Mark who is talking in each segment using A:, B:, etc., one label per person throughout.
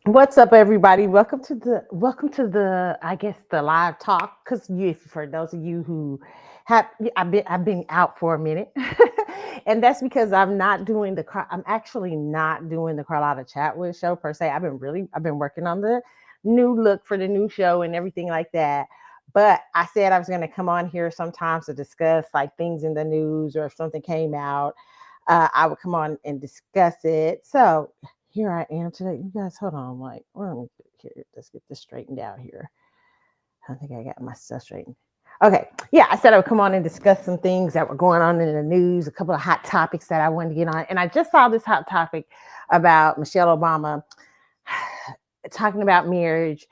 A: What's up, everybody? Welcome to the I guess the live talk. Because you, for those of you who have, I've been out for a minute, and that's because I'm actually not doing the Carlotta Chatwood show per se. I've been working on the new look for the new show and everything like that. But I said I was going to come on here sometimes to discuss like things in the news, or if something came out, I would come on and discuss it. So here I am today. You guys, hold on. Like, well, here, let's get this straightened out here. I think I got my stuff straightened. Okay. Yeah, I said I would come on and discuss some things that were going on in the news, a couple of hot topics that I wanted to get on. And I just saw this hot topic about Michelle Obama talking about marriage.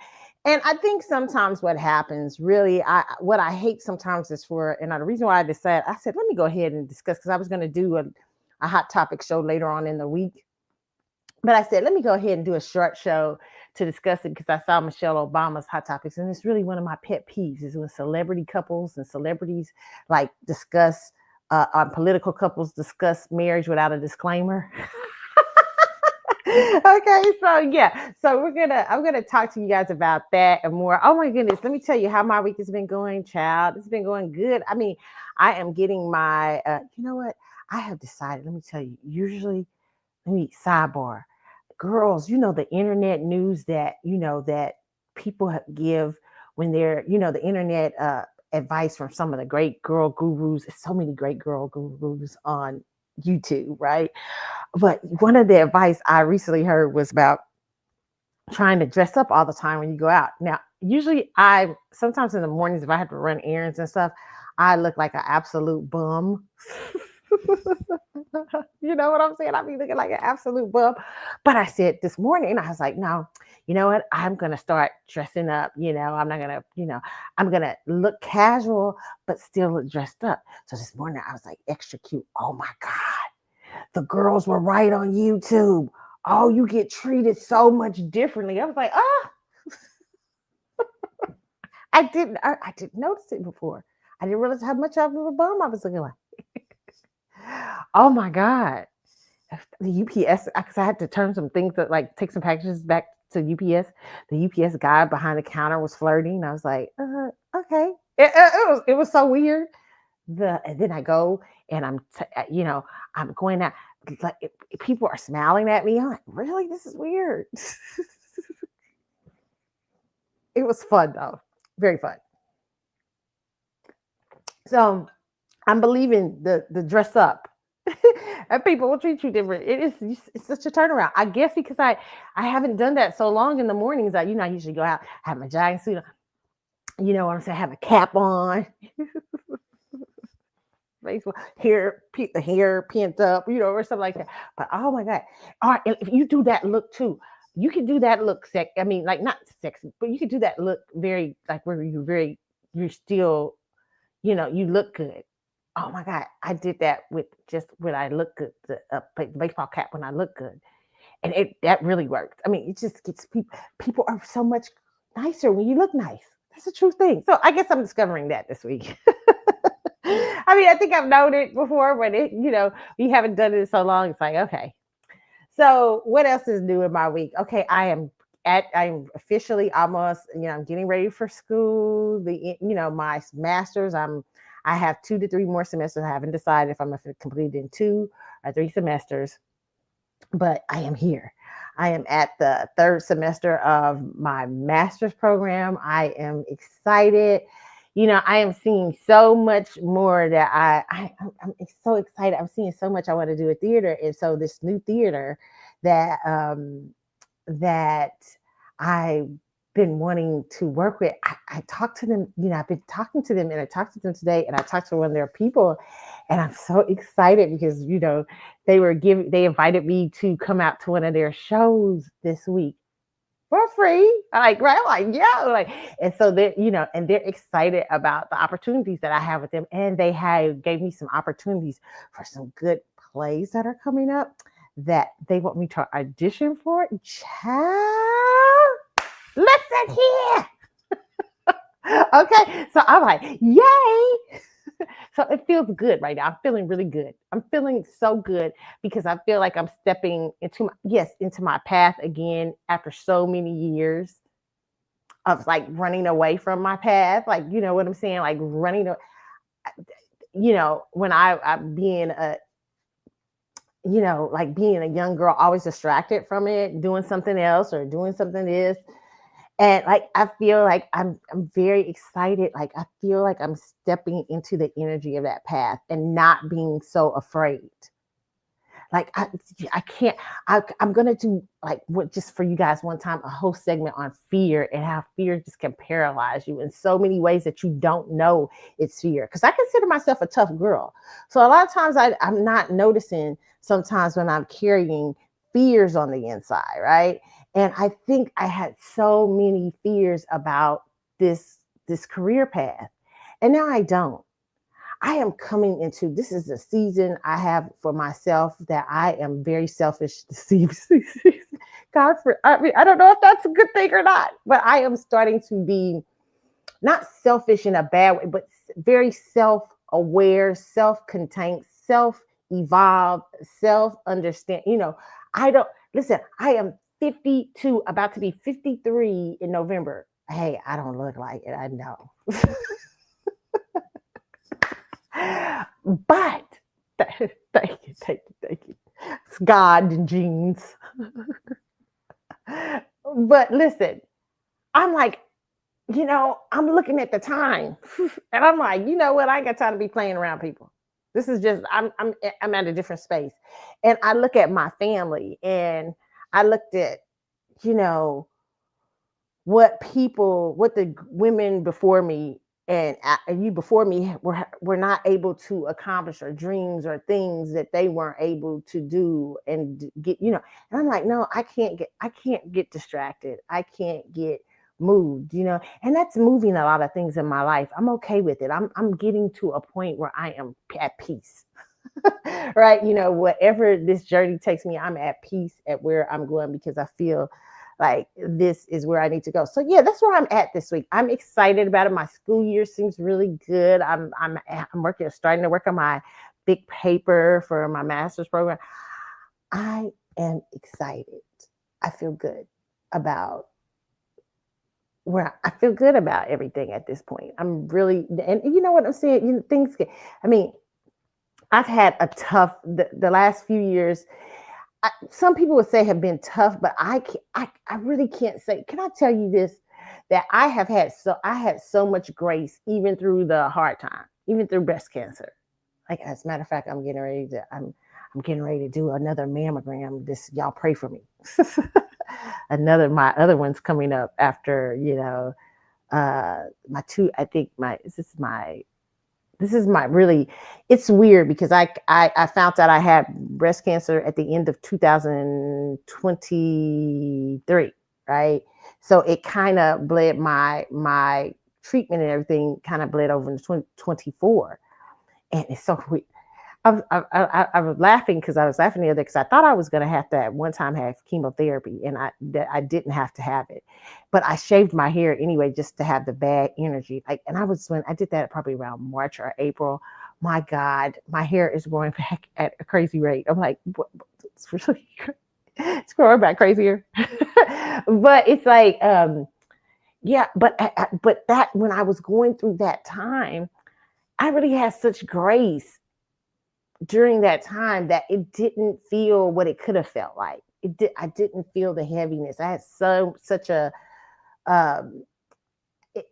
A: And I think sometimes what happens really, what I hate sometimes is and the reason why I said, let me go ahead and discuss, because I was going to do a hot topic show later on in the week. But I said, let me go ahead and do a short show to discuss it, because I saw Michelle Obama's hot topics. And it's really one of my pet peeves is when celebrity couples and celebrities like discuss, on political couples discuss marriage without a disclaimer. Okay, so yeah, I'm gonna talk to you guys about that and more. Oh my goodness, let me tell you how my week has been going, child. It's been going good. I mean, I am getting my you know what, I have decided, let me tell you, usually, let me sidebar, girls, the internet news that that people give when they're, the internet advice from some of the great girl gurus. There's so many great girl gurus on YouTube, right? But one of the advice I recently heard was about trying to dress up all the time when you go out. Now, usually I sometimes in the mornings, if I have to run errands and stuff, I look like an absolute bum. You know what I'm saying? I be looking like an absolute bum. But I said this morning, I was like, no, you know what? I'm gonna start dressing up. I'm not gonna, I'm gonna look casual but still look dressed up. So this morning I was like extra cute. Oh my God. The girls were right on YouTube. Oh, you get treated so much differently. I was like, oh, I didn't notice it before. I didn't realize how much of a bum I was looking like. Oh my God. The UPS, because I had to turn some things that like take some packages back to UPS. The UPS guy behind the counter was flirting. I was like, okay. It was so weird. And then I go and I'm going out. Like, people are smiling at me. I'm like, really? This is weird. It was fun though, very fun. So I'm believing the dress up. And people will treat you different. It's such a turnaround. I guess because I haven't done that so long in the mornings. I usually go out, have my jogging suit on, you know what I'm saying, have a cap on, baseball hair, the hair pent up, or something like that. But oh my God. All right, if you do that look too, you can do that look I mean, like, not sexy, but you can do that look very, like, where you're still, you look good. Oh my God, I did that with just when I look good, the baseball cap when I look good, and that really worked. I mean, it just gets people. People are so much nicer when you look nice. That's a true thing. So I guess I'm discovering that this week. I mean, I think I've known it before, but you haven't done it in so long. It's like, okay. So what else is new in my week? Okay, I'm officially almost, I'm getting ready for school. My masters, I have 2 to 3 more semesters. I haven't decided if I'm going to complete it in 2 or 3 semesters, but I am here. I am at the third semester of my master's program. I am excited. I am seeing so much more that I'm so excited. I'm seeing so much I want to do at theater. And so this new theater that that I've been wanting to work with, I talked to them, I've been talking to them, and I talked to them today, and I talked to one of their people, and I'm so excited because, they invited me to come out to one of their shows this week for free. Like, right? I'm like, yeah, like, and so they're excited about the opportunities that I have with them, and they gave me some opportunities for some good plays that are coming up that they want me to audition for. Child, listen here. Okay, so I'm like, yay. So it feels good right now. I'm feeling really good. I'm feeling so good because I feel like I'm stepping into into my path again after so many years of like running away from my path. Like, you know what I'm saying? Like running, when I being a, like being a young girl, always distracted from it, doing something else or doing something this. And like I feel like I'm very excited. Like I feel like I'm stepping into the energy of that path and not being so afraid. Like I can't. I'm gonna do like what just for you guys one time a whole segment on fear and how fear just can paralyze you in so many ways that you don't know it's fear. Because I consider myself a tough girl, so a lot of times I'm not noticing sometimes when I'm carrying fears on the inside, right? And I think I had so many fears about this career path, and now I don't. I am coming into this is a season I have for myself that I am very selfish to see. God, I mean, I don't know if that's a good thing or not, but I am starting to be not selfish in a bad way, but very self-aware, self-contained, self-evolved, self-understand. I don't listen. I am 52, about to be 53 in November. Hey, I don't look like it. I know. But thank you, thank you, thank you. It's God and jeans. But listen, I'm like, I'm looking at the time, and I'm like, you know what? I ain't got time to be playing around people. This is just I'm at a different space, and I look at my family, and I looked at, you know, what the women before me and you before me were not able to accomplish, or dreams or things that they weren't able to do and get, and I'm like, no, I can't get distracted. I can't get moved, and that's moving a lot of things in my life. I'm okay with it. I'm getting to a point where I am at peace. Right, whatever this journey takes me, I'm at peace at where I'm going because I feel like this is where I need to go. So yeah, that's where I'm at this week. I'm excited about it. My school year seems really good. I'm starting to work on my big paper for my master's program. I am excited. I feel good about I feel good about everything at this point. I'm really, and you know what I'm saying? Things get, I mean, I've had a tough, the last few years. Some people would say have been tough, but I really can't say. Can I tell you this? That I had so much grace even through the hard time, even through breast cancer. Like as a matter of fact, I'm getting ready to do another mammogram. Y'all pray for me. My other one's coming up after my two. I think this is my really, it's weird because I found out I had breast cancer at the end of 2023, right? So it kind of bled my treatment and everything kind of bled over into 2024. And it's so weird. I was laughing because I was laughing the other day because I thought I was going to have to at one time have chemotherapy, and I didn't have to have it, but I shaved my hair anyway just to have the bad energy. When I did that probably around March or April. My God, my hair is growing back at a crazy rate. I'm like, it's really it's growing back crazier, but it's like, yeah. But that when I was going through that time, I really had such grace during that time that it didn't feel what it could have felt like. I didn't feel the heaviness. I had such a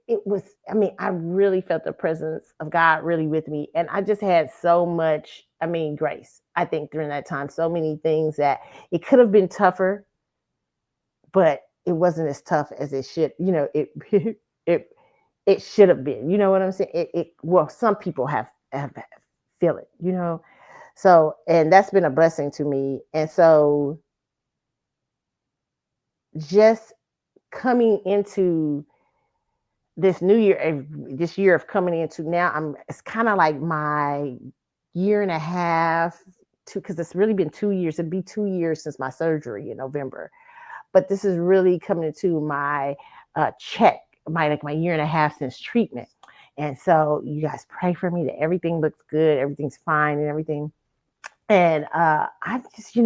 A: it was, I mean, I really felt the presence of God really with me, and I just had so much, grace. I think during that time, so many things that it could have been tougher, but it wasn't as tough as it should. It it should have been. You know what I'm saying? Well, some people have feel it. So, and that's been a blessing to me. And so just coming into this new year, this year of coming into now, it's kind of like my year and a half, because it's really been 2 years. It'd be 2 years since my surgery in November. But this is really coming into my my year and a half since treatment. And so you guys pray for me that everything looks good, everything's fine and everything. And I'm just,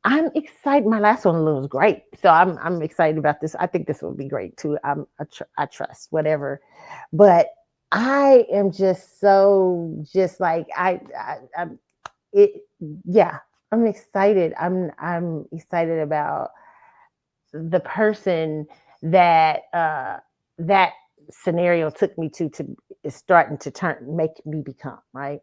A: I'm excited. My last one was great, so I'm excited about this. I think this will be great too. I trust whatever, but I am just so just like I'm it. Yeah, I'm excited. I'm excited about the person that that scenario took me to is starting to make me become right.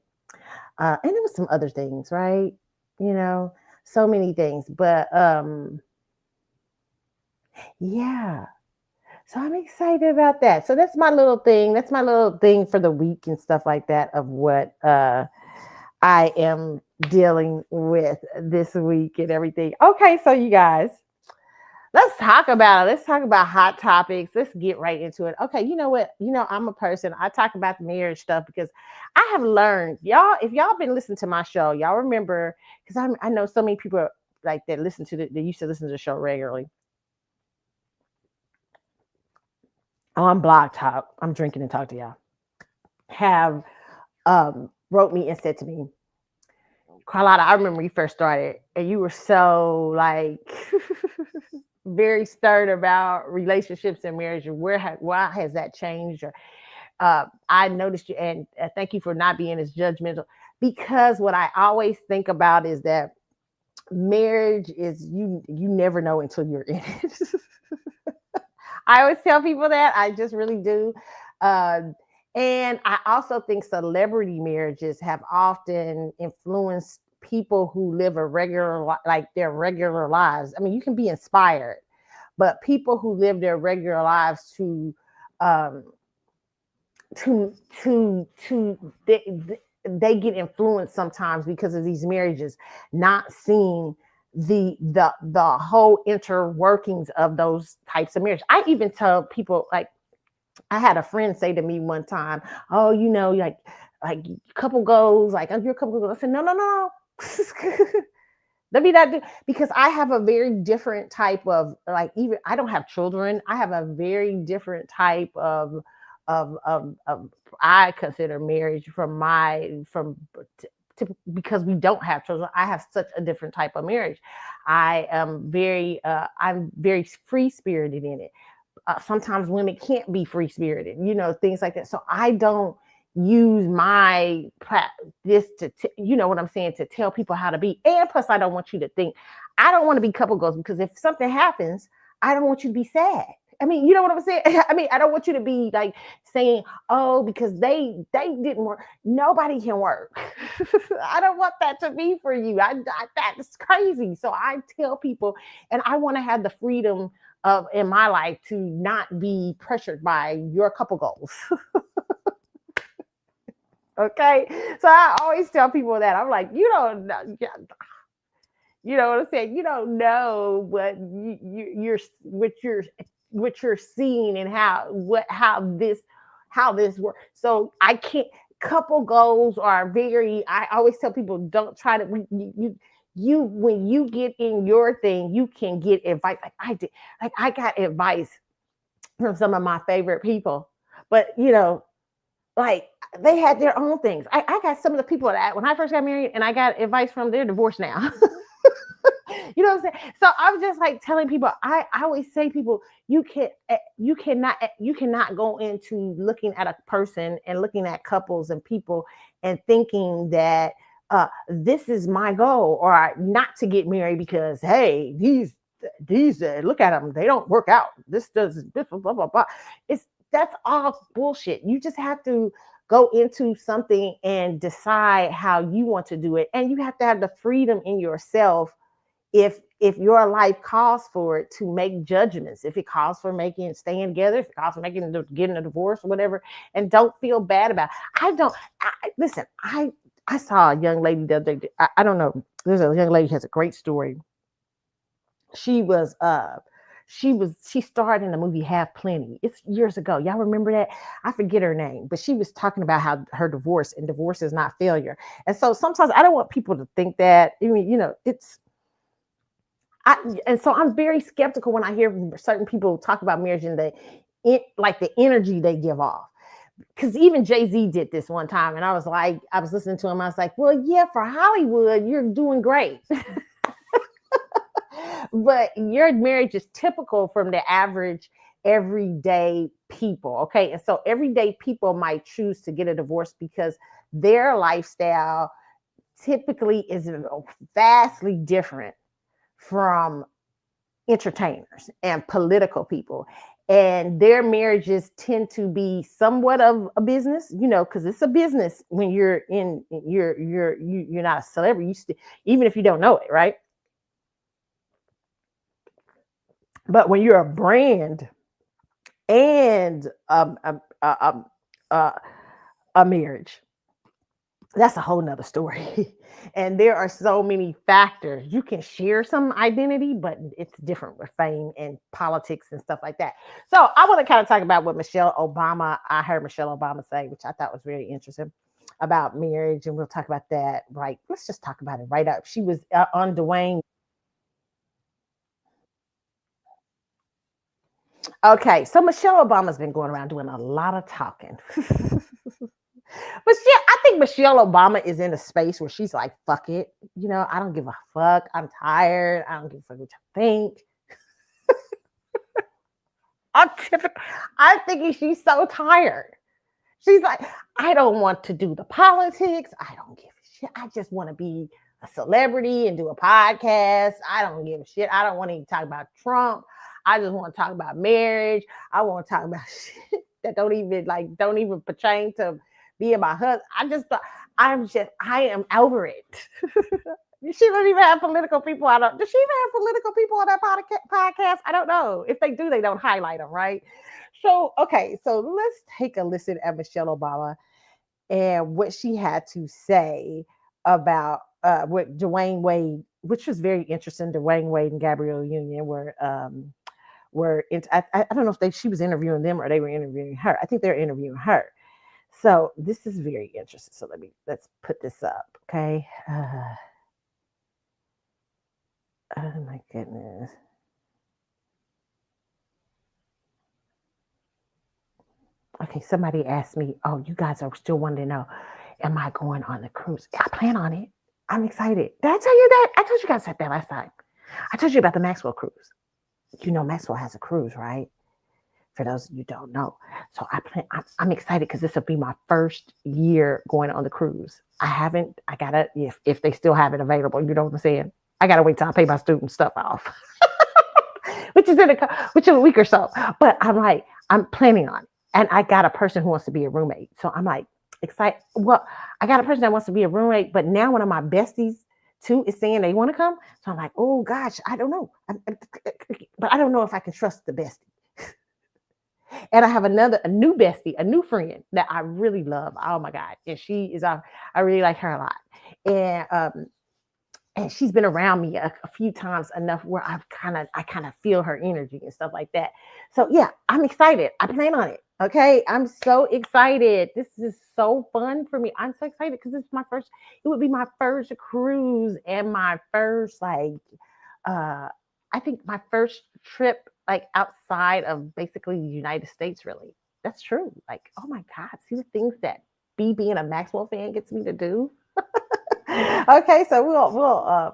A: And there was some other things, right? You know, so many things. But yeah. So I'm excited about that. So that's my little thing. That's my little thing for the week and stuff like that of what I am dealing with this week and everything. Okay, so you guys, let's talk about it. Let's talk about hot topics. Let's get right into it. Okay, you know what? I'm a person. I talk about the marriage stuff because I have learned, y'all. If y'all been listening to my show, y'all remember because I know so many people like that listen to they used to listen to the show regularly. On Blog Talk, I'm drinking and talk to y'all. Have wrote me and said to me, Carlotta, I remember you first started and you were so like very stirred about relationships and marriage and why has that changed? Or I noticed you and thank you for not being as judgmental because what I always think about is that marriage is you never know until you're in it. I always tell people that I just really do. And I also think celebrity marriages have often influenced people who live a like their regular lives. I mean, you can be inspired, but people who live their regular lives um, they get influenced sometimes because of these marriages, not seeing the whole interworkings of those types of marriage. I even tell people like I had a friend say to me one time, "Oh, like couple goals, like your couple goals." I said, "No. Let me not do because I have a very different type of like even I don't have children. I have a very different type of I consider marriage because we don't have children. I have such a different type of marriage. I'm very free spirited in it. Sometimes women can't be free spirited, things like that. So I don't use this you know what I'm saying, to tell people how to be. And plus, I don't want you to think I don't want to be couple goals because if something happens, I don't want you to be sad. I mean, you know what I'm saying? I mean, I don't want you to be like saying, "Oh, because they didn't work. Nobody can work." I don't want that to be for you. That's crazy. So I tell people, and I want to have the freedom of in my life to not be pressured by your couple goals. Okay, so I always tell people that I'm like, you don't know, you know what I'm saying? You don't know what you're seeing and how this works. So I can't. Couple goals are very. I always tell people don't try to you when you get in your thing, you can get advice like I did. Like I got advice from some of my favorite people, but like they had their own things. I got some of the people that when I first got married and I got advice from, they're divorced now. You know what I'm saying? So I'm just like telling people, I always say people, you cannot go into looking at a person and looking at couples and people and thinking that this is my goal or not to get married because hey, these look at them, they don't work out. This does this blah blah blah. That's all bullshit. You just have to go into something and decide how you want to do it, and you have to have the freedom in yourself if your life calls for it to make judgments, if it calls for staying together, if it calls for getting a divorce or whatever, and don't feel bad about it. Listen, I saw a young lady the other day. I don't know. There's a young lady who has a great story. She starred in the movie Have Plenty. It's years ago. Y'all remember that? I forget her name, but she was talking about how her divorce is not failure. And so sometimes I don't want people to think that. I mean, and so I'm very skeptical when I hear certain people talk about marriage and like the energy they give off. because even Jay-Z did this one time, and I was like, I was listening to him, I was like, well, yeah, for Hollywood, you're doing great. But your marriage is typical from the average everyday people. Okay. And so everyday people might choose to get a divorce because their lifestyle typically is vastly different from entertainers and political people. And their marriages tend to be somewhat of a business, because it's a business when you're not a celebrity. Even if you don't know it, right? But when you're a brand and a marriage, that's a whole nother story. And there are so many factors. You can share some identity, but it's different with fame and politics and stuff like that. So I want to kind of talk about what I heard Michelle Obama say, which I thought was very interesting about marriage. And we'll talk about that, right? Let's just talk about it right up. She was on Dwayne. Okay, so Michelle Obama's been going around doing a lot of talking. But yeah, I think Michelle Obama is in a space where she's like, fuck it. I don't give a fuck. I'm tired. I don't give a fuck what you think. I'm thinking she's so tired. She's like, I don't want to do the politics. I don't give a shit. I just want to be a celebrity and do a podcast. I don't give a shit. I don't want to even talk about Trump. I just want to talk about marriage. I want to talk about shit that don't even pertain to being my husband. I am over it. She doesn't even have political people. Does she even have political people on that podcast? I don't know. If they do, they don't highlight them, right? So, okay. So let's take a listen at Michelle Obama and what she had to say about what Dwayne Wade, which was very interesting. Dwayne Wade and Gabrielle Union I don't know if she was interviewing them or they were interviewing her. I think they're interviewing her. So this is very interesting. So let's put this up. Okay. Oh my goodness. Okay, somebody asked me, oh, you guys are still wanting to know, am I going on the cruise? I plan on it. I'm excited. Did I tell you that? I told you guys that last time. I told you about the Maxwell cruise. Maxwell has a cruise, right? For those of you who don't know. So I'm excited because this will be my first year going on the cruise. I gotta, if they still have it available, you know what I'm saying? I gotta wait till I pay my student stuff off, which is in a week or so. But I'm planning on it. And I got a person who wants to be a roommate. So I'm like excited. Well, I got a person that wants to be a roommate, but now one of my besties too is saying they want to come. So I'm like, oh gosh, I don't know. But I don't know if I can trust the bestie. And I have a new bestie, a new friend that I really love. Oh my God. And I really like her a lot. And she's been around me a few times enough where I kind of feel her energy and stuff like that. So yeah, I'm excited. I plan on it. Okay. I'm so excited. This is so fun for me. I'm so excited because it would be my first cruise and my first, I think my first trip, outside of basically the United States, really. That's true. Oh my God, see the things that being a Maxwell fan gets me to do. Okay, so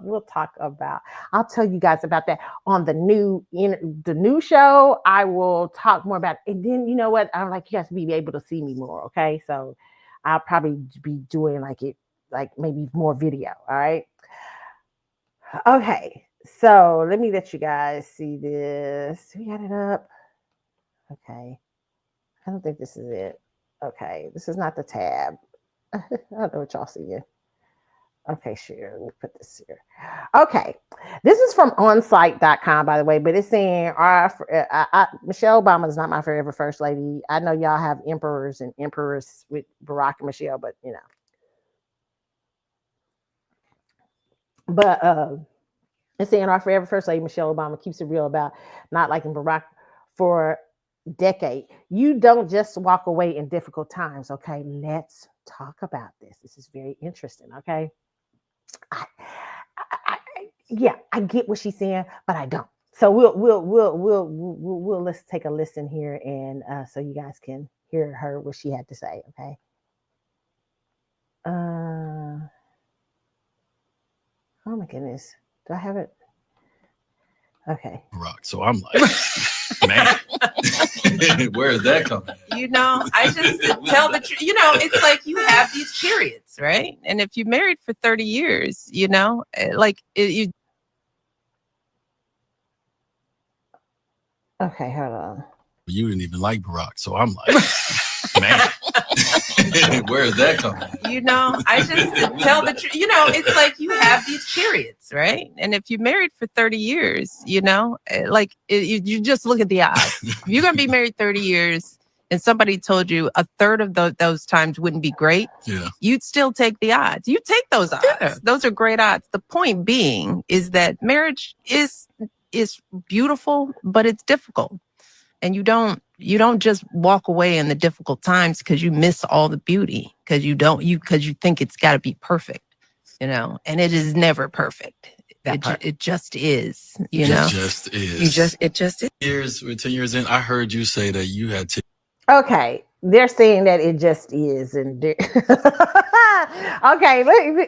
A: we'll talk about. I'll tell you guys about that on the new show. I will talk more about it. And then you know what? I would like you guys to be able to see me more. Okay, so I'll probably be doing maybe more video. All right. Okay, so let me let you guys see this. We got it up. Okay, I don't think this is it. Okay, this is not the tab. I don't know what y'all see here. Okay, sure. Let me put this here. Okay. This is from onsite.com, by the way, but it's saying Michelle Obama is not my favorite first lady. I know y'all have emperors and empress with Barack and Michelle, but But it's saying our forever first lady, Michelle Obama, keeps it real about not liking Barack for decade. You don't just walk away in difficult times. Okay. Let's talk about this. This is very interesting. Okay. I get what she's saying, but I don't. So we'll let's take a listen here, and so you guys can hear her what she had to say. Okay. Oh my goodness. Do I have it? Okay.
B: Rock. So I'm like, man, where is that coming?
C: I just tell the truth. It's like you have these periods, right? And if you're married for 30 years, you.
A: Okay, hold on.
B: You didn't even like Barack. So I'm like, man, where is that coming?
C: I just tell the truth. It's like you have these periods, right? And if you're married for 30 years, you just look at the odds. If you're going to be married 30 years and somebody told you a third of those times wouldn't be great, you'd still take the odds. You take those odds. Yeah. Those are great odds. The point being is that marriage is beautiful, but it's difficult. And you don't just walk away in the difficult times because you miss all the beauty, because you think it's got to be perfect, and it is never perfect. It just is,
B: It just is.
C: It just is.
B: 10 years in, I heard you say that you had to.
A: Okay, they're saying that it just is, and okay,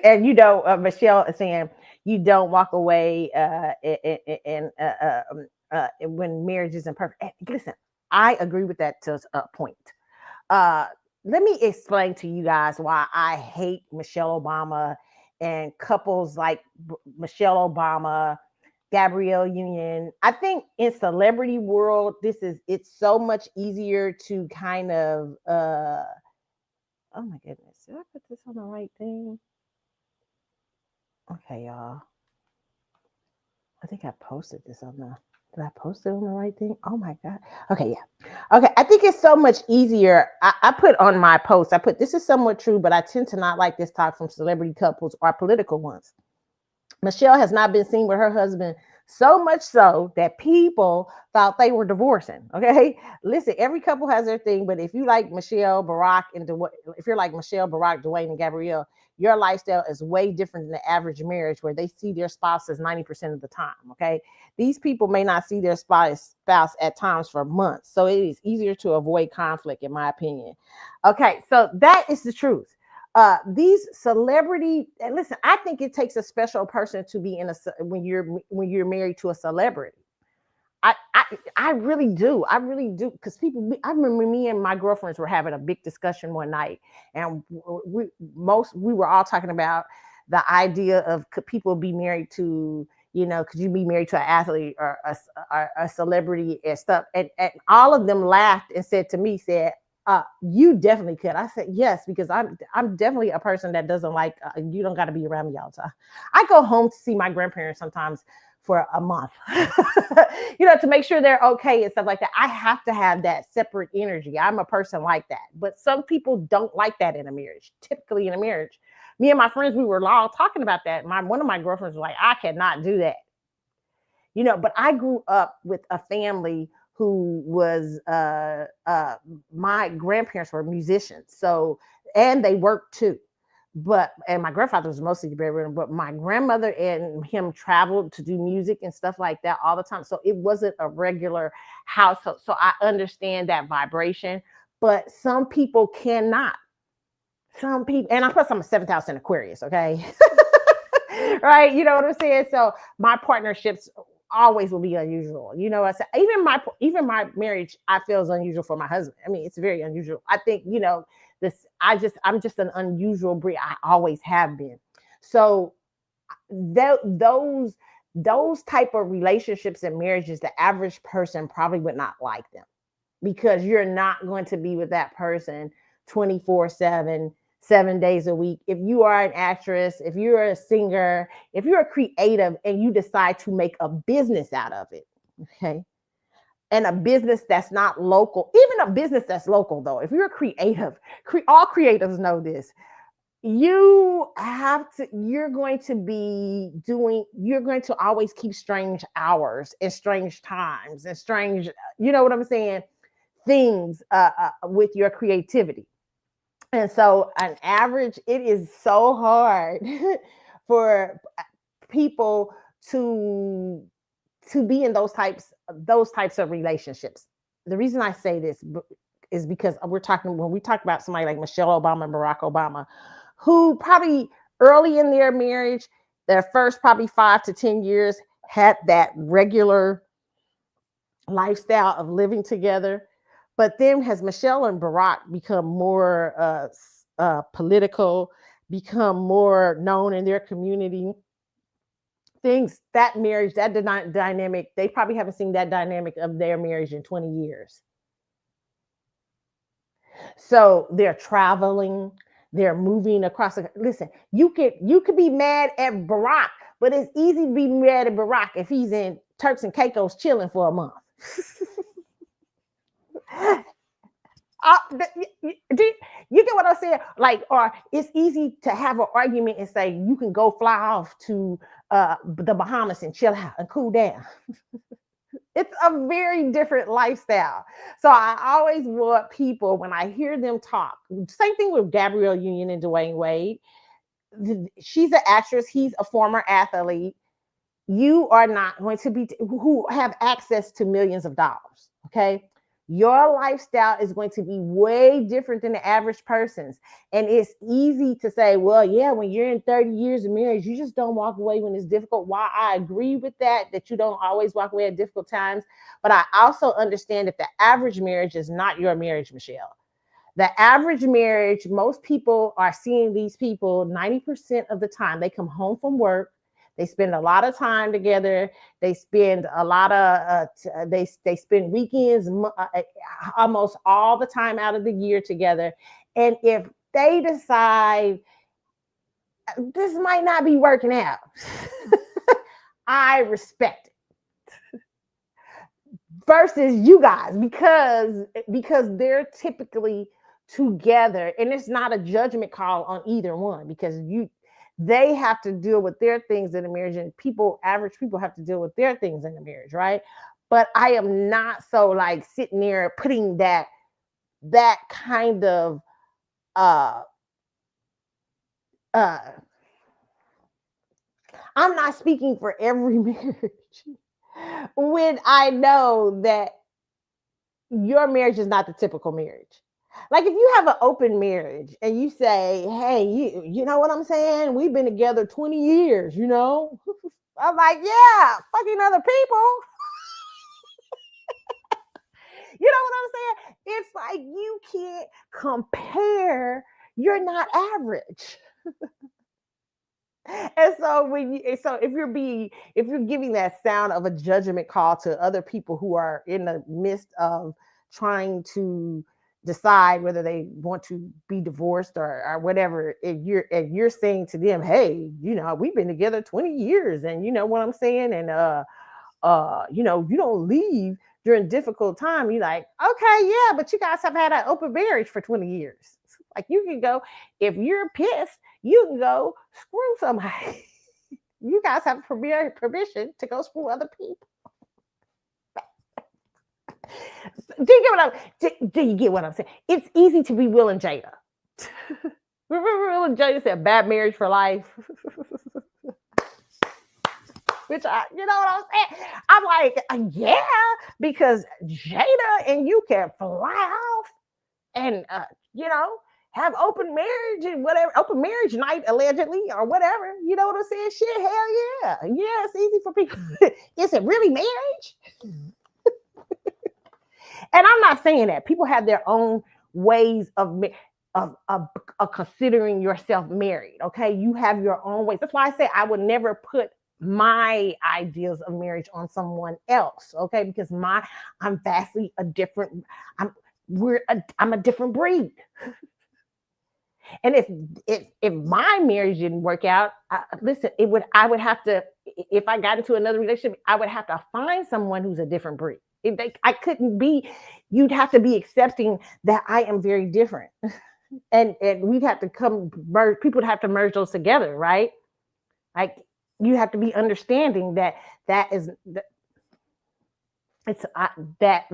A: and Michelle is saying you don't walk away when marriage isn't perfect. And listen, I agree with that to a point. Let me explain to you guys why I hate Michelle Obama and couples like Michelle Obama, Gabrielle Union. I think in celebrity world, it's so much easier to kind of oh my goodness, did I put this on the right thing? Okay, y'all. I think I posted this on the. Did I post it on the right thing? Oh my God. Okay, yeah. Okay, I think it's so much easier. I put on my post, this is somewhat true, but I tend to not like this talk from celebrity couples or political ones. Michelle has not been seen with her husband, so much so that people thought they were divorcing. Okay, listen, every couple has their thing, but if you like Michelle, Barack, and if you're like Michelle, Barack, Dwayne, and Gabrielle, your lifestyle is way different than the average marriage where they see their spouses 90% of the time. Okay, these people may not see their spouse at times for months, so it is easier to avoid conflict, in my opinion. Okay, so that is the truth. These celebrity, and listen, I think it takes a special person to be when you're married to a celebrity. I really do. I really do. Because I remember me and my girlfriends were having a big discussion one night, and we were all talking about the idea of could people be married to, could you be married to an athlete or a celebrity and stuff? And all of them laughed and said, you definitely could. I said, yes, because I'm definitely a person that doesn't like, you don't got to be around me all the time. I go home to see my grandparents sometimes for a month, to make sure they're okay and stuff like that. I have to have that separate energy. I'm a person like that. But some people don't like that in a marriage. Typically in a marriage, me and my friends, we were all talking about that. One of my girlfriends was like, I cannot do that. But I grew up with a family who was my grandparents were musicians, and they worked too. And my grandfather was mostly the bedroom, but my grandmother and him traveled to do music and stuff like that all the time. So it wasn't a regular household. So I understand that vibration, but some people cannot. Some people, and plus I'm a 7th house in Aquarius, okay? Right? You know what I'm saying? So my partnerships always will be unusual. I said, even my marriage, I feel is unusual for my husband. I mean, it's very unusual. I think, I'm just an unusual breed. I always have been. So those type of relationships and marriages, the average person probably would not like them, because you're not going to be with that person 24/7, 7 days a week. If you are an actress, if you're a singer, if you're a creative and you decide to make a business out of it, okay? And a business that's not local, even a business that's local though, if you're a creative, all creatives know this, you're going to always keep strange hours and strange times and strange, you know what I'm saying, things with your creativity. And so on average, it is so hard for people to be in those types of relationships. The reason I say this, is because when we talk about somebody like Michelle Obama and Barack Obama, who probably early in their marriage, their first probably 5 to 10 years had that regular lifestyle of living together. But then has Michelle and Barack become more political, become more known in their community, that marriage, that dynamic, they probably haven't seen that dynamic of their marriage in 20 years. So they're traveling, they're moving across. Listen, you could be mad at Barack, but it's easy to be mad at Barack if he's in Turks and Caicos chilling for a month. You get what I'm saying? Like, or it's easy to have an argument and say you can go fly off to the Bahamas and chill out and cool down. It's a very different lifestyle. So I always want people, when I hear them talk, same thing with Gabrielle Union and Dwayne Wade. She's an actress. He's a former athlete. You are not going to be who have access to millions of dollars. Okay. Your lifestyle is going to be way different than the average person's. And it's easy to say, well, yeah, when you're in 30 years of marriage, you just don't walk away when it's difficult. While I agree with that you don't always walk away at difficult times. But I also understand that the average marriage is not your marriage, Michelle. The average marriage, most people are seeing these people 90% of the time. They come home from work. They spend a lot of time together. They spend a lot of, they spend weekends almost all the time out of the year together. And if they decide this might not be working out, I respect it. Versus you guys, because they're typically together, and it's not a judgment call on either one, because they have to deal with their things in the marriage, and average people have to deal with their things in the marriage, right? But I am not so like sitting there putting that kind of I'm not speaking for every marriage when I know that your marriage is not the typical marriage. Like if you have an open marriage and you say, hey, you know what I'm saying? We've been together 20 years, you know? I'm like, yeah, fucking other people. You know what I'm saying? It's like you can't compare. You're not average. And so if you're giving that sound of a judgment call to other people who are in the midst of trying to decide whether they want to be divorced or whatever, if you're saying to them, hey, you know, we've been together 20 years, and you know what I'm saying, and you know, you don't leave during difficult time. You're like, okay, yeah, but you guys have had an open marriage for 20 years. Like you can go, if you're pissed, you can go screw somebody. You guys have permission to go screw other people. Do you get what I'm saying? It's easy to be Will and Jada. Remember Will and Jada said bad marriage for life? Which you know what I'm saying? I'm like, yeah, because Jada and you can fly off and you know, have open marriage and whatever, open marriage night allegedly or whatever. You know what I'm saying? Shit, hell yeah. Yeah, it's easy for people. Is it really marriage? And I'm not saying that. People have their own ways of considering yourself married. Okay, you have your own ways. That's why I say I would never put my ideas of marriage on someone else. Okay, because I'm vastly a different. I'm a different breed. And if my marriage didn't work out, listen, I would have to, if I got into another relationship, I would have to find someone who's a different breed. I couldn't be, you'd have to be accepting that I am very different. And we'd have to merge, people would have to merge those together, right? Like you have to be understanding that it's that,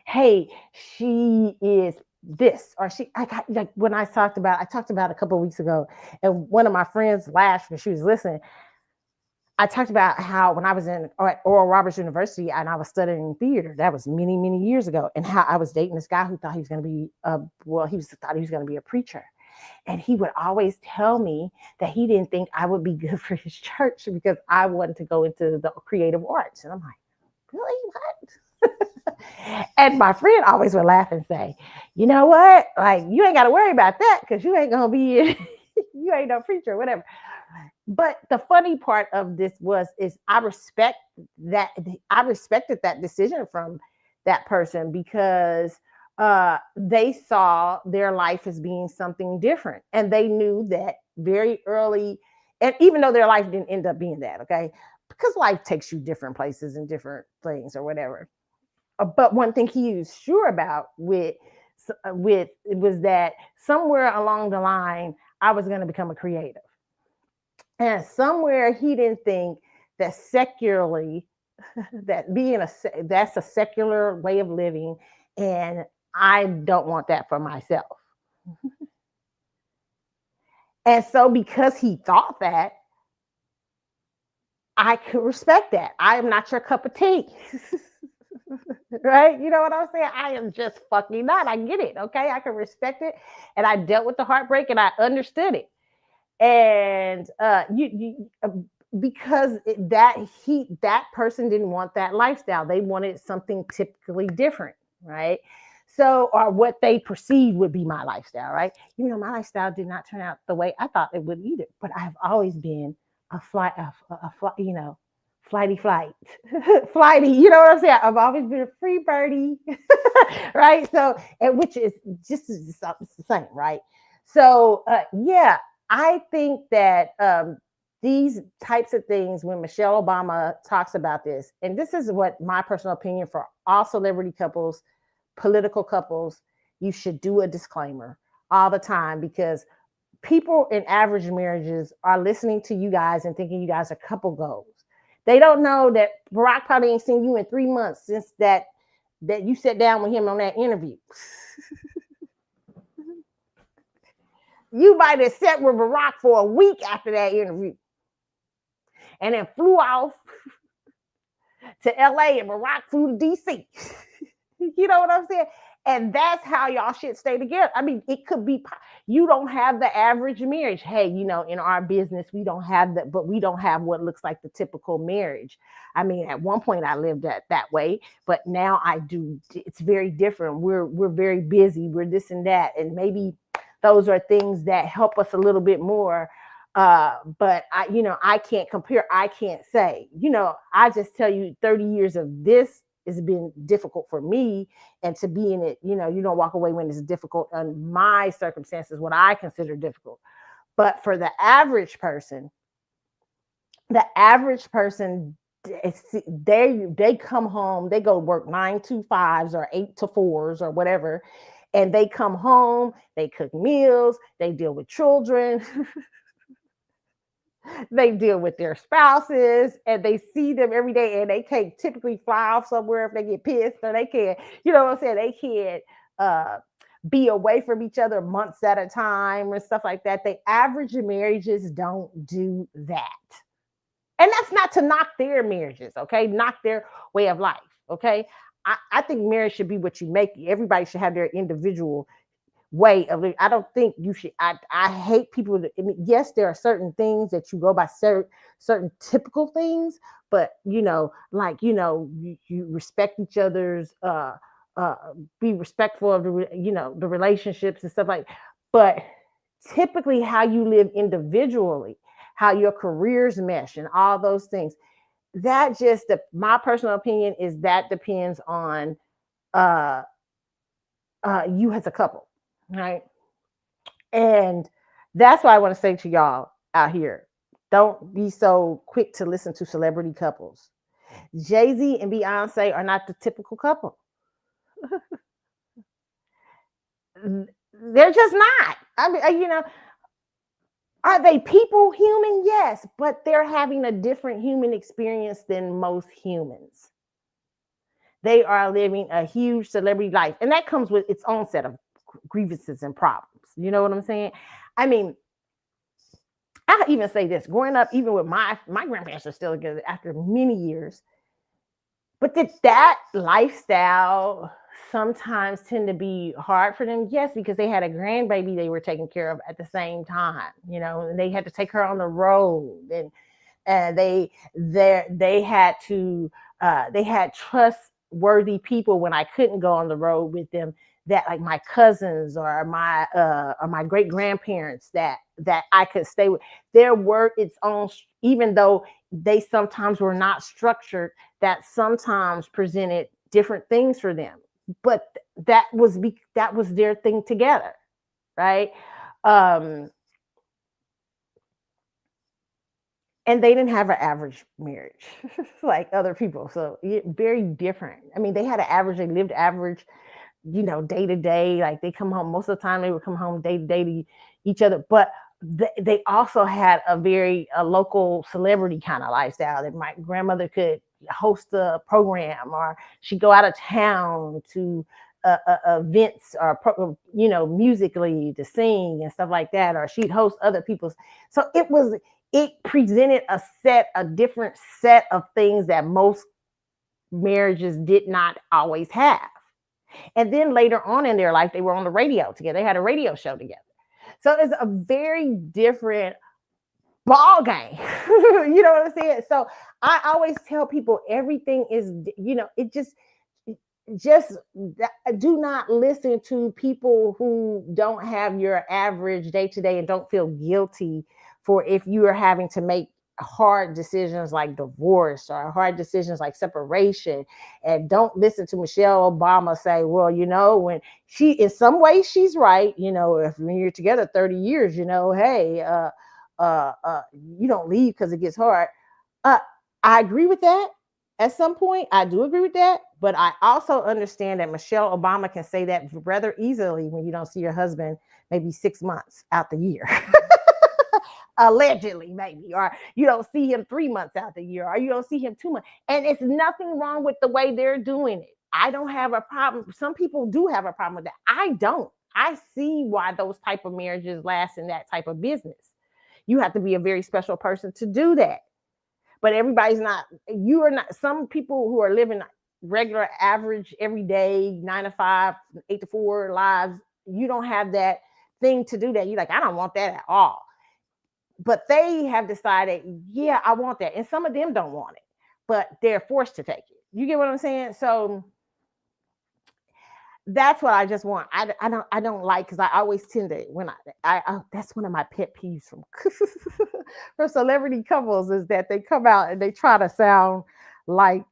A: hey, she is this, or when I talked about a couple of weeks ago, and one of my friends laughed when she was listening. I talked about how when I was at Oral Roberts University and I was studying theater, that was many, many years ago, and how I was dating this guy who thought he was going to be, thought he was going to be a preacher. And he would always tell me that he didn't think I would be good for his church because I wanted to go into the creative arts. And I'm like, really? What? And my friend always would laugh and say, you know what? Like, you ain't got to worry about that because you ain't going to be, you ain't no preacher or whatever. But the funny part of this is I respected that decision from that person because they saw their life as being something different. And they knew that very early, and even though their life didn't end up being that, okay, because life takes you different places and different things or whatever. But one thing he was sure about with was that somewhere along the line, I was going to become a creative. And somewhere he didn't think that secularly, that's a secular way of living, and I don't want that for myself. And so because he thought that, I could respect that. I am not your cup of tea. Right? You know what I'm saying? I am just fucking not. I get it. Okay. I can respect it. And I dealt with the heartbreak and I understood it. And because that person didn't want that lifestyle. They wanted something typically different, right? So, or what they perceived would be my lifestyle, right? You know, my lifestyle did not turn out the way I thought it would either. But I've always been a flighty flighty. You know what I'm saying? I've always been a free birdie, right? So, and which is just the same, right? So, yeah. I think that these types of things, when Michelle Obama talks about this, and this is what my personal opinion for all celebrity couples, political couples, you should do a disclaimer all the time because people in average marriages are listening to you guys and thinking you guys are couple goals. They don't know that Barack probably ain't seen you in 3 months since that you sat down with him on that interview. You might have sat with Barack for a week after that interview and then flew off to LA and Barack flew to DC. You know what I'm saying? And that's how y'all should stay together. I mean, it could be, you don't have the average marriage. Hey, you know, in our business, we don't have that, but we don't have what looks like the typical marriage. I mean, at one point I lived that way, but now I do. It's very different. We're very busy. We're this and that. And maybe those are things that help us a little bit more. But I can't compare. I can't say, I just tell you 30 years of this has been difficult for me, and to be in it, you don't walk away when it's difficult on my circumstances, what I consider difficult. But for the average person, they come home, they go work 9 to 5s or 8 to 4s or whatever. And they come home, they cook meals, they deal with children, they deal with their spouses, and they see them every day, and they can't typically fly off somewhere if they get pissed, or they can't, you know what I'm saying? They can't be away from each other months at a time or stuff like that. The average marriages don't do that. And that's not to knock their marriages, okay? Knock their way of life, okay? I think marriage should be what you make it. Everybody should have their individual way of living. I don't think you should. I hate people that, yes, there are certain things that you go by, certain typical things, but you respect each other's, be respectful of the relationships and stuff like. But typically, how you live individually, how your careers mesh, and all those things. That just, my personal opinion is that depends on you as a couple, right? And that's why I want to say to y'all out here, don't be so quick to listen to celebrity couples. Jay-Z and Beyonce are not the typical couple. They're just not. I mean, are they people human? Yes, but they're having a different human experience than most humans. They are living a huge celebrity life, and that comes with its own set of grievances and problems. You know what I'm saying? I mean, I'll even say this: growing up, even with my grandparents are still together after many years, but did that lifestyle sometimes tend to be hard for them? Yes, because they had a grandbaby they were taking care of at the same time, and they had to take her on the road, and they had to they had trustworthy people when I couldn't go on the road with them, that like my cousins or my great grandparents that I could stay with. There were its own, even though they sometimes were not structured, that sometimes presented different things for them, but that was their thing together, right? um and they didn't have an average marriage like other people, so very different. I mean, they had an average, they lived average, day to day. Like they come home, most of the time they would come home day to day to each other, but they also had a local celebrity kind of lifestyle, that my grandmother could host a program, or she'd go out of town to events, or musically to sing and stuff like that, or she'd host other people's. So it presented a different set of things that most marriages did not always have. And then later on in their life, they were on the radio together. They had a radio show together. So it's a very different ball game. You know what I'm saying? So I always tell people everything is, it just do not listen to people who don't have your average day to day, and don't feel guilty for if you are having to make hard decisions like divorce or hard decisions like separation. And don't listen to Michelle Obama say, well, when in some ways she's right, if when you're together 30 years, hey, you don't leave because it gets hard. I agree with that. At some point, I do agree with that, but I also understand that Michelle Obama can say that rather easily when you don't see your husband maybe 6 months out the year. Allegedly, maybe, or you don't see him 3 months out the year, or you don't see him 2 months. And it's nothing wrong with the way they're doing it. I don't have a problem. Some people do have a problem with that. I don't. I see why those type of marriages last in that type of business. You have to be a very special person to do that. But everybody's not. You are not. Some people who are living regular, average, everyday 9 to 5, 8 to 4 lives, you don't have that thing to do that. You're like, I don't want that at all. But they have decided, yeah, I want that. And some of them don't want it, but they're forced to take it. You get what I'm saying? So that's what I just want. I don't like, because I always tend to, when I that's one of my pet peeves from from celebrity couples, is that they come out and they try to sound like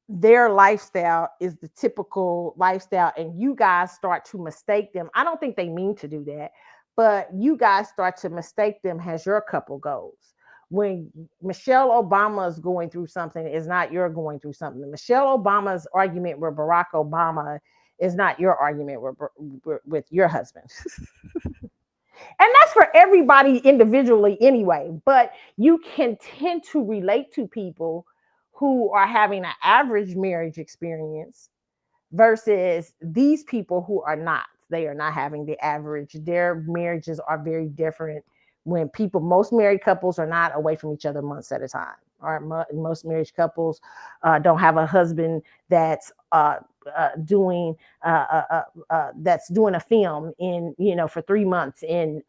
A: their lifestyle is the typical lifestyle, and you guys start to mistake them. I don't think they mean to do that, but you guys start to mistake them as your couple goals. When Michelle Obama is going through something, is not you're going through something. Michelle Obama's argument with Barack Obama is not your argument with your husband. And that's for everybody individually anyway, but you can tend to relate to people who are having an average marriage experience versus these people who are not. They are not having the average. Their marriages are very different. When most married couples are not away from each other months at a time. Or most marriage couples don't have a husband that's doing a film in for 3 months in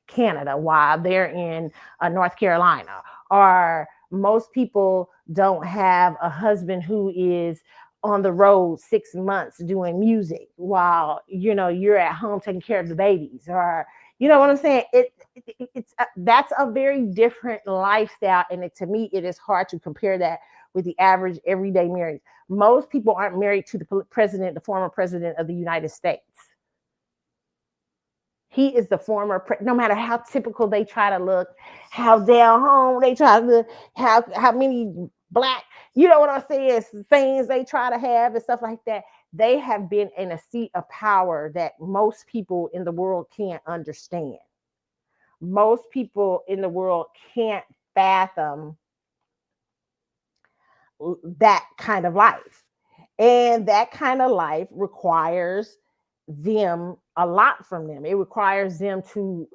A: Canada while they're in North Carolina. Or most people don't have a husband who is on the road 6 months doing music while you're at home taking care of the babies. Or you know what I'm saying? It's that's a very different lifestyle, and to me, it is hard to compare that with the average everyday marriage. Most people aren't married to the former president of the United States. He is the former, no matter how typical they try to look, how down home they try to look, how many black, you know what I'm saying, things they try to have and stuff like that. They have been in a seat of power that most people in the world can't understand. Most people in the world can't fathom that kind of life. And that kind of life requires them a lot from them. It requires them to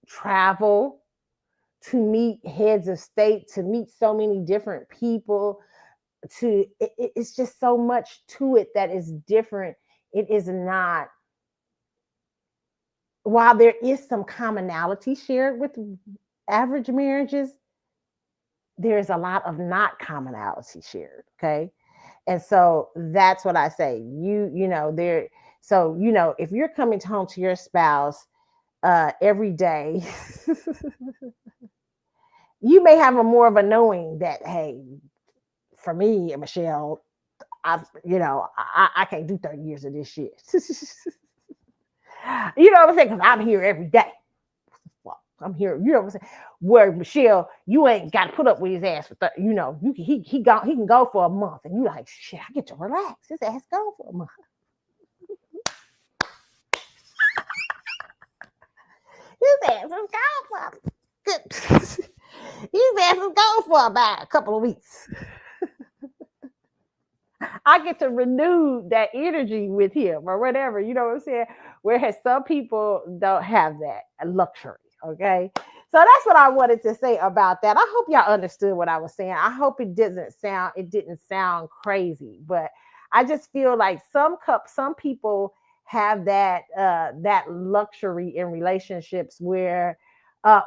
A: travel, to meet heads of state, to meet so many different people. It's just so much to it that is different. It is not. While there is some commonality shared with average marriages, there's a lot of not commonality shared. Okay. And so that's what I say. If you're coming home to your spouse every day, you may have more of a knowing that, hey, for me and Michelle, I can't do 30 years of this shit. You know what I'm saying? Because I'm here every day. Well, I'm here, you know what I'm saying? Where Michelle, you ain't got to put up with his ass for 30, he can go for a month, and you like, shit, I get to relax. His ass gone for a month. His ass is gone for his ass is gone for about a couple of weeks. I get to renew that energy with him or whatever, you know what I'm saying? Whereas some people don't have that luxury, okay? So that's what I wanted to say about that. I hope y'all understood what I was saying. I hope it didn't sound crazy, but I just feel like some people have that luxury in relationships where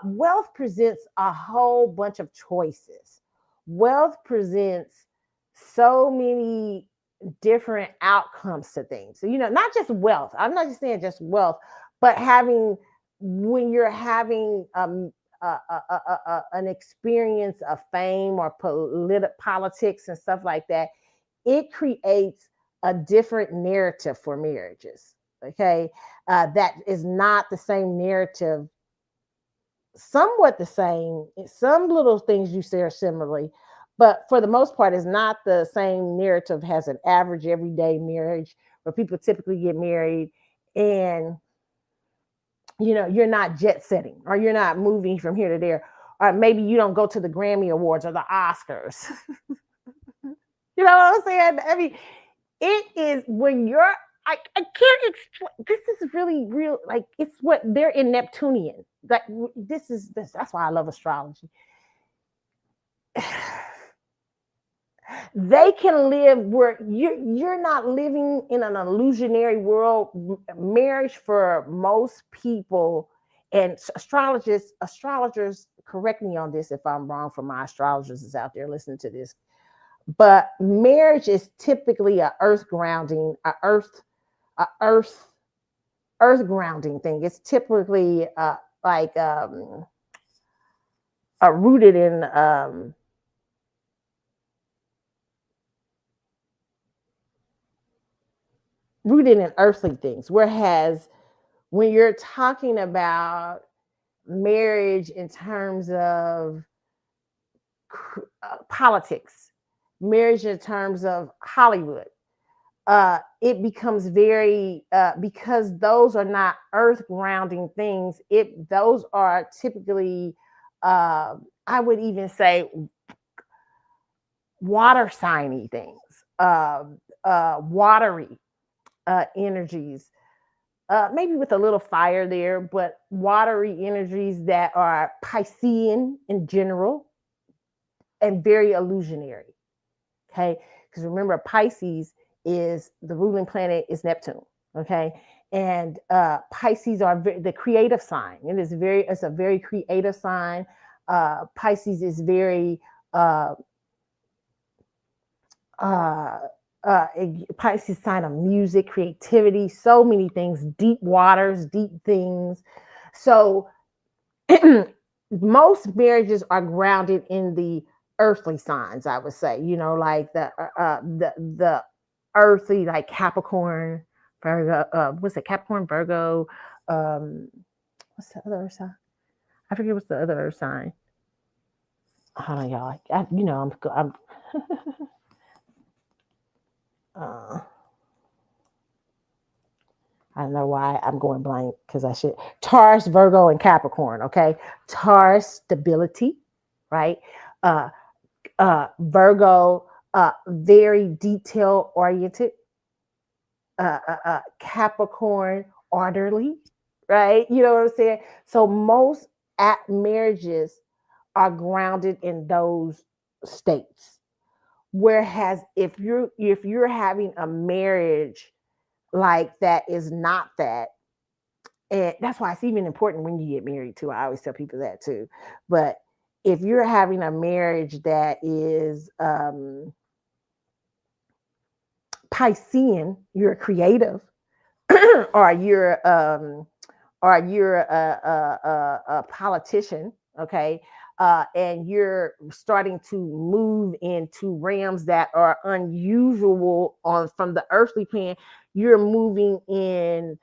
A: wealth presents a whole bunch of choices. Wealth presents so many different outcomes to things. So, not just wealth. I'm not just saying just wealth, but when you're having an experience of fame or politics and stuff like that, it creates a different narrative for marriages. Okay. That is not the same narrative, somewhat the same. Some little things you say are similarly, but for the most part, it's not the same narrative as an average everyday marriage where people typically get married and, you're not jet setting, or you're not moving from here to there, or maybe you don't go to the Grammy Awards or the Oscars. You know what I'm saying? I mean, it is when I can't explain. This is really real. Like, it's what they're in Neptunian. Like, that's why I love astrology. They can live where you're not living in an illusionary world. Marriage for most people, and astrologers, correct me on this if I'm wrong, for my astrologers is out there listening to this, but marriage is typically a earth grounding thing. It's typically rooted in earthly things. Whereas when you're talking about marriage in terms of politics, marriage in terms of Hollywood, it becomes very, because those are not earth grounding things. Those are typically, I would even say, water signy things, watery energies, maybe with a little fire there, but watery energies that are Piscean in general and very illusionary. Okay, because remember, Pisces is the ruling planet is Neptune. Okay, and Pisces are the creative sign. It's a very creative sign. Pisces is very Pisces sign of music, creativity, so many things, deep waters, deep things. So most marriages are grounded in the earthly signs, I would say, like the earthly, like Capricorn, Virgo, what's it? Capricorn, Virgo, what's the other sign? I forget what's the other earth sign. Hold on, y'all. I'm I don't know why I'm going blank, because I should. Taurus, Virgo, and Capricorn. Okay, Taurus, stability, right? Virgo, very detail oriented. Capricorn, orderly, right? You know what I'm saying? So most marriages are grounded in those states. Whereas if you're having a marriage like that is not that, and that's why it's even important when you get married too. I always tell people that too. But if you're having a marriage that is Piscean, you're creative, or you're a politician, okay, and you're starting to move into realms that are unusual on from the earthly plane. You're moving in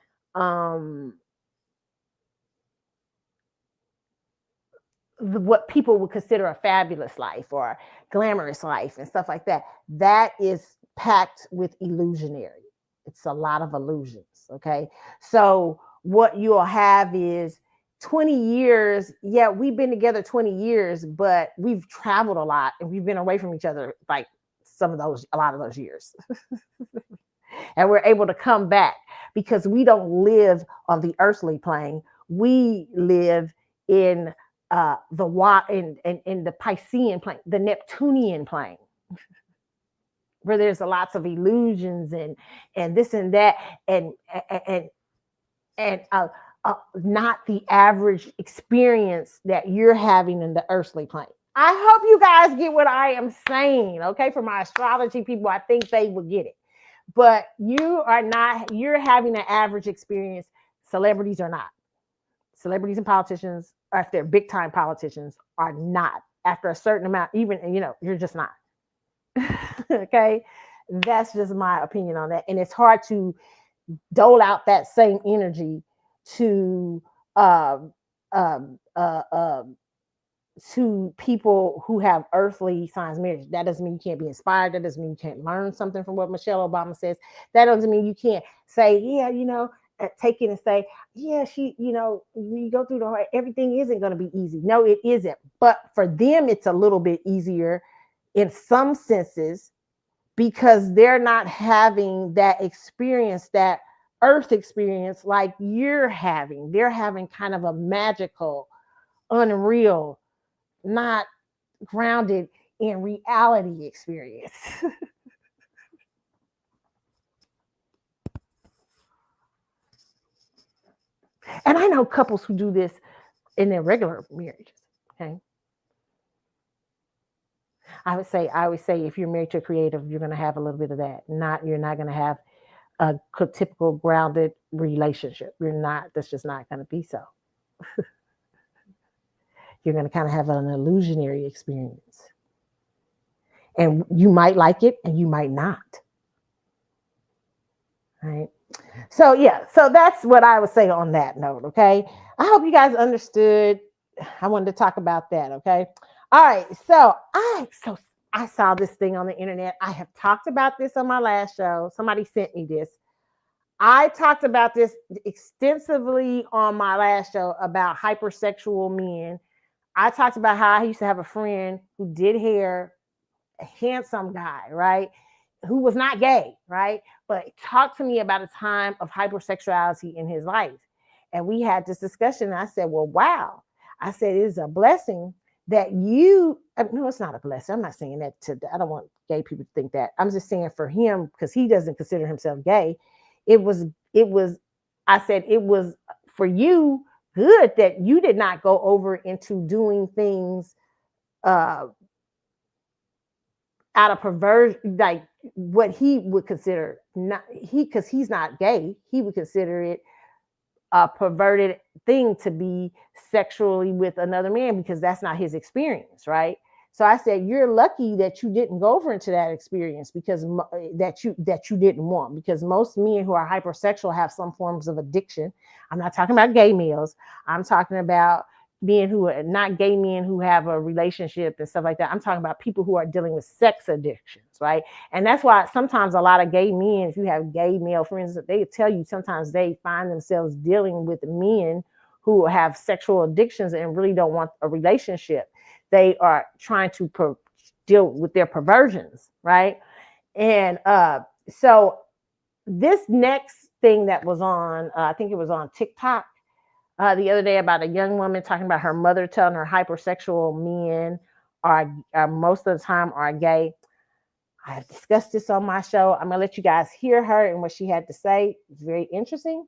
A: what people would consider a fabulous life or glamorous life and stuff like that. That is packed with illusionary. It's a lot of illusions. Okay. So what you'll have is 20 years. Yeah, we've been together 20 years, but we've traveled a lot and we've been away from each other like a lot of those years. And we're able to come back because we don't live on the earthly plane. We live in in the Piscean plane, the Neptunian plane, where there's lots of illusions and this and that, and not the average experience that you're having in the earthly plane. I hope you guys get what I am saying. Okay, for my astrology people, I think they will get it. But you're having an average experience. Celebrities are not. Celebrities and politicians, or if they're big time politicians, are not. After a certain amount, even, you're just not. Okay. That's just my opinion on that. And it's hard to dole out that same energy to people who have earthly signs marriage. That doesn't mean you can't be inspired. That doesn't mean you can't learn something from what Michelle Obama says. That doesn't mean you can't say, yeah, take it and say, yeah, when you go through everything isn't going to be easy. No, it isn't. But for them, it's a little bit easier in some senses because they're not having that experience, that earth experience like you're having. They're having kind of a magical, unreal, not grounded in reality experience. And I know couples who do this in their regular marriages. Okay. I always say, if you're married to a creative, you're going to have a little bit of that. You're not going to have a typical grounded relationship. That's just not going to be so. You're going to kind of have an illusionary experience. And you might like it and you might not. Right? So that's what I would say on that note. Okay. I hope you guys understood. I wanted to talk about that. Okay. All right. So I saw this thing on the internet. I have talked about this on my last show. Somebody sent me this. I talked about this extensively on my last show about hypersexual men. I talked about how I used to have a friend who did hair, a handsome guy, right? Who was not gay, right? But talked to me about a time of hypersexuality in his life. And we had this discussion. And I said, well, wow. I said, it is a blessing that no, it's not a blessing. I'm not saying that I don't want gay people to think that. I'm just saying for him, because he doesn't consider himself gay. I said, it was for you good that you did not go over into doing things out of perversion, like what he would consider because he's not gay, he would consider it a perverted thing to be sexually with another man because that's not his experience, right? So I said, you're lucky that you didn't go over into that experience because that you didn't want, because most men who are hypersexual have some forms of addiction. I'm not talking about gay males. I'm talking about men who are not gay men who have a relationship and stuff like that. I'm talking about people who are dealing with sex addictions, right? And that's why sometimes a lot of gay men, if you have gay male friends, they tell you sometimes they find themselves dealing with men who have sexual addictions and really don't want a relationship. They are trying to deal with their perversions, right? And so this next thing that was on, I think it was on TikTok the other day, about a young woman talking about her mother telling her hypersexual men are most of the time are gay. I've discussed this on my show. I'm gonna let you guys hear her and what she had to say. It's very interesting.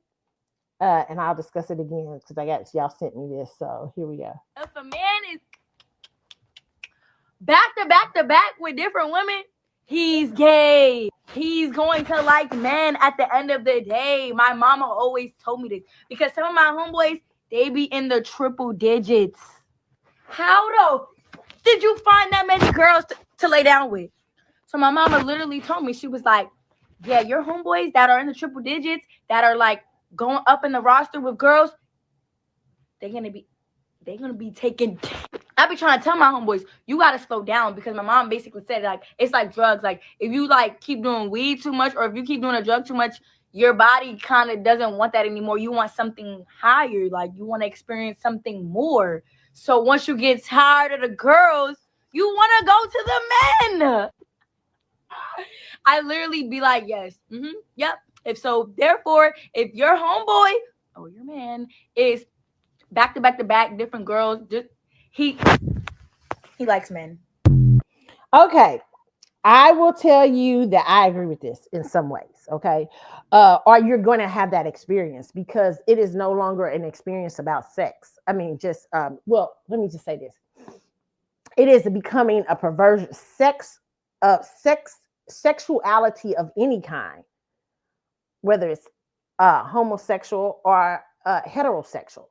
A: And I'll discuss it again because y'all sent me this. So here we go.
D: If a man is back to back with different women, he's gay. He's going to like men at the end of the day. My mama always told me this because some of my homeboys, they be in the triple digits. How though did you find that many girls to lay down with? So my mama literally told me, she was like, yeah, your homeboys that are in the triple digits, that are like going up in the roster with girls, they're gonna be taken. I be trying to tell my homeboys, you gotta slow down, because my mom basically said, like, it's like drugs. Like, if you like keep doing weed too much, or if you keep doing a drug too much, your body kind of doesn't want that anymore. You want something higher, like you want to experience something more. So once you get tired of the girls, you want to go to the men. I literally be like, yes, yep. Therefore, if your homeboy or your man is back to back different girls, just he likes men.
A: Okay, I will tell you that I agree with this in some ways. Okay, or you're going to have that experience, because it is no longer an experience about sex. I mean, just well, let me just say this: it is becoming a perversion, sexuality of any kind, whether it's homosexual or heterosexual,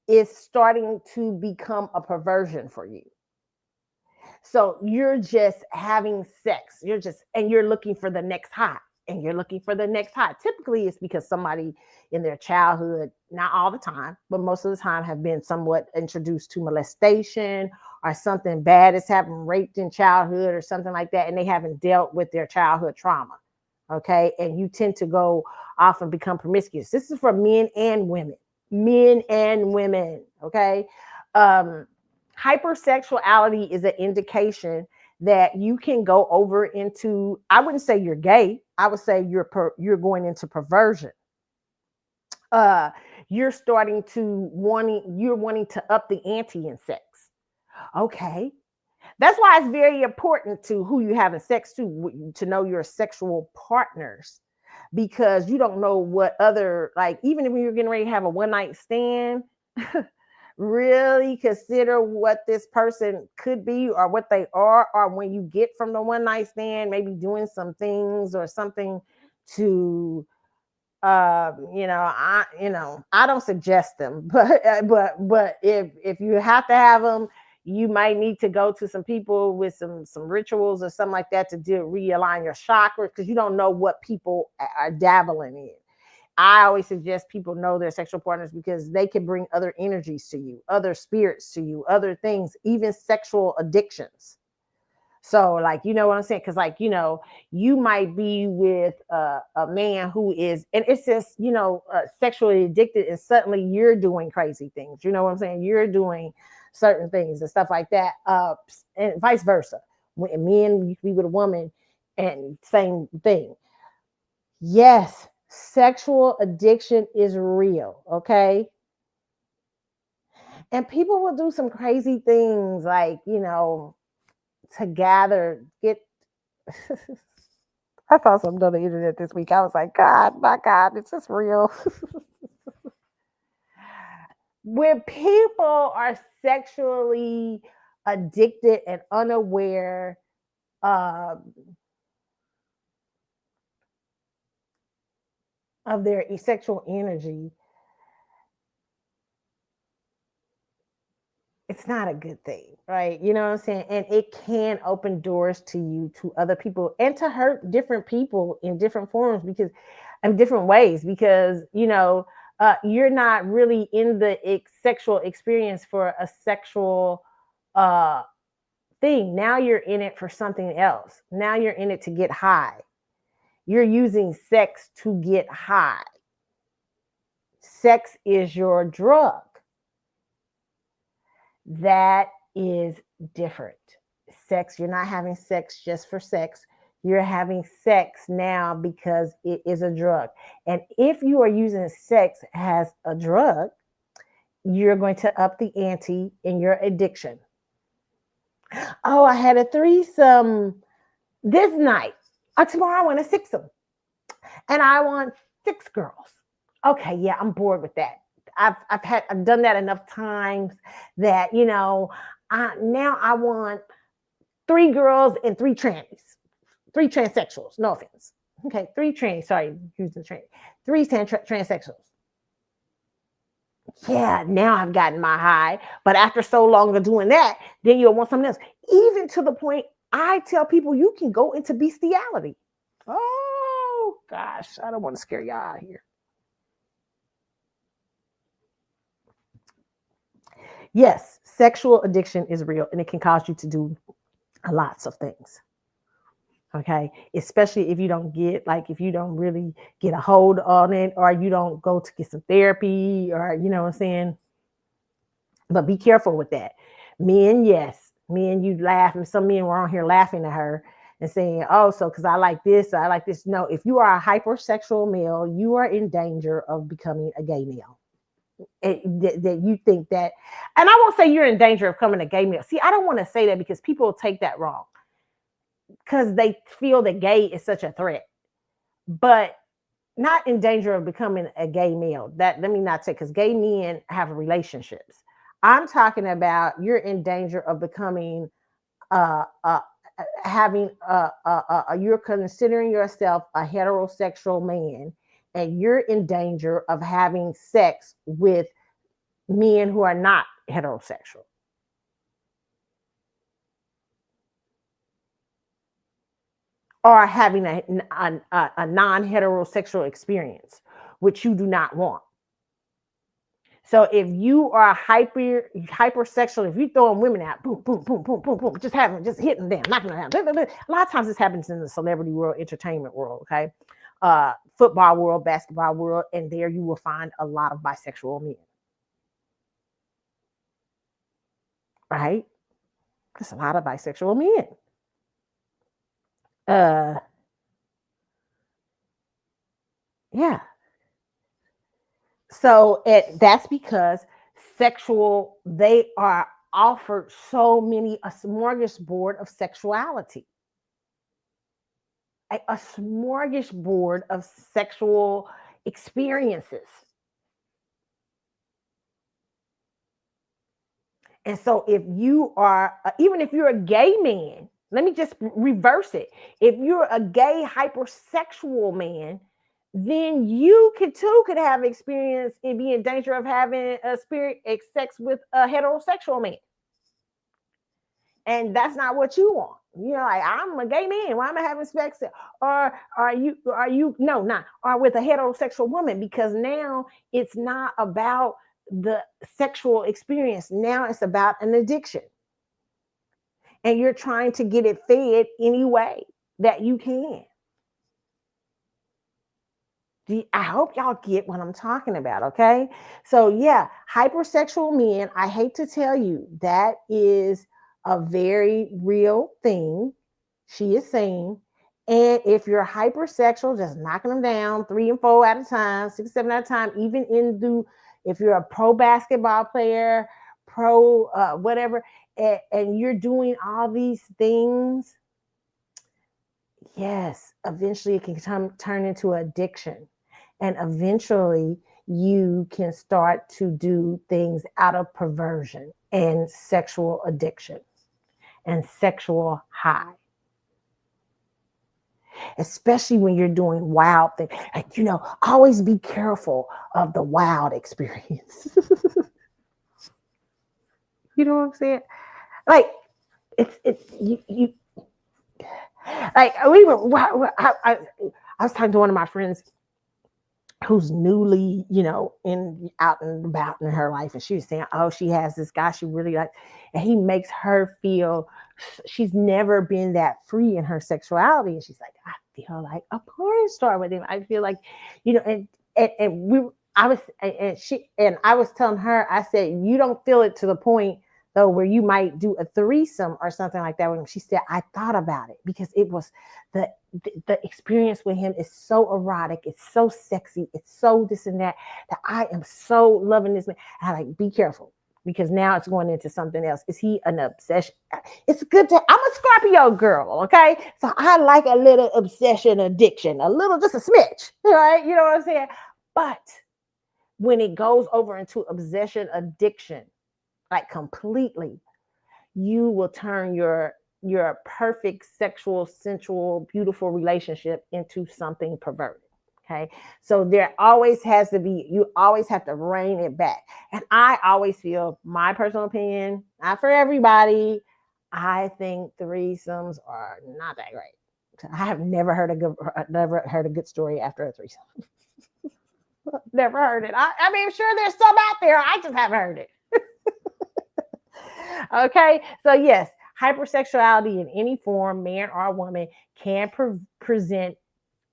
A: is starting to become a perversion for you. So you're just having sex. You're looking for the next high, and you're looking for the next high. Typically, it's because somebody in their childhood, not all the time, but most of the time, have been somewhat introduced to molestation, or something bad has happened, raped in childhood or something like that, and they haven't dealt with their childhood trauma. Okay. And you tend to go off and become promiscuous. This is for men and women. Okay. Hypersexuality is an indication that you can go over into, I wouldn't say you're gay, I would say you're going into perversion. You're wanting to up the ante in sex. Okay. That's why it's very important to who you having sex to know your sexual partners, because you don't know what other, like, even if you're getting ready to have a one night stand, really consider what this person could be or what they are, or when you get from the one night stand, maybe doing some things or something to I don't suggest them, but if you have to have them, you might need to go to some people with some rituals or something like that to realign your chakras, because you don't know what people are dabbling in. I always suggest people know their sexual partners, because they can bring other energies to you, other spirits to you, other things, even sexual addictions. So, like, you know what I'm saying? Because, like, you might be with a man who is, and it's just, sexually addicted, and suddenly you're doing crazy things. You know what I'm saying? You're doing certain things and stuff like that, and vice versa. When men, you can be with a woman, and same thing. Yes, sexual addiction is real, okay? And people will do some crazy things, like, to get I saw something on the internet this week. I was like, God, my God, is this real? When people are sexually addicted and unaware of their sexual energy, it's not a good thing, right? You know what I'm saying? And it can open doors to you, to other people, and to hurt different people in different forms, because in different ways, because, you're not really in the sexual experience for a sexual thing. Now you're in it for something else. Now you're in it to get high. You're using sex to get high. Sex is your drug. That is different. Sex, you're not having sex just for sex. You're having sex now because it is a drug. And if you are using sex as a drug, you're going to up the ante in your addiction. Oh, I had a threesome this night. Tomorrow I want a sixsome. And I want 6 girls. Okay, yeah, I'm bored with that. I've done that enough times that, now I want 3 girls and 3 trannies, 3 transsexuals. No offense. Okay, 3 trannies. Sorry, using tranny. 3 transsexuals. Yeah, now I've gotten my high. But after so long of doing that, then you'll want something else. Even to the point I tell people you can go into bestiality. Oh gosh, I don't want to scare y'all out here. Yes, sexual addiction is real and it can cause you to do lots of things. Okay, especially if you don't really get a hold on it, or you don't go to get some therapy, or you know what I'm saying. But be careful with that. Men, yes, men, you laugh, and some men were on here laughing at her and saying, "Oh, so because I like this, I like this." No, if you are a hypersexual male, you are in danger of becoming a gay male. That you think that, and I won't say you're in danger of becoming a gay male. See, I don't want to say that because people take that wrong, because they feel that gay is such a threat, but not in danger of becoming a gay male. That let me not say, because gay men have relationships. I'm talking about you're in danger of becoming having you're considering yourself a heterosexual man, and you're in danger of having sex with men who are not heterosexual. Or having a non-heterosexual experience, which you do not want. So if you are hypersexual, if you're throwing women out, boom, boom, boom, boom, boom, boom, just hitting them, knocking them down. A lot of times this happens in the celebrity world, entertainment world, okay? Football world, basketball world, and there you will find a lot of bisexual men. Right? There's a lot of bisexual men. Yeah. So that's because they are offered so many, a smorgasbord of sexuality. A smorgasbord of sexual experiences. And so if you are, even if you're a gay man, let me just reverse it. If you're a gay hypersexual man, then you could have experience and be in danger of having sex with a heterosexual man. And that's not what you want. Like, I'm a gay man. Why am I having sex? Or are you no, not or with a heterosexual woman? Because now it's not about the sexual experience. Now it's about an addiction. And you're trying to get it fed any way that you can. I hope y'all get what I'm talking about, okay? So yeah, hypersexual men, I hate to tell you, that is a very real thing. She is saying, and if you're hypersexual, just knocking them down 3 and 4 at a time, 6, 7 at a time, even if you're a pro basketball player, pro whatever, and you're doing all these things, yes, eventually it can turn into addiction. And eventually you can start to do things out of perversion and sexual addiction and sexual high. Especially when you're doing wild things. Always be careful of the wild experience. You know what I'm saying? Like, you like, I was talking to one of my friends who's newly, out and about in her life. And she was saying, oh, she has this guy she really likes, and he makes her feel she's never been that free in her sexuality. And she's like, I feel like a porn star with him. I feel like, I was telling her, I said, you don't feel it to the point though, where you might do a threesome or something like that with him. She said, I thought about it because it was the experience with him is so erotic. It's so sexy. It's so this and that I am so loving this man. And I like, be careful because now it's going into something else. Is he an obsession? It's good to, I'm a Scorpio girl. Okay. So I like a little obsession, addiction, a little, just a smidge, right? You know what I'm saying? But when it goes over into obsession, addiction, like completely, you will turn your perfect sexual, sensual, beautiful relationship into something perverted. Okay. So there always has to be, you always have to rein it back. And I always feel, my personal opinion, not for everybody, I think threesomes are not that great. I have never heard a good story after a threesome. Never heard it. I mean, I'm sure there's some out there. I just haven't heard it. Okay. So yes, hypersexuality in any form, man or woman, can present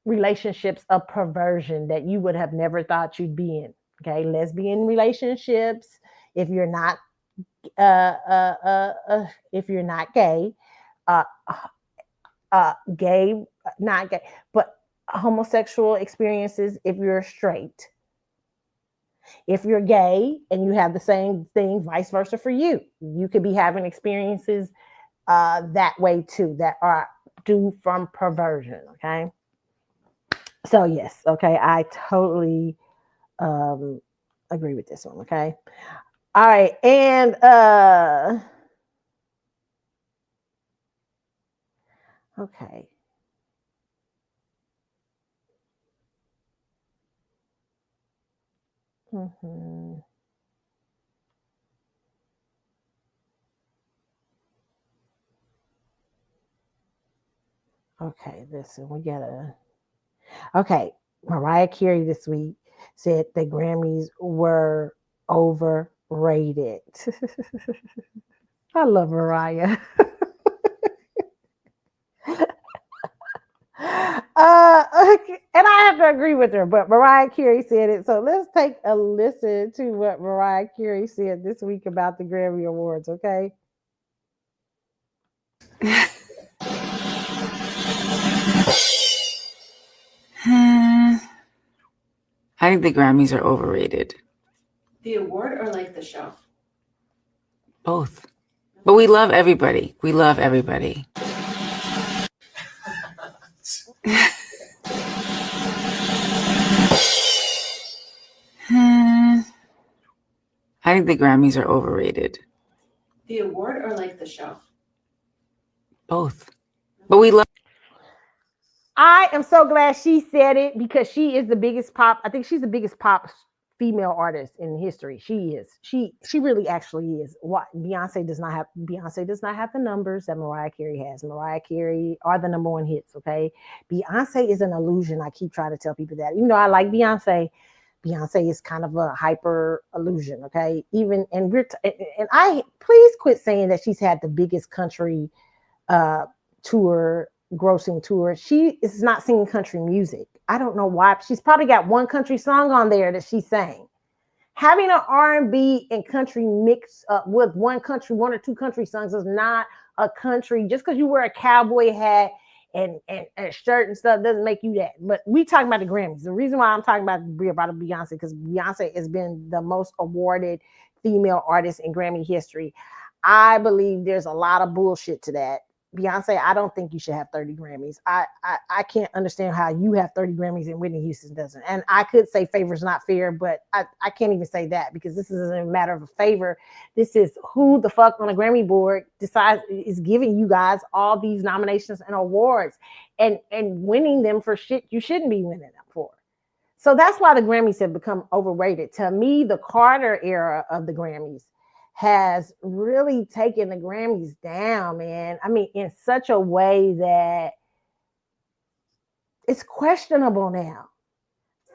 A: relationships of perversion that you would have never thought you'd be in. Okay. Lesbian relationships, if you're not if you're not gay, gay, not gay, but homosexual experiences if you're straight. If you're gay and you have the same thing, vice versa for you. You could be having experiences that way too, that are due from perversion. Okay. So yes, okay, I totally agree with this one. Okay. All right. And okay. Mm-hmm. Okay, listen, we gotta. Okay, Mariah Carey this week said the Grammys were overrated. I love Mariah. Okay. And I have to agree with her, but Mariah Carey said it. So let's take a listen to what Mariah Carey said this week about the Grammy Awards, okay?
E: I think the Grammys are overrated.
F: The award or like the show?
E: Both. But we love everybody. We love everybody. I think the Grammys are overrated.
F: The award or like the show?
E: Both. But we love.
A: I am so glad she said it because she is the biggest pop. I think she's the biggest pop female artist in history. She is. She really actually is. What Beyonce does not have the numbers that Mariah Carey has. Mariah Carey are the number one hits. Okay. Beyonce is an illusion. I keep trying to tell people that. Even though I like Beyonce is kind of a hyper illusion. Okay. Even and I please quit saying that she's had the biggest country grossing tour. She is not singing country music. I don't know why. She's probably got one country song on there that she sang. Having an R&B and country mix up with one or two country songs is not a country. Just because you wear a cowboy hat and a shirt and stuff doesn't make you that. But we talking about the Grammys. The reason why I'm talking about Beyonce, because Beyonce has been the most awarded female artist in Grammy history. I believe there's a lot of bullshit to that. Beyonce, I don't think you should have 30 Grammys. I can't understand how you have 30 Grammys and Whitney Houston doesn't. And I could say favor's not fair, but I can't even say that because this isn't a matter of a favor. This is who the fuck on the Grammy board decides is giving you guys all these nominations and awards and winning them for shit you shouldn't be winning them for. So that's why the Grammys have become overrated. To me, the Carter era of the Grammys has really taken the Grammys down, man. I mean, in such a way that it's questionable now.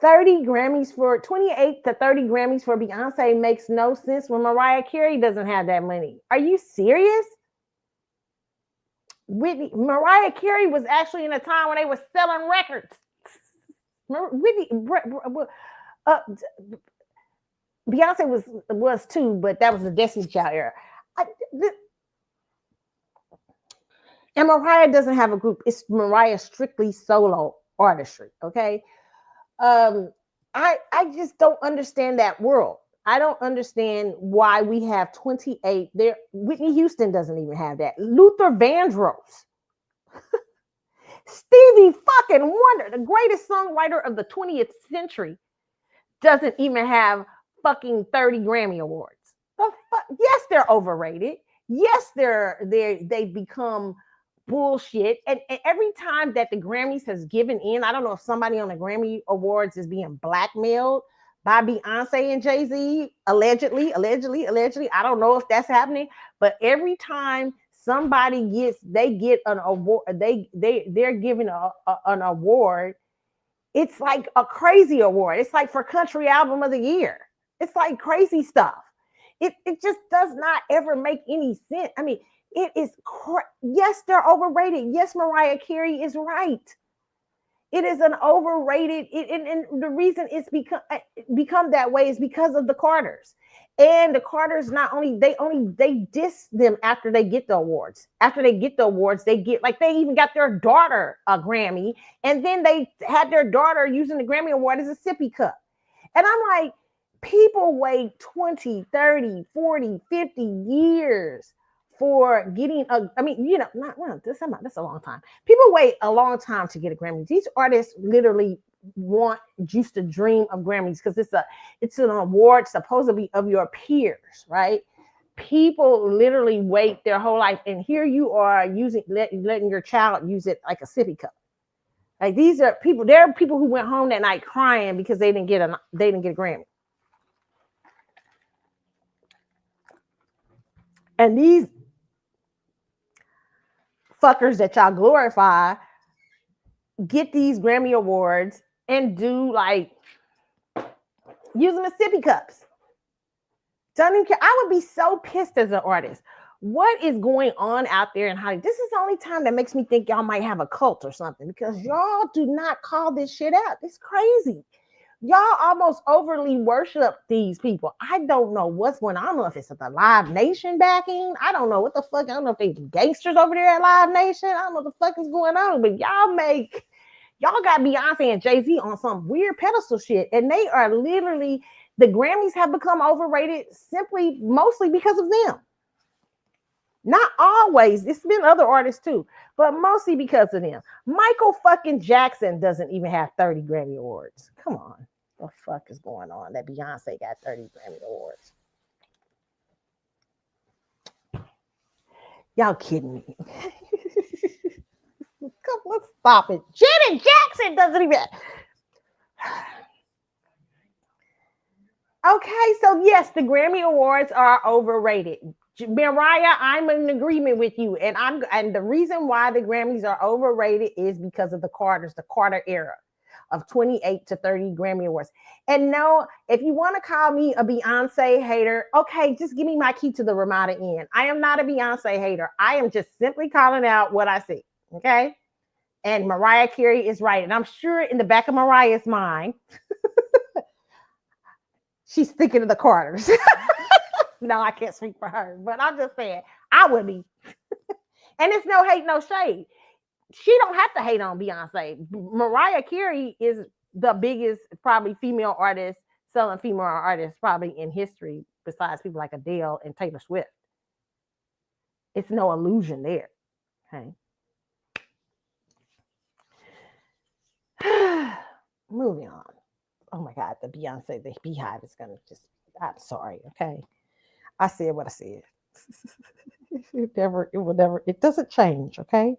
A: 28 to 30 Grammys for Beyonce makes no sense when Mariah Carey doesn't have that money. Are you serious? Mariah Carey was actually in a time when they were selling records. Beyonce was too, but that was the Destiny Child era. And Mariah doesn't have a group. It's Mariah strictly solo artistry. Okay. I just don't understand that world. I don't understand why we have 28 there. Whitney Houston doesn't even have that. Luther Vandross, Stevie fucking Wonder, the greatest songwriter of the 20th century, doesn't even have fucking 30 Grammy awards. The fuck? Yes, they're overrated. Yes, they've become bullshit. And every time that the Grammys has given in, I don't know if somebody on the Grammy Awards is being blackmailed by Beyonce and Jay-Z, allegedly. I don't know if that's happening, but every time somebody get an award, they're given an award. It's like a crazy award. It's like for country album of the year. It's like crazy stuff. It just does not ever make any sense. I mean, it is, yes, they're overrated. Yes, Mariah Carey is right. It is an overrated, and the reason it's become that way is because of the Carters. And the Carters they diss them after they get the awards. After they get the awards, they even got their daughter a Grammy, and then they had their daughter using the Grammy Award as a sippy cup. And I'm like, people wait 20, 30, 40, 50 years for getting that's a long time. People wait a long time to get a Grammy. These artists literally used to dream of Grammys because it's an award supposed to be of your peers, right? People literally wait their whole life, and here you are letting your child use it like a sippy cup. Like, these are people. There are people who went home that night crying because they didn't get a Grammy. And these fuckers that y'all glorify get these Grammy awards and do use them as sippy cups. Don't even care. I would be so pissed as an artist. What is going on out there in Hollywood? This is the only time that makes me think y'all might have a cult or something, because y'all do not call this shit out. It's crazy. Y'all almost overly worship these people. I don't know what's going on. I don't know if it's the Live Nation backing. I don't know what the fuck. I don't know if they gangsters over there at Live Nation. I don't know what the fuck is going on. But y'all got Beyonce and Jay-Z on some weird pedestal shit. And they are literally, the Grammys have become overrated mostly because of them. Not always. It's been other artists too, but mostly because of them. Michael fucking Jackson doesn't even have 30 Grammy Awards. Come on. What the fuck is going on that Beyonce got 30 Grammy Awards? Y'all kidding me. Let's stop it. Janet Jackson doesn't even. Okay, so yes, the Grammy Awards are overrated. Mariah, I'm in agreement with you, and the reason why the Grammys are overrated is because of the Carter era of 28 to 30 Grammy Awards. And no, if you want to call me a Beyonce hater, okay, just give me my key to the Ramada Inn. I am not a Beyonce hater. I am just simply calling out what I see, okay? And Mariah Carey is right, and I'm sure in the back of Mariah's mind, she's thinking of the Carters. No, I can't speak for her, but I'm just saying I would be. And it's no hate, no shade. She don't have to hate on Beyonce. Mariah Carey is the biggest probably female artist, selling female artists probably in history, besides people like Adele and Taylor Swift. It's no illusion there. Okay. Moving on. Oh my God, the Beehive is gonna I'm sorry, okay. I said what I said. It doesn't change, okay?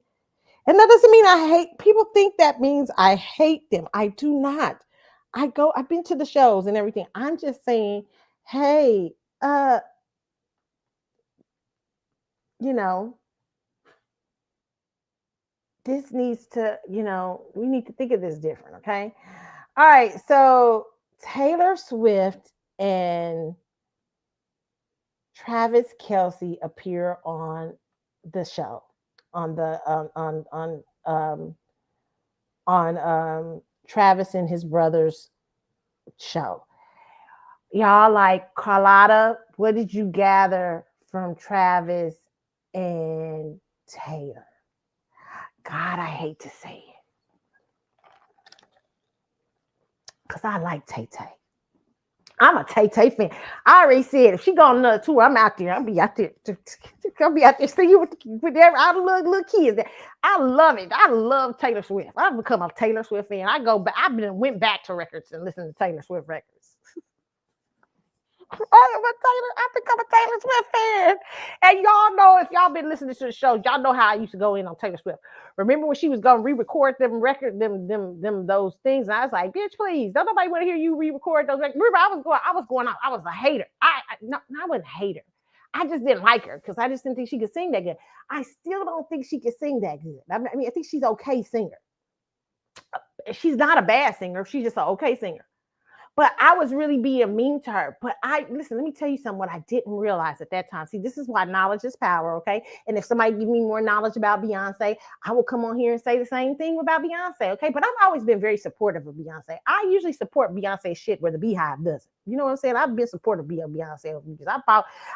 A: And that doesn't mean I hate, people think that means I hate them. I do not. I've been to the shows and everything. I'm just saying, hey, this needs to, we need to think of this different, okay? All right, so Taylor Swift and Travis Kelce appear on the show, on Travis and his brother's show. Y'all like, Carlotta, what did you gather from Travis and Taylor. God, I hate to say it. Because I like Tay-Tay. I'm a Tay-Tay fan. I already said if she go on another tour, I'm out there. I'll be out there. I'll be out there singing with all the little kids. I love it. I love Taylor Swift. I've become a Taylor Swift fan. I go back. Went back to records and listened to Taylor Swift records. I become a Taylor Swift fan. And y'all know, if y'all been listening to the show, y'all know how I used to go in on Taylor Swift. Remember when she was going to re-record them records, those things? And I was like, bitch, please, don't nobody want to hear you re-record those records. Remember, I was a hater. I wasn't a hater. I just didn't like her because I just didn't think she could sing that good. I still don't think she could sing that good. I mean, I think she's an okay singer. She's not a bad singer. She's just an okay singer. But I was really being mean to her. But listen, let me tell you something, what I didn't realize at that time. See, this is why knowledge is power, okay? And if somebody give me more knowledge about Beyonce, I will come on here and say the same thing about Beyonce, okay? But I've always been very supportive of Beyonce. I usually support Beyonce shit where the Beehive doesn't. You know what I'm saying? I've been supportive of Beyonce because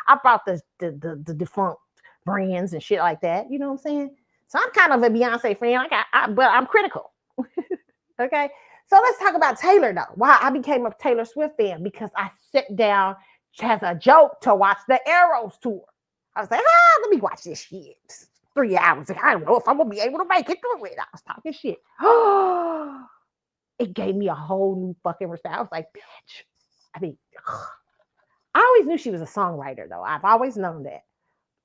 A: I bought the defunct brands and shit like that. You know what I'm saying? So I'm kind of a Beyonce fan, but I'm critical, okay? So let's talk about Taylor, though. Why I became a Taylor Swift fan, because I sat down as a joke to watch the Eras tour. I was like, let me watch this shit. 3 hours. I don't know if I'm going to be able to make it through it. I was talking shit. It gave me a whole new fucking respect. I was like, bitch. I mean, I always knew she was a songwriter, though. I've always known that.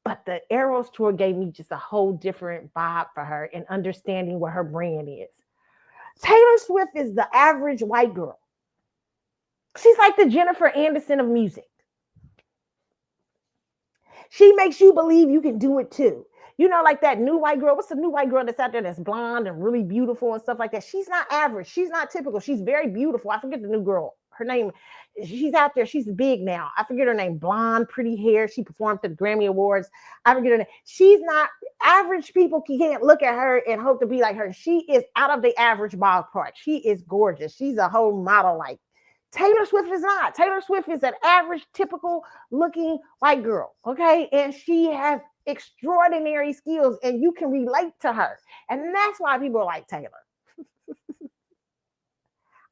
A: But the Eras tour gave me just a whole different vibe for her and understanding what her brand is. Taylor Swift is the average white girl. She's like the Jennifer Aniston of music. She makes you believe you can do it too. You know, like that new white girl. What's the new white girl that's out there that's blonde and really beautiful and stuff like that? She's not average. She's not typical. She's very beautiful. I forget the new girl. Her name, she's out there. She's big now. I forget her name. Blonde, pretty hair. She performed at the Grammy Awards. I forget her name. She's not average. People can't look at her and hope to be like her. She is out of the average ballpark. She is gorgeous. She's a whole model like. Taylor Swift is not. Taylor Swift is an average, typical looking white girl. Okay. And she has extraordinary skills and you can relate to her. And that's why people like Taylor.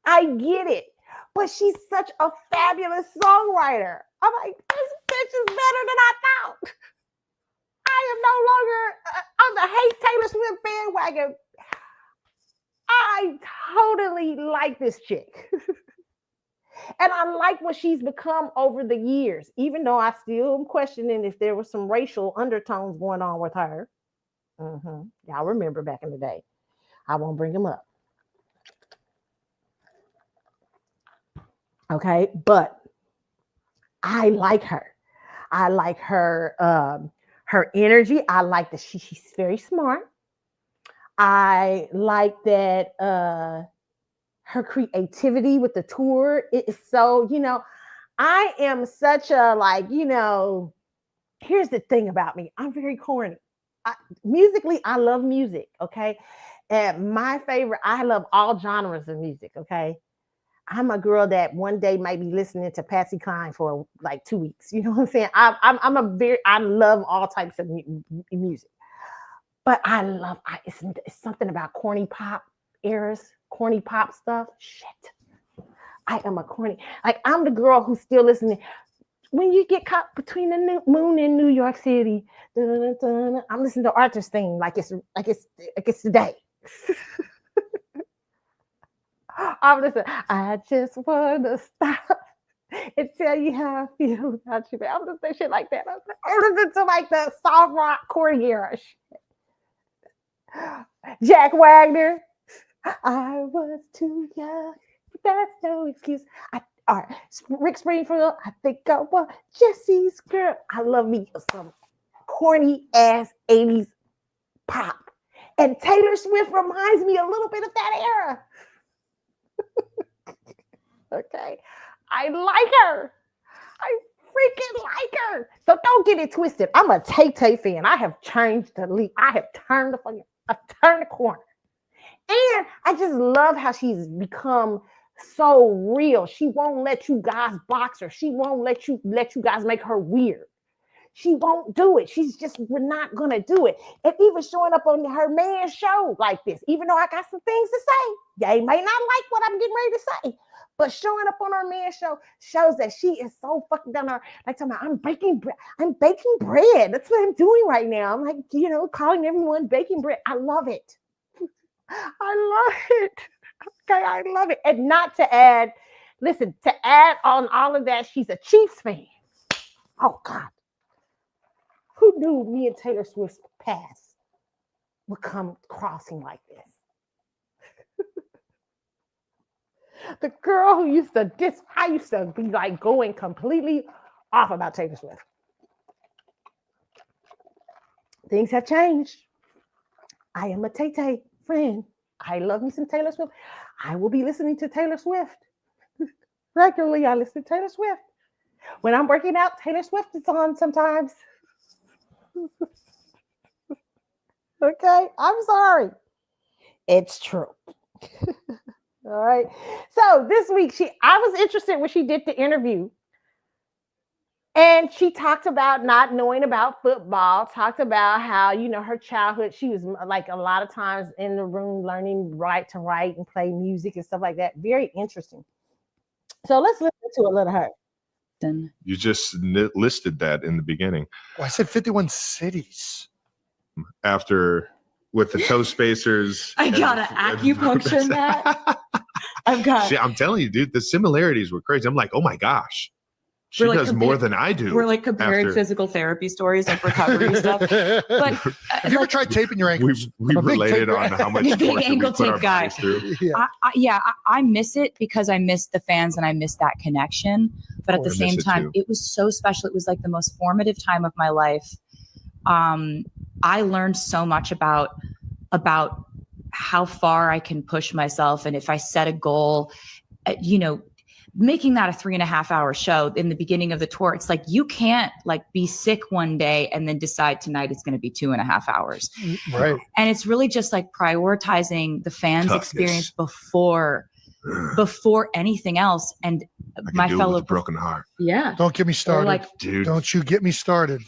A: I get it. But she's such a fabulous songwriter. I'm like, this bitch is better than I thought. I am no longer on the hate Taylor Swift bandwagon. I totally like this chick. And I like what she's become over the years, even though I still am questioning if there was some racial undertones going on with her. Y'all remember back in the day. I won't bring them up. Okay, but I like her. I like her her energy. I like that she's very smart. I like that her creativity with the tour. It is so, I am such a here's the thing about me. I'm very corny. Musically, I love music, okay? And my favorite, I love all genres of music, okay? I'm a girl that one day might be listening to Patsy Cline for like 2 weeks. You know what I'm saying? I love all types of music, but it's something about corny pop eras, corny pop stuff. Shit, I am a corny. Like I'm the girl who's still listening. When you get caught between the moon and New York City, I'm listening to Arthur's thing like it's today. I'm listening. I just want to stop and tell you how I feel about you. I'm listening to shit like that. I'm listening to like the soft rock corny era shit. Jack Wagner. I was too young, but that's no excuse. All right, Rick Springfield. I think I was Jesse's girl. I love me some corny ass 80s pop, and Taylor Swift reminds me a little bit of that era. Okay, I like her. I freaking like her. So don't get it twisted. I'm a Tay-Tay fan. I have changed the league. I've turned the corner. And I just love how she's become so real. She won't let you guys box her. She won't let you guys make her weird. She won't do it. She's just not gonna do it. And even showing up on her man's show like this, even though I got some things to say, they may not like what I'm getting ready to say. But showing up on her man's show shows that she is so fucking down there. Like talking about, I'm baking bread. That's what I'm doing right now. I'm like, calling everyone baking bread. I love it. I love it. Okay, I love it. And not to add, listen, to add on all of that, she's a Chiefs fan. Oh God. Who knew me and Taylor Swift's paths would come crossing like this? The girl who used to I used to be like going completely off about Taylor Swift. Things have changed. I am a Tay-Tay friend. I love me some Taylor Swift. I will be listening to Taylor Swift. Regularly, I listen to Taylor Swift. When I'm working out, Taylor Swift is on sometimes. Okay, I'm sorry. It's true. All right. So this week, I was interested when she did the interview. And she talked about not knowing about football, talked about how, her childhood, she was like a lot of times in the room learning to write and play music and stuff like that. Very interesting. So let's listen to a little of her.
G: You just listed that in the beginning.
H: Well, I said 51 cities.
G: After with the toe spacers.
I: I gotta acupuncture that.
G: I'm telling you, dude, the similarities were crazy. I'm like, oh my gosh. She does more than I do.
I: We're like comparing physical therapy stories, like recovery stuff. But
H: have you ever tried taping your ankles?
G: We related on how much
I: big ankle tape guy.
H: Yeah.
I: I miss it because I miss the fans and I miss that connection. But at the same time, it was so special. It was like the most formative time of my life. I learned so much about how far I can push myself, and if I set a goal, making that a 3.5 hour show in the beginning of the tour, it's like, you can't like be sick one day and then decide tonight it's going to be 2.5 hours.
H: Right.
I: And it's really just like prioritizing the fans' experience before anything else. And my fellow
G: broken heart.
I: Yeah.
H: Don't get me started.
G: Dude.
H: Don't you get me started.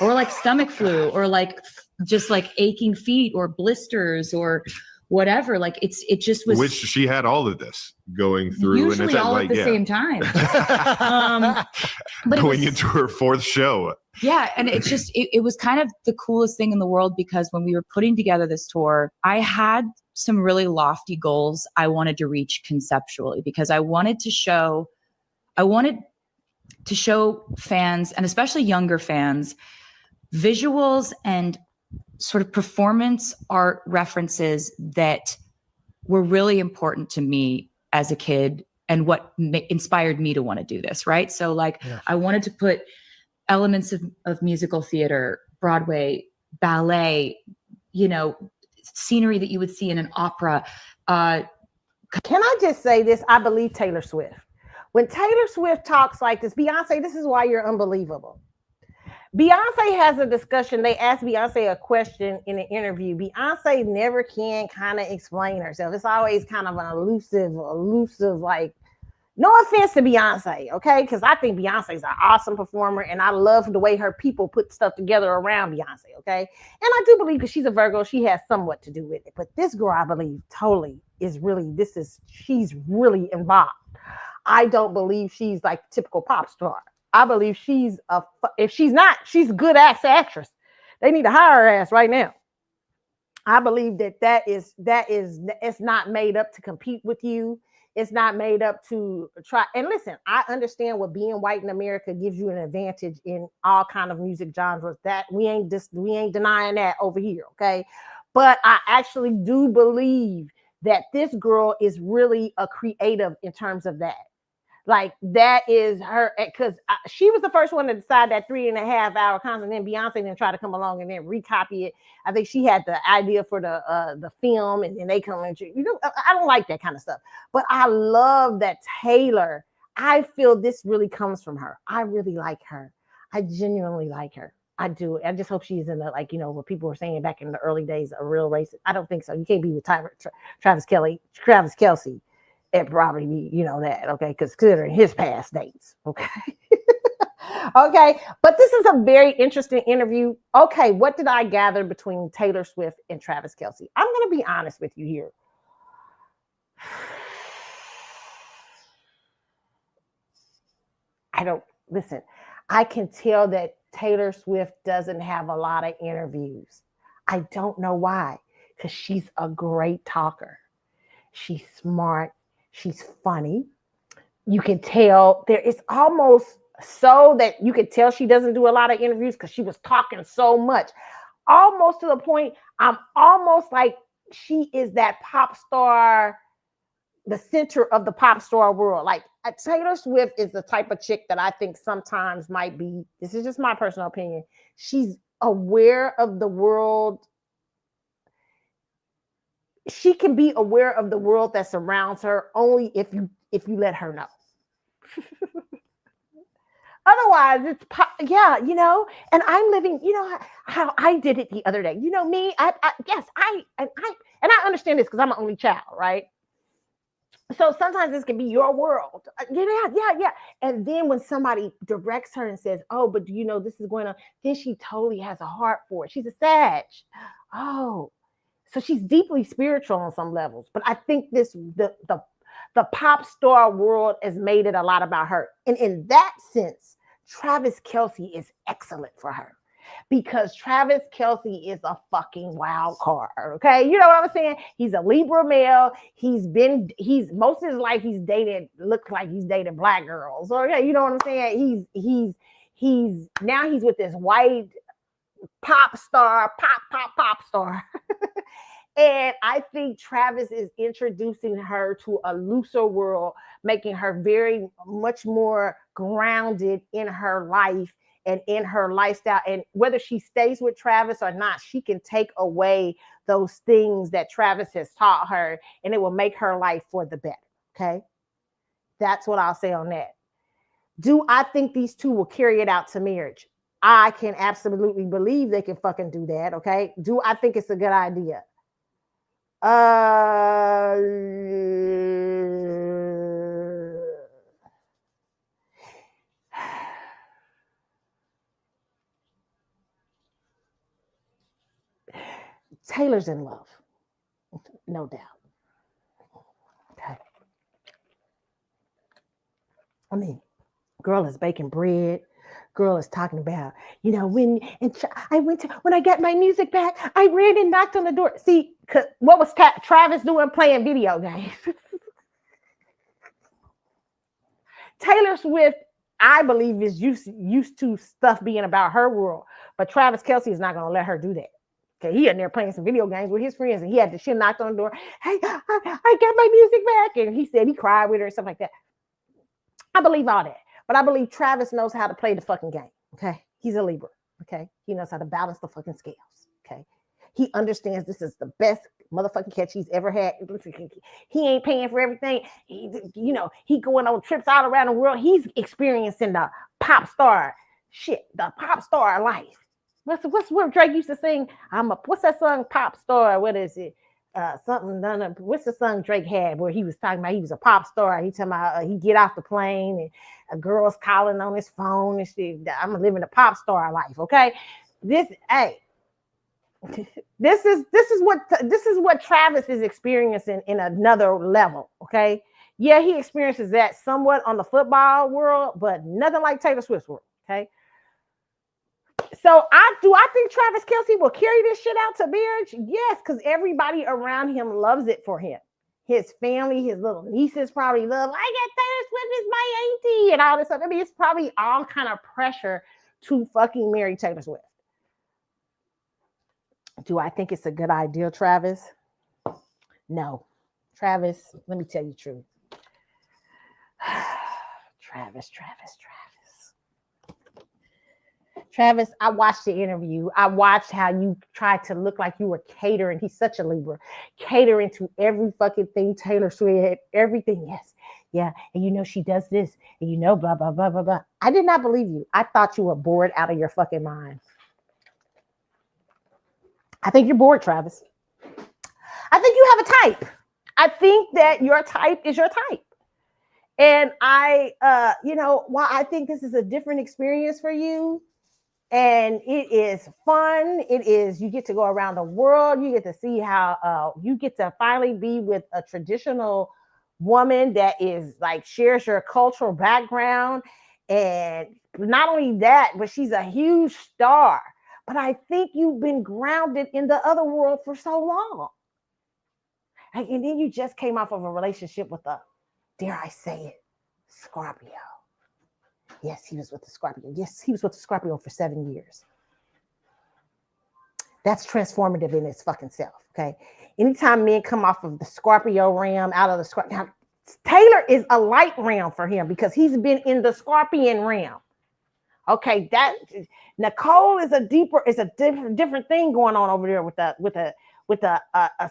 I: Or like stomach flu, or like just like aching feet or blisters or whatever. Like it just was.
G: Which she had all of this going through,
I: usually
G: and it's
I: all
G: like,
I: at the same time. But
G: going into her 4th show.
I: Yeah, and it's just it was kind of the coolest thing in the world, because when we were putting together this tour, I had some really lofty goals I wanted to reach conceptually, because I wanted to show fans, and especially younger fans, visuals and sort of performance art references that were really important to me as a kid, and what inspired me to want to do this, right? So like, I wanted to put elements of musical theater, Broadway, ballet, scenery that you would see in an opera.
A: Can I just say this? I believe Taylor Swift. When Taylor Swift talks like this, Beyonce, this is why you're unbelievable. Beyonce has a discussion. They asked Beyonce a question in an interview. Beyonce never can kind of explain herself. It's always kind of an elusive, like, no offense to Beyonce, okay? Because I think Beyonce is an awesome performer, and I love the way her people put stuff together around Beyonce, okay? And I do believe, because she's a Virgo, she has somewhat to do with it. But this girl, I believe, totally is really, she's really involved. I don't believe she's like typical pop star. I believe if she's not, she's a good actress. They need to hire her ass right now. I believe that is it's not made up to compete with you. It's not made up to try. And listen, I understand what being white in America gives you an advantage in all kind of music genres. That we ain't denying that over here, okay? But I actually do believe that this girl is really a creative in terms of that. Like, that is her, because she was the first one to decide that 3.5 hour concert, and then Beyonce didn't try to come along and then recopy it. I think she had the idea for the film, and then they come into, I don't like that kind of stuff. But I love that Taylor, I feel this really comes from her. I really like her. I genuinely like her. I do. I just hope she's in the, like, what people were saying back in the early days, a real racist. I don't think so. You can't be with Travis Kelce. It probably be, that, okay, because considering his past dates, okay. Okay, but this is a very interesting interview. Okay, what did I gather between Taylor Swift and Travis Kelce? I'm going to be honest with you here. Listen, I can tell that Taylor Swift doesn't have a lot of interviews. I don't know why, because she's a great talker. She's smart. She's funny. You can tell there is almost so that you can tell she doesn't do a lot of interviews because she was talking so much, almost to the point I'm almost like she is that pop star, the center of the pop star world. Like Taylor Swift is the type of chick that I think sometimes might be, this is just my personal opinion, she's aware of the world. She can be aware of the world that surrounds her only if you let her know. Otherwise, it's yeah, you know. And I'm living, you know, how I did it the other day. You know me. I understand this because I'm an only child, right? So sometimes this can be your world. Yeah. And then when somebody directs her and says, "Oh, but do you know this is going on?" Then she totally has a heart for it. She's a Sag. Oh, so she's deeply spiritual on some levels. But I think the pop star world has made it a lot about her. And in that sense, Travis Kelce is excellent for her because Travis Kelce is a fucking wild card. Okay. You know what I'm saying? He's a Libra male. He's most of his life looks like he's dated black girls. Okay. You know what I'm saying? He's now he's with this white pop star. And I think Travis is introducing her to a looser world, making her very much more grounded in her life and in her lifestyle. And whether she stays with Travis or not, she can take away those things that Travis has taught her, and it will make her life for the better. Okay. That's what I'll say on that. Do I think these two will carry it out to marriage? I can absolutely believe they can fucking do that. Okay. Do I think it's a good idea? Taylor's in love, no doubt. Okay. I mean, girl is baking bread. Girl is talking about, you know, when I got my music back, I ran and knocked on the door. See, what was Travis doing? Playing video games. Taylor Swift, I believe, is used to stuff being about her world, but Travis Kelce is not going to let her do that. Okay, he in there playing some video games with his friends, and he had the shit knocked on the door. Hey, I got my music back, and he said he cried with her and stuff like that. I believe all that. But I believe Travis knows how to play the fucking game. Okay. He's a Libra. Okay. He knows how to balance the fucking scales. Okay. He understands this is the best motherfucking catch he's ever had. He ain't paying for everything. He going on trips all around the world. He's experiencing the pop star shit, the pop star life. What's what Drake used to sing? What's that song? Pop star. What is it? What's the song Drake had where he was talking about he was a pop star? He talking about he get off the plane and a girl's calling on his phone and shit. I'm living a pop star life. Okay, this is what Travis is experiencing in another level. Okay, yeah, he experiences that somewhat on the football world, but nothing like Taylor Swift's world. Okay. So I think Travis Kelce will carry this shit out to marriage? Yes, because everybody around him loves it for him. His family, his little nieces probably love, I got Taylor Swift as my auntie and all this stuff. I mean, it's probably all kind of pressure to fucking marry Taylor Swift. Do I think it's a good idea, Travis? No. Travis, let me tell you the truth. Travis, I watched the interview. I watched how you tried to look like you were catering. He's such a Libra, catering to every fucking thing Taylor Swift, everything. Yes. Yeah. And you know, she does this and you know, blah, blah, blah, blah, blah. I did not believe you. I thought you were bored out of your fucking mind. I think you're bored, Travis. I think you have a type. I think that your type is your type. And while I think this is a different experience for you, and it is fun, you get to go around the world, you get to see how you get to finally be with a traditional woman that is like shares your cultural background. And not only that, but she's a huge star. But I think you've been grounded in the other world for so long. And then you just came off of a relationship with dare I say it, Scorpio. Yes, he was with the Scorpio. Yes, he was with the Scorpio for 7 years. That's transformative in its fucking self, okay? Anytime men come off of the Scorpio realm, out of the Scorpio, now, Taylor is a light realm for him because he's been in the Scorpion realm. Okay, that Nicole is a different thing going on over there with a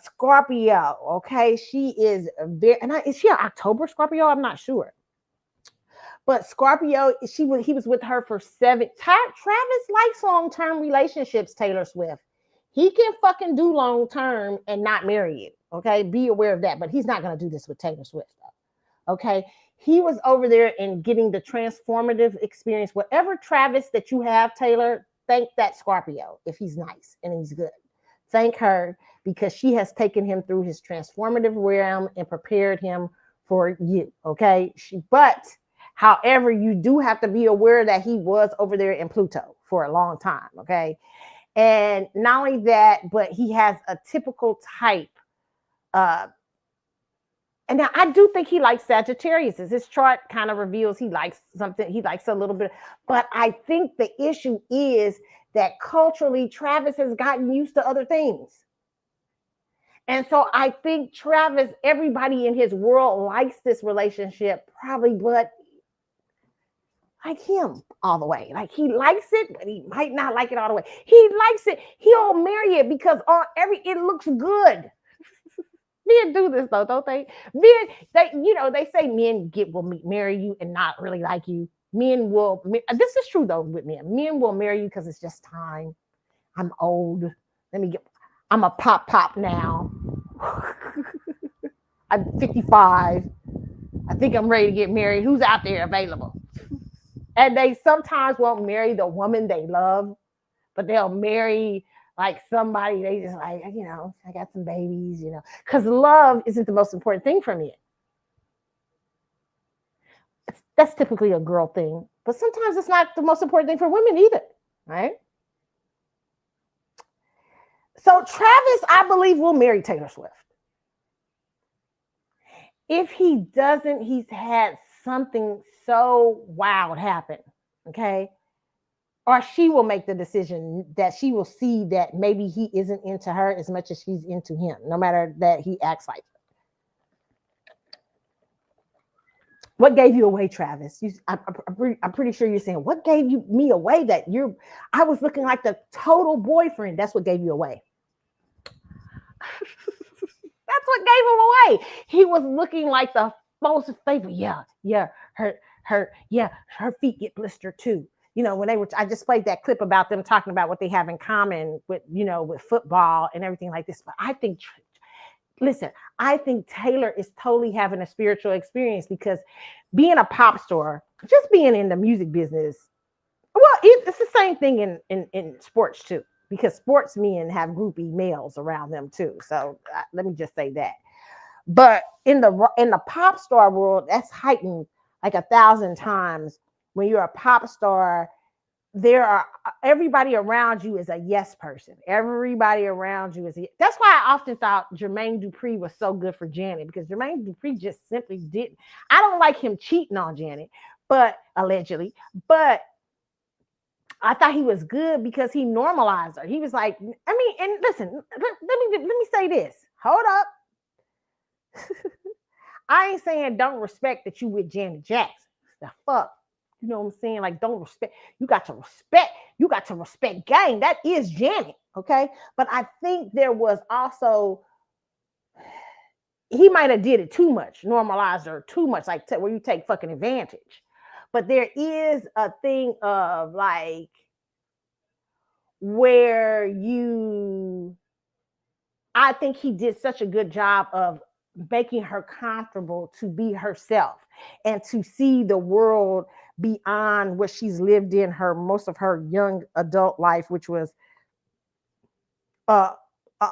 A: Scorpio. Okay, she is very, is she an October Scorpio? I'm not sure. But Scorpio, he was with her for 7. Travis likes long-term relationships, Taylor Swift. He can fucking do long-term and not marry you. Okay, be aware of that. But he's not going to do this with Taylor Swift, though. Okay, he was over there and getting the transformative experience. Whatever Travis that you have, Taylor, thank that Scorpio if he's nice and he's good. Thank her because she has taken him through his transformative realm and prepared him for you. Okay, however, you do have to be aware that he was over there in Pluto for a long time, okay? And not only that, but he has a typical type. And now I do think he likes Sagittarius. His chart kind of reveals he likes something. He likes a little bit. But I think the issue is that culturally, Travis has gotten used to other things. And so I think Travis, everybody in his world likes this relationship probably, but like him all the way. Like he likes it, but he might not like it all the way. He likes it. He'll marry it because it looks good. Men do this though, don't they? They say men will marry you and not really like you. Men will. This is true though with men. Men will marry you because it's just time. I'm old. I'm a pop now. I'm 55. I think I'm ready to get married. Who's out there available? And they sometimes won't marry the woman they love, but they'll marry like somebody they just like, I got some babies, because love isn't the most important thing for me. That's typically a girl thing, but sometimes it's not the most important thing for women either, right? So Travis, I believe, will marry Taylor Swift. If he doesn't, he's had something so wild happen, okay? Or she will make the decision that she will see that maybe he isn't into her as much as she's into him, no matter that he acts like her. What gave you away, Travis? I'm pretty sure you're saying, what gave me away that I was looking like the total boyfriend. That's what gave you away. That's what gave him away. He was looking like the most favorite. Yeah, her feet get blistered too. When I just played that clip about them talking about what they have in common with football and everything like this. But I think Taylor is totally having a spiritual experience because being a pop star, just being in the music business, well, it's the same thing in sports too, because sports men have groupie males around them too. So let me just say that. But in the pop star world, that's heightened like 1,000 times. When you're a pop star, everybody around you is a yes person. Everybody around you is that's why I often thought Jermaine Dupri was so good for Janet, because Jermaine Dupri just simply didn't. I don't like him cheating on Janet, but allegedly, but I thought he was good because he normalized her. He was like, and listen, let me say this. Hold up. I ain't saying don't respect that you with Janet Jackson. The fuck. You know what I'm saying? Like, don't respect. You got to respect gang. That is Janet. Okay. But I think there was also, he might have did it too much, normalized her too much, like where you take fucking advantage. But there is a thing of like, where I think he did such a good job of making her comfortable to be herself and to see the world beyond what she's lived in her most of her young adult life, which was uh, uh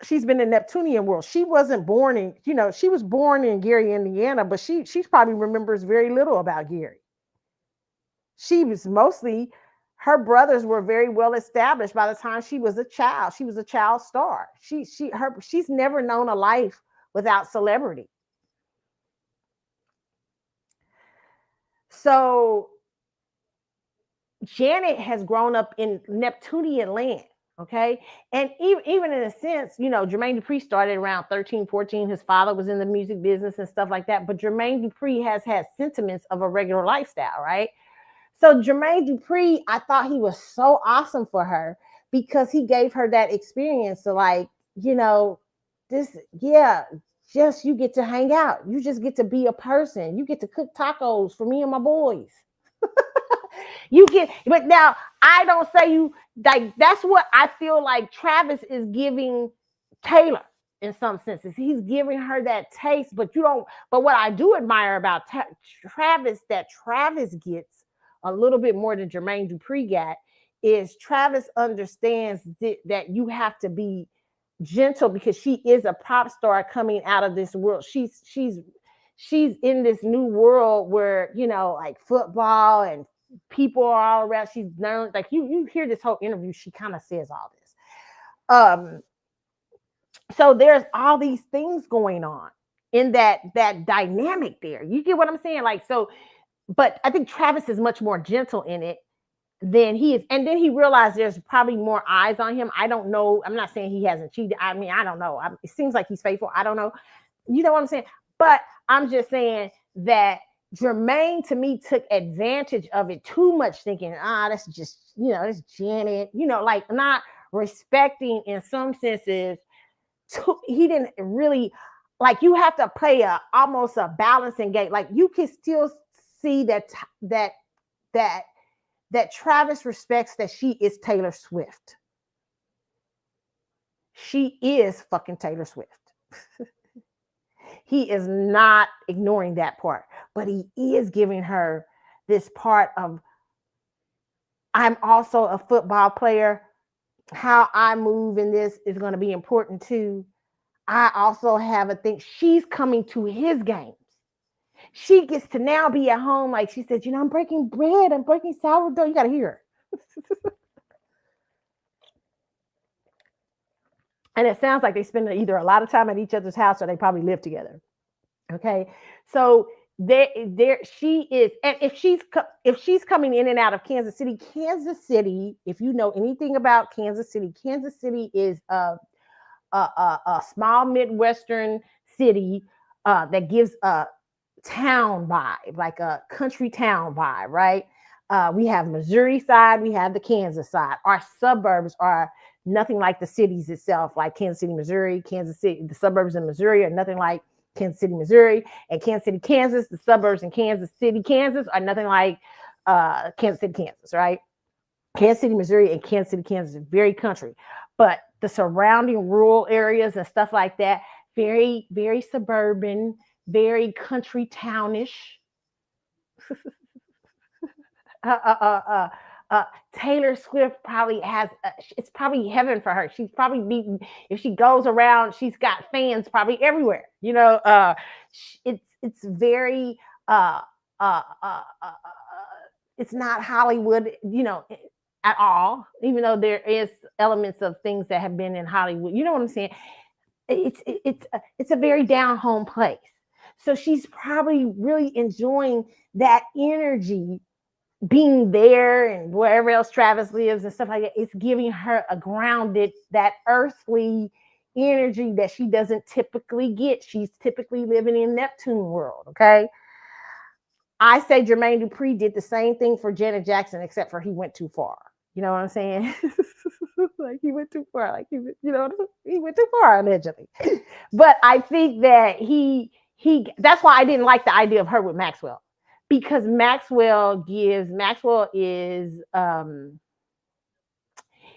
A: she's been in Neptunian world. She wasn't born in, she was born in Gary, Indiana, but she probably remembers very little about Gary. She was mostly, her brothers were very well established by the time she was a child. She was a child star. She's never known a life without celebrity. So Janet has grown up in Neptunian land. Okay. And even in a sense, Jermaine Dupri started around 13, 14. His father was in the music business and stuff like that. But Jermaine Dupri has had sentiments of a regular lifestyle, right? So Jermaine Dupri, I thought he was so awesome for her because he gave her that experience to just you get to hang out. You just get to be a person. You get to cook tacos for me and my boys. But now I don't say you like, that's what I feel like Travis is giving Taylor in some senses. He's giving her that taste, but what I do admire about Travis, that Travis gets a little bit more than Jermaine Dupri got, is Travis understands that you have to be gentle because she is a pop star coming out of this world. She's in this new world where, like football and people are all around. She's known, like you hear this whole interview, she kind of says all this. So there's all these things going on in that dynamic there. You get what I'm saying? Like, so, but I think Travis is much more gentle in it than he is. And then he realized there's probably more eyes on him. I don't know. I'm not saying he hasn't cheated. I mean, I don't know. It seems like he's faithful. I don't know. You know what I'm saying? But I'm just saying that Jermaine, to me, took advantage of it too much, thinking, that's just, it's Janet, like not respecting in some senses. He didn't really, like, you have to play almost a balancing game. Like, you can still see that Travis respects that she is Taylor Swift. She is fucking Taylor Swift. He is not ignoring that part, but he is giving her this part of, I'm also a football player. How I move in this is going to be important too. I also have a thing. She's coming to his games. She gets to now be at home. Like she said, I'm breaking bread. I'm breaking sourdough. You got to hear her. And it sounds like they spend either a lot of time at each other's house or they probably live together. Okay. So there she is. And if she's coming in and out of Kansas City, if you know anything about Kansas City is a small Midwestern city that gives a town vibe, like a country town vibe, right? We have Missouri side, we have the Kansas side. Our suburbs are nothing like the cities itself, like Kansas City, Missouri. Kansas City, the suburbs in Missouri are nothing like Kansas City, Missouri. And Kansas City, Kansas, the suburbs in Kansas City, Kansas are nothing like Kansas City, Kansas, right? Kansas City, Missouri and Kansas City, Kansas is very country. But the surrounding rural areas and stuff like that, very, very suburban, very country townish. Taylor Swift probably has, it's probably heaven for her. She's probably beaten, if she goes around, she's got fans probably everywhere. It's very, it's not Hollywood, at all, even though there is elements of things that have been in Hollywood. You know what I'm saying? It's a very down home place. So she's probably really enjoying that energy being there and wherever else Travis lives and stuff like that. It's giving her a grounded, that earthly energy that she doesn't typically get. She's typically living in Neptune world. Okay. I say Jermaine Dupri did the same thing for Janet Jackson, except for he went too far. You know what I'm saying? Like he went too far. Like he went too far allegedly. But I think that that's why I didn't like the idea of her with Maxwell, because Maxwell is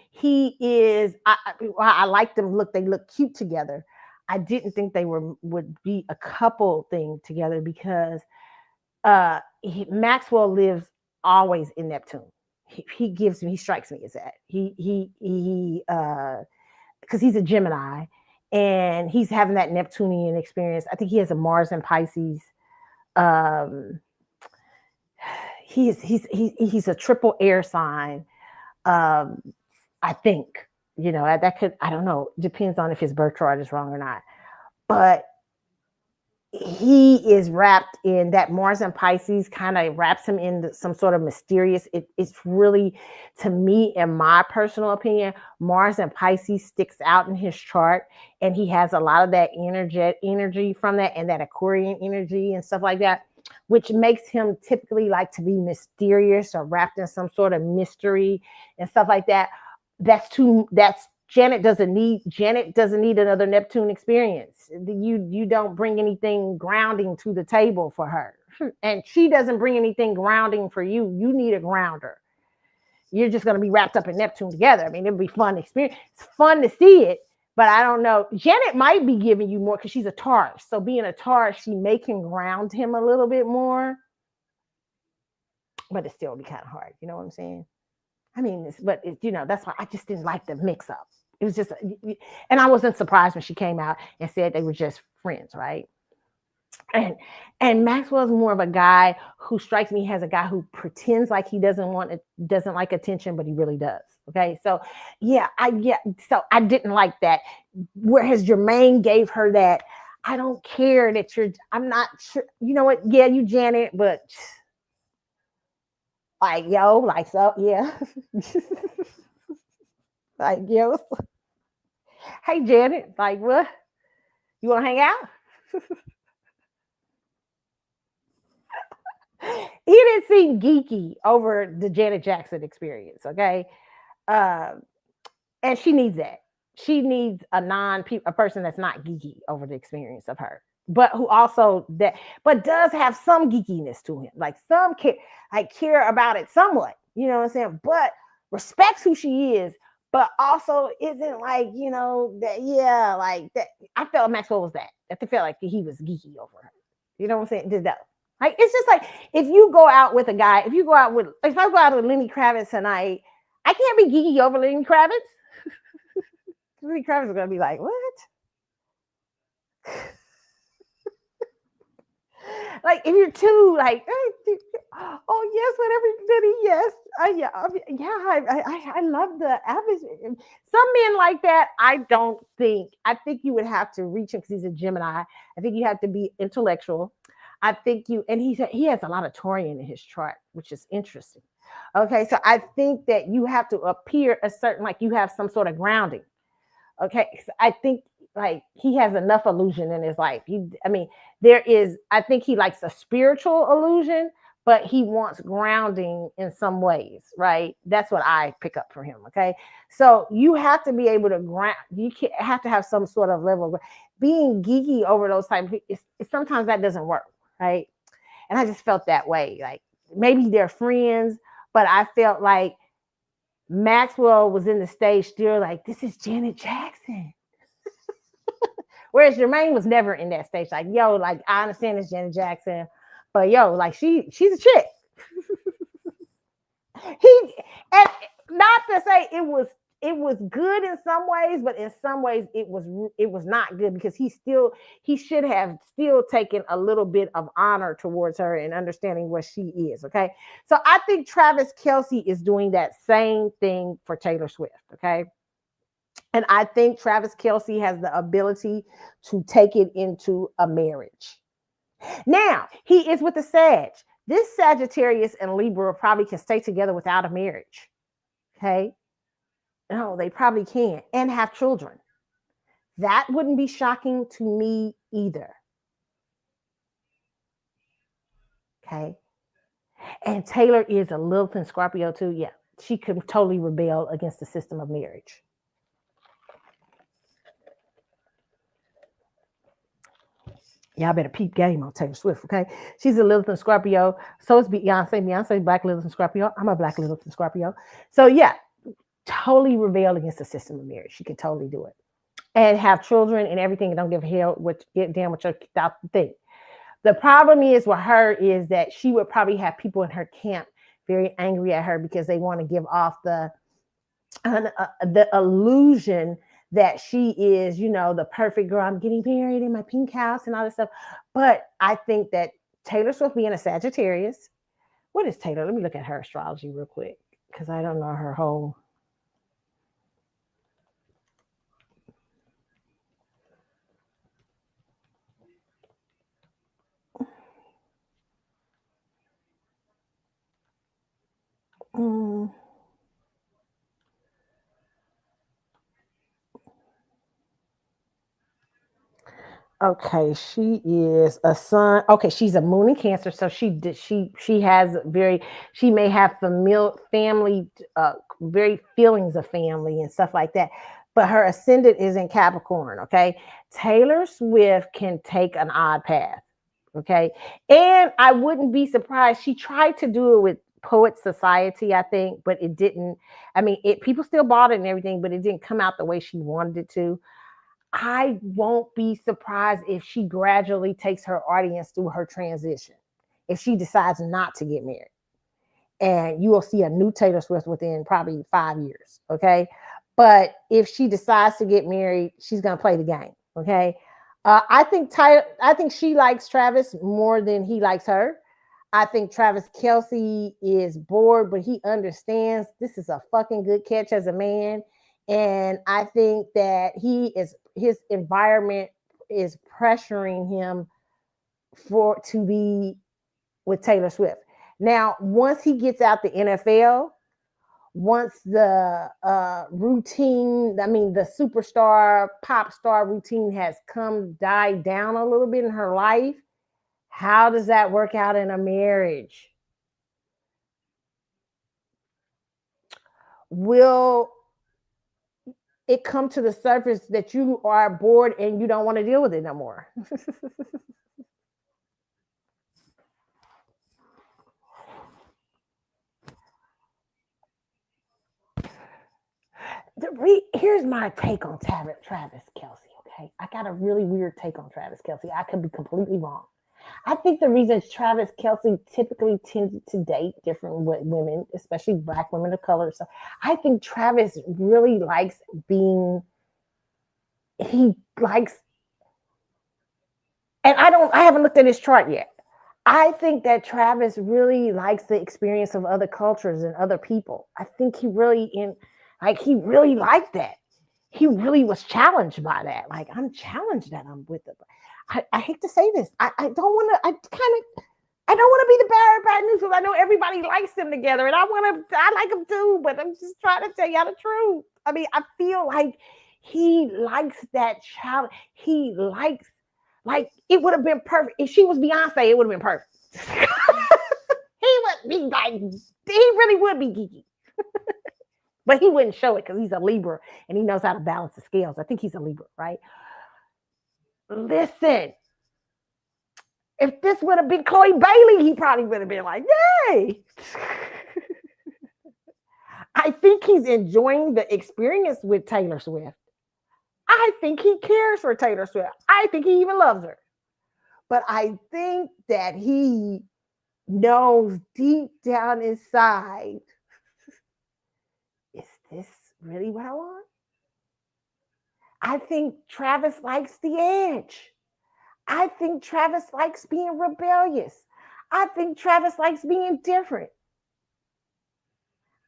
A: he is. I like them. They look cute together. I didn't think they would be a couple thing together because Maxwell lives always in Neptune. He strikes me as that. Because he's a Gemini and he's having that Neptunian experience. I think he has a Mars and Pisces. He's a triple air sign. I think, that could, I don't know, depends on if his birth chart is wrong or not. But he is wrapped in that Mars and Pisces, kind of wraps him in some sort of mysterious. It's really, to me, in my personal opinion, Mars and Pisces sticks out in his chart, and he has a lot of that energy from that, and that Aquarian energy and stuff like that, which makes him typically like to be mysterious or wrapped in some sort of mystery and stuff like that. Janet doesn't need another Neptune experience. You don't bring anything grounding to the table for her. And she doesn't bring anything grounding for you. You need a grounder. You're just going to be wrapped up in Neptune together. I mean, it'll be fun experience. It's fun to see it, but I don't know. Janet might be giving you more because she's a Taurus. So being a Taurus, she may can ground him a little bit more, but it still be kind of hard. You know what I'm saying? I mean, that's why I just didn't like the mix up. It was just, and I wasn't surprised when she came out and said they were just friends, right? And Maxwell's more of a guy who strikes me as a guy who pretends like he doesn't like attention, but he really does. Okay, so so I didn't like that. Whereas Jermaine gave her that, I don't care that I'm not sure. You know what? Yeah, you Janet, but like so, yeah. Like, hey Janet, like what? You want to hang out? He didn't seem geeky over the Janet Jackson experience, okay? And she needs that. She needs a person that's not geeky over the experience of her, but who also but does have some geekiness to him, like some care about it somewhat. You know what I'm saying? But respects who she is, but also isn't like, like that. I felt Maxwell was that. I felt like he was geeky over her. You know what I'm saying? Did that. Like, it's just like, if you go out with a guy, if I go out with Lenny Kravitz tonight, I can't be geeky over Lenny Kravitz. Lenny Kravitz is going to be like, what? Like, if you're too like, oh yes, whatever, Lenny, yes, I love the average. Some men like that, I think you would have to reach him because he's a Gemini. I think you have to be intellectual. I think he has a lot of Taurian in his chart, which is interesting. Okay, so I think that you have to appear a certain, like you have some sort of grounding. Okay, so I think like he has enough illusion in his life. I think he likes a spiritual illusion, but he wants grounding in some ways, right? That's what I pick up for him. Okay, so you have to be able to ground. You have to have some sort of level of being geeky over those types. Sometimes that doesn't work. Right. And I just felt that way. Like maybe they're friends, but I felt like Maxwell was in the stage still like, this is Janet Jackson. Whereas Jermaine was never in that stage. Like, like I understand it's Janet Jackson, but like she's a chick. And not to say it was good in some ways, but in some ways it was not good because he should have still taken a little bit of honor towards her and understanding what she is. Okay. So I think Travis Kelce is doing that same thing for Taylor Swift. Okay. And I think Travis Kelce has the ability to take it into a marriage. Now he is with the Sag. This Sagittarius and Libra probably can stay together without a marriage. Okay. No, they probably can and have children. That wouldn't be shocking to me either. Okay. And Taylor is a Lilith and Scorpio too. Yeah, she could totally rebel against the system of marriage. Y'all better peep game on Taylor Swift, okay? She's a Lilith and Scorpio. So is Beyonce. Beyonce, Black Lilith and Scorpio. I'm a Black Lilith and Scorpio. So yeah, totally rebel against the system of marriage. She can totally do it. and have children and everything, and don't give a hell what get damn what your thoughts think. The problem is with her is that she would probably have people in her camp very angry at her because they want to give off the illusion that she is, the perfect girl. I'm getting married in my pink house and all this stuff. But I think that Taylor Swift being a Sagittarius, what is Taylor? Let me look at her astrology real quick because I don't know her whole. Okay, she is a sun. Okay, she's a moon in Cancer, so she may have family, very feelings of family and stuff like that. But her ascendant is in Capricorn. Okay, Taylor Swift can take an odd path. Okay, and I wouldn't be surprised. She tried to do it with Poet Society, I think, but it didn't. I mean, people still bought it and everything, but it didn't come out the way she wanted it to. I won't be surprised if she gradually takes her audience through her transition. If she decides not to get married, and you will see a new Taylor Swift within probably 5 years. Okay. But if she decides to get married, she's going to play the game. Okay. I think she likes Travis more than he likes her. I think Travis Kelce is bored, but he understands this is a fucking good catch as a man. And I think that his environment is pressuring him to be with Taylor Swift. Now, once he gets out the NFL, once the the superstar, pop star routine has died down a little bit in her life, how does that work out in a marriage? Will it come to the surface that you are bored and you don't want to deal with it no more? Here's my take on Travis Kelce, okay? I got a really weird take on Travis Kelce. I could be completely wrong. I think the reason Travis Kelce typically tends to date different women, especially Black women of color. So I think Travis really likes and I haven't looked at his chart yet. I think that Travis really likes the experience of other cultures and other people. I think he really liked that. He really was challenged by that. Like, I'm challenged that I'm with them. I hate to say this. I don't want to be the bad news because I know everybody likes them together and I like them too, but I'm just trying to tell y'all the truth. I mean, I feel like he likes that challenge. He likes, it would have been perfect. If she was Beyonce, it would have been perfect. He would be he really would be geeky. But he wouldn't show it because he's a Libra and he knows how to balance the scales. I think he's a Libra, right? Listen, if this would have been Chloe Bailey, he probably would have been like, yay. I think he's enjoying the experience with Taylor Swift. I think he cares for Taylor Swift. I think he even loves her. But I think that he knows deep down inside, is this really what I want? I think Travis likes the edge. I think Travis likes being rebellious. I think Travis likes being different.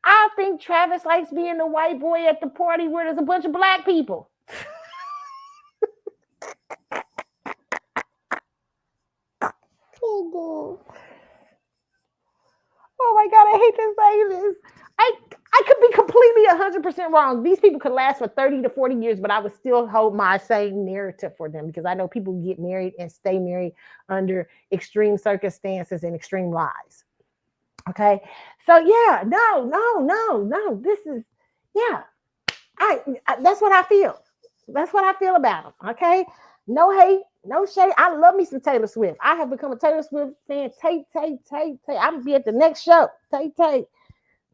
A: I think Travis likes being the white boy at the party where there's a bunch of Black people. Oh my God, I hate to say this. I could be completely 100% wrong. These people could last for 30 to 40 years, but I would still hold my same narrative for them because I know people get married and stay married under extreme circumstances and extreme lies. Okay. So yeah, no. This is, yeah. That's what I feel. That's what I feel about them. Okay. No hate, no shade. I love me some Taylor Swift. I have become a Taylor Swift fan. Tay. I'm gonna be at the next show. Tay.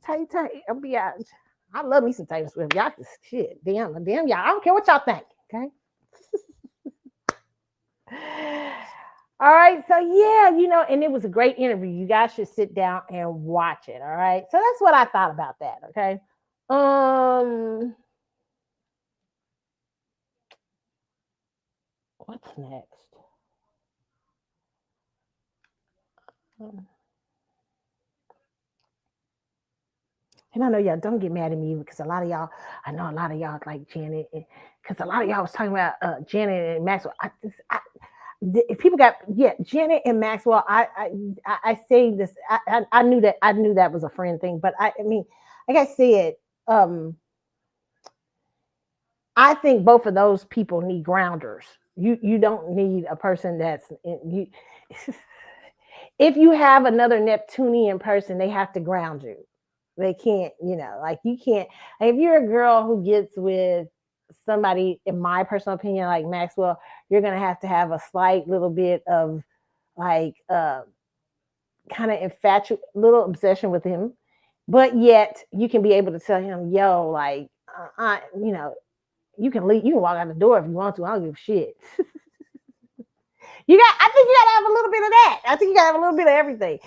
A: I'll be out. I love me some Taylor Swift. Y'all just shit. Damn, y'all. I don't care what y'all think. Okay. All right. So yeah, and it was a great interview. You guys should sit down and watch it. All right. So that's what I thought about that. Okay. What's next? And I know y'all don't get mad at me because I know a lot of y'all like Janet, because a lot of y'all was talking about Janet and Maxwell. If people Janet and Maxwell, I say this, I knew that was a friend thing, but I mean, like I said, I think both of those people need grounders. You don't need a person that's you. If you have another Neptunian person, they have to ground you. They can't, like you can't. If you're a girl who gets with somebody, in my personal opinion, like Maxwell, you're gonna have to have a slight little bit of like kind of little obsession with him, but yet you can be able to tell him, yo, like you can leave, you can walk out the door if you want to. I don't give a shit. I think you gotta have a little bit of that. I think you gotta have a little bit of everything.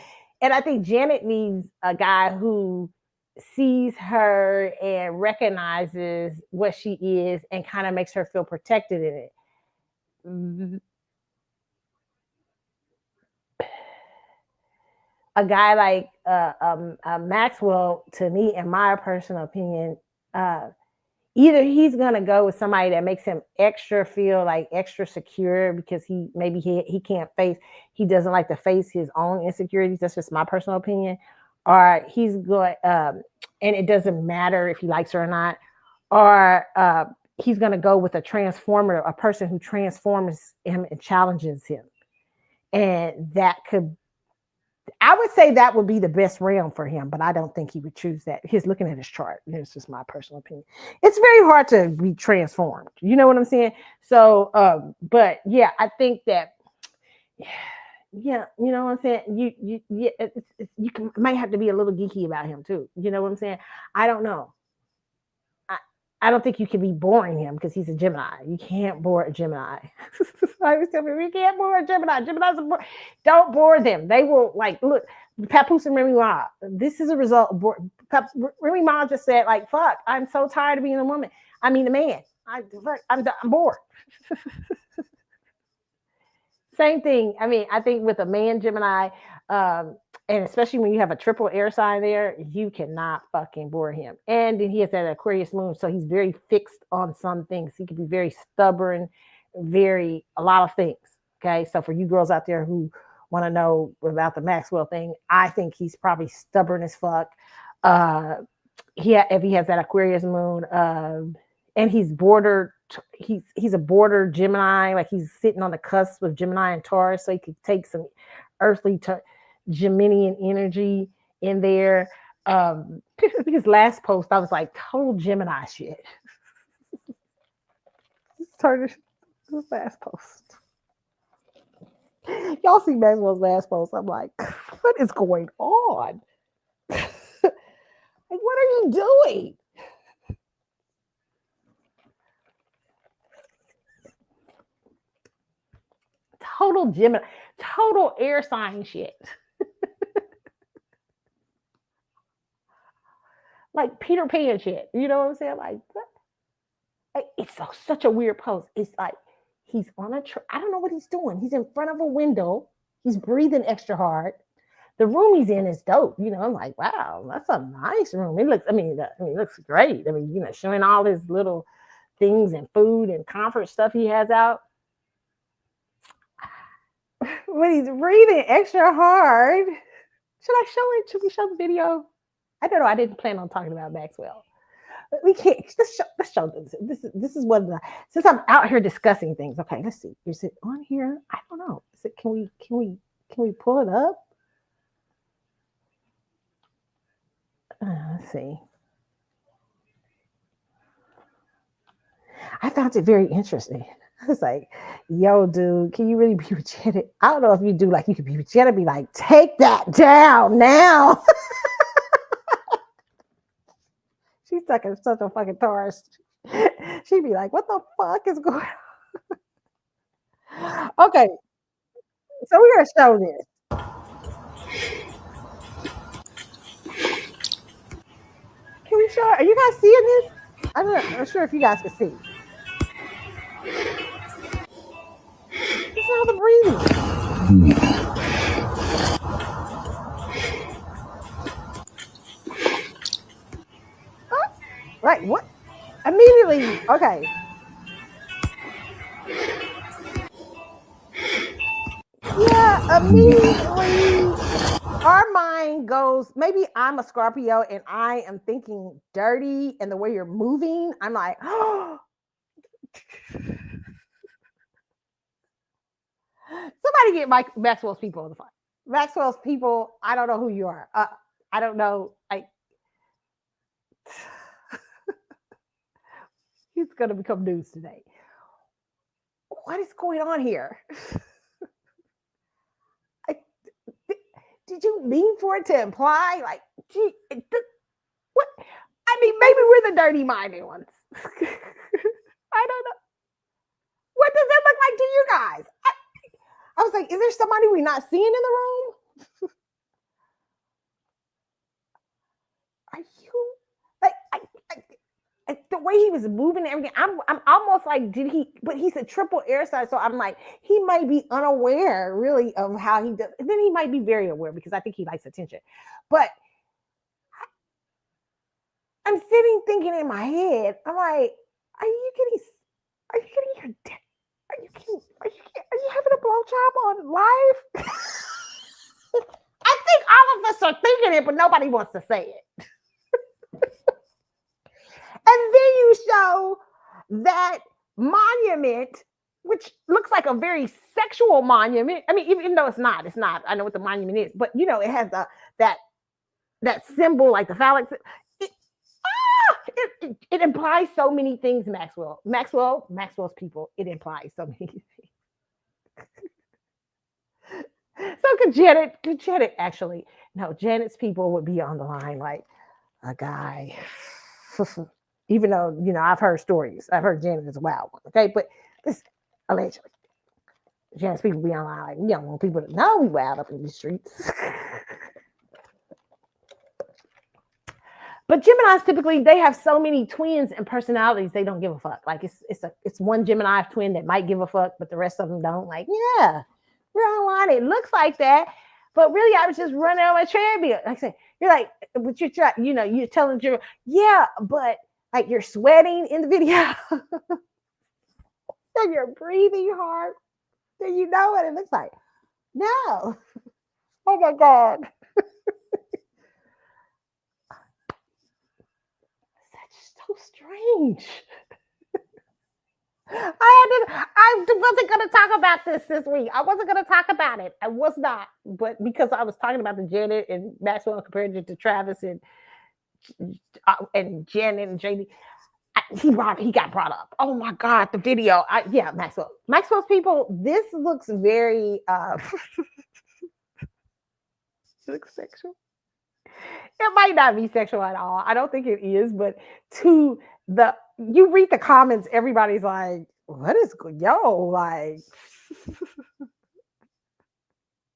A: And I think Janet needs a guy who sees her and recognizes what she is and kind of makes her feel protected in it. A guy like Maxwell, to me, in my personal opinion, either he's gonna go with somebody that makes him feel like extra secure because he doesn't like to face his own insecurities. That's just my personal opinion. Or he's going, and it doesn't matter if he likes her or not. Or he's gonna go with a person who transforms him and challenges him. And I would say that would be the best realm for him, but I don't think he would choose that. He's looking at his chart. It's just my personal opinion. It's very hard to be transformed. You know what I'm saying? So, but yeah, I think that, yeah, you know what I'm saying? You might have to be a little geeky about him too. You know what I'm saying? I don't know. I don't think you can be boring him because he's a Gemini. You can't bore a Gemini. I always tell people, you can't bore a Gemini. Geminis don't bore them. They will look, Papoose and Remy Ma. This is a result of Remy Ma just said, fuck, I'm so tired of being a man. I'm bored. Same thing. I mean, I think with a man Gemini, and especially when you have a triple air sign there, you cannot fucking bore him. And then he has that Aquarius moon, so he's very fixed on some things. He can be very stubborn, a lot of things. Okay, so for you girls out there who want to know about the Maxwell thing, I think he's probably stubborn as fuck. If he has that Aquarius moon, and he's a border Gemini, like he's sitting on the cusp of Gemini and Taurus, so he could take some earthly Geminian energy in there. His last post, I was like, total Gemini shit. His last post. Y'all see Maxwell's last post. I'm like, what is going on? What are you doing? Total Gemini, total air sign shit. Like Peter Pan shit. You know what I'm saying? Like, what? It's such a weird post. It's like he's on I don't know what he's doing. He's in front of a window. He's breathing extra hard. The room he's in is dope. I'm like, wow, that's a nice room. It looks great. Showing all his little things and food and comfort stuff he has out. When he's breathing extra hard, should we show the video? I don't know. I didn't plan on talking about Maxwell. We can't. Let's show this. This is what since I'm out here discussing things. Okay, let's see. Is it on here? I don't know. Can we pull it up? Let's see. I found it very interesting. I was like, yo, dude, can you really be with Janet? I don't know if you do, you could be with Janet, be like, take that down now. She's such a fucking Taurus. She'd be like, what the fuck is going on? Okay, so we're gonna show this. Can we show? Are you guys seeing this? I'm not sure if you guys can see. This is all the breathing. Oh, right, what? Immediately, okay. Yeah, immediately our mind goes, maybe I'm a Scorpio and I am thinking dirty, and the way you're moving, I'm like, oh. Somebody get Maxwell's people on the phone. Maxwell's people, I don't know who you are. I don't know. He's going to become news today. What is going on here? Did you mean for it to imply, like, gee, what? I mean, maybe we're the dirty-minded ones. I don't know. What does it look like to you guys? I was like, is there somebody we're not seeing in the room? Are you like the way he was moving and everything? I'm almost like, did he? But he's a triple air sign, so I'm like, he might be unaware really of how he does. And then he might be very aware because I think he likes attention. But I'm sitting thinking in my head, I'm like, are you getting your dick? Are you having a blowjob on live? I think all of us are thinking it, but nobody wants to say it. And then you show that monument, which looks like a very sexual monument. I mean, even though it's not. I know what the monument is, but you know, it has that symbol, like the phallic. It implies so many things, Maxwell's people. It implies so many things. So could Janet actually? No, Janet's people would be on the line like a guy. Even though, you know, I've heard stories. I've heard Janet is a wild one. Okay, but this allegedly, Janet's people be on the line like, we don't want people to know we wild up in the streets. But Geminis typically, they have so many twins and personalities, they don't give a fuck. Like it's one Gemini twin that might give a fuck, but the rest of them don't. Like, yeah, we're online. It looks like that, but really, I was just running on my treadmill. Like I said, you're like, but you're telling Jim, yeah, but like you're sweating in the video, and you're breathing hard. Then you know what it looks like. No, oh my God. So strange. I wasn't going to talk about this week. I wasn't going to talk about it. I was not. But because I was talking about the Janet and Maxwell compared it to Travis and Janet and JD, he got brought up. Oh my God, the video. Maxwell's people, this looks very looks sexual. It might not be sexual at all. I don't think it is, but you read the comments, everybody's like, what is like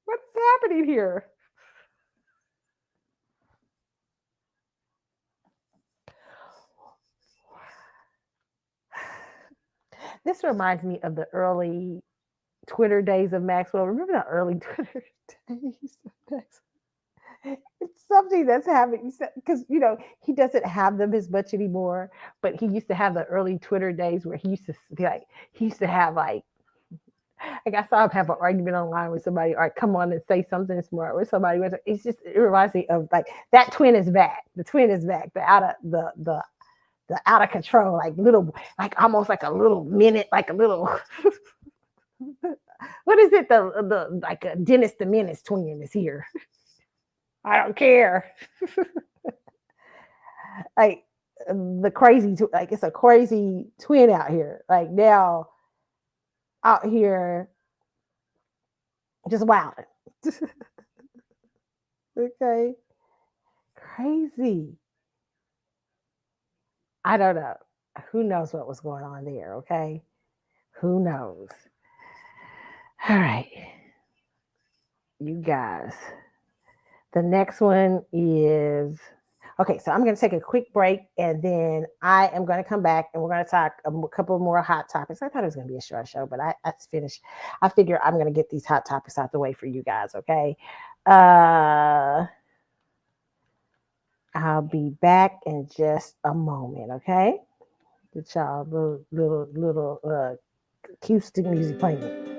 A: what's happening here? This reminds me of the early Twitter days of Maxwell. Remember the early Twitter days of Maxwell? It's something that's happening because he doesn't have them as much anymore, but he used to have the early Twitter days where he used to have like I saw him have an argument online with somebody or come on and say something smart with somebody. It reminds me of like that twin is back. The twin is back. The out of control, like little, like almost like a little minute, like a little what is it? The like a Dennis the Menace twin is here. I don't care. Like the crazy, like it's a crazy twin out here. Like now, out here, just wild. Okay, crazy. I don't know. who knows what was going on there, okay? Who knows? All right. You guys. The next one is okay. So I'm going to take a quick break and then I am going to come back and we're going to talk a couple more hot topics. I thought it was going to be a short show, but that's finished. I figure I'm going to get these hot topics out the way for you guys. Okay. I'll be back in just a moment. Okay. Get y'all little acoustic music playing.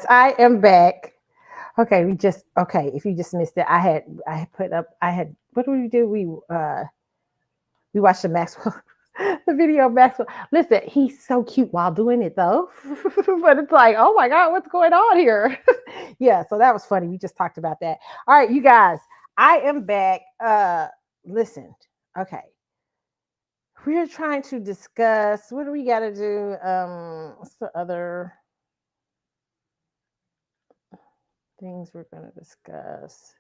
A: I am back. Okay, if you just missed it, I had what did we do? We watched the Maxwell the video of Maxwell. Listen, he's so cute while doing it though. But it's like, oh my God, what's going on here? Yeah, so that was funny. We just talked about that. All right, you guys, I am back. Listen, okay. We're trying to discuss what do we gotta do? What's the other things we're going to discuss?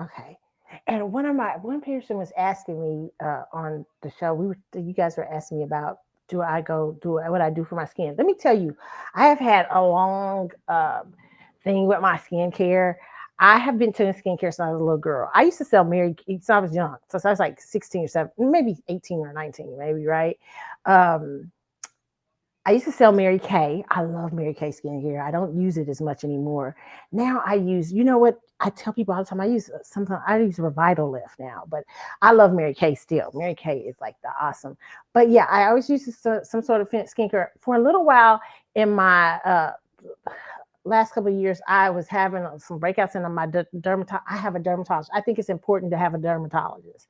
A: Okay. And one person was asking me on the show, you guys were asking me about what I do for my skin. Let me tell you, I have had a long thing with my skincare. I have been doing skincare since I was a little girl. I used to sell Mary since I was young. So I was like 16 or 17, maybe 18 or 19, maybe, right? I used to sell Mary Kay. I love Mary Kay skincare. I don't use it as much anymore. Now I use, you know what? I tell people all the time, I use Revital Lift now, but I love Mary Kay still. Mary Kay is like the awesome. But yeah, I always use some sort of skincare. For a little while in my last couple of years, I was having some breakouts in my dermatologist. I have a dermatologist. I think it's important to have a dermatologist.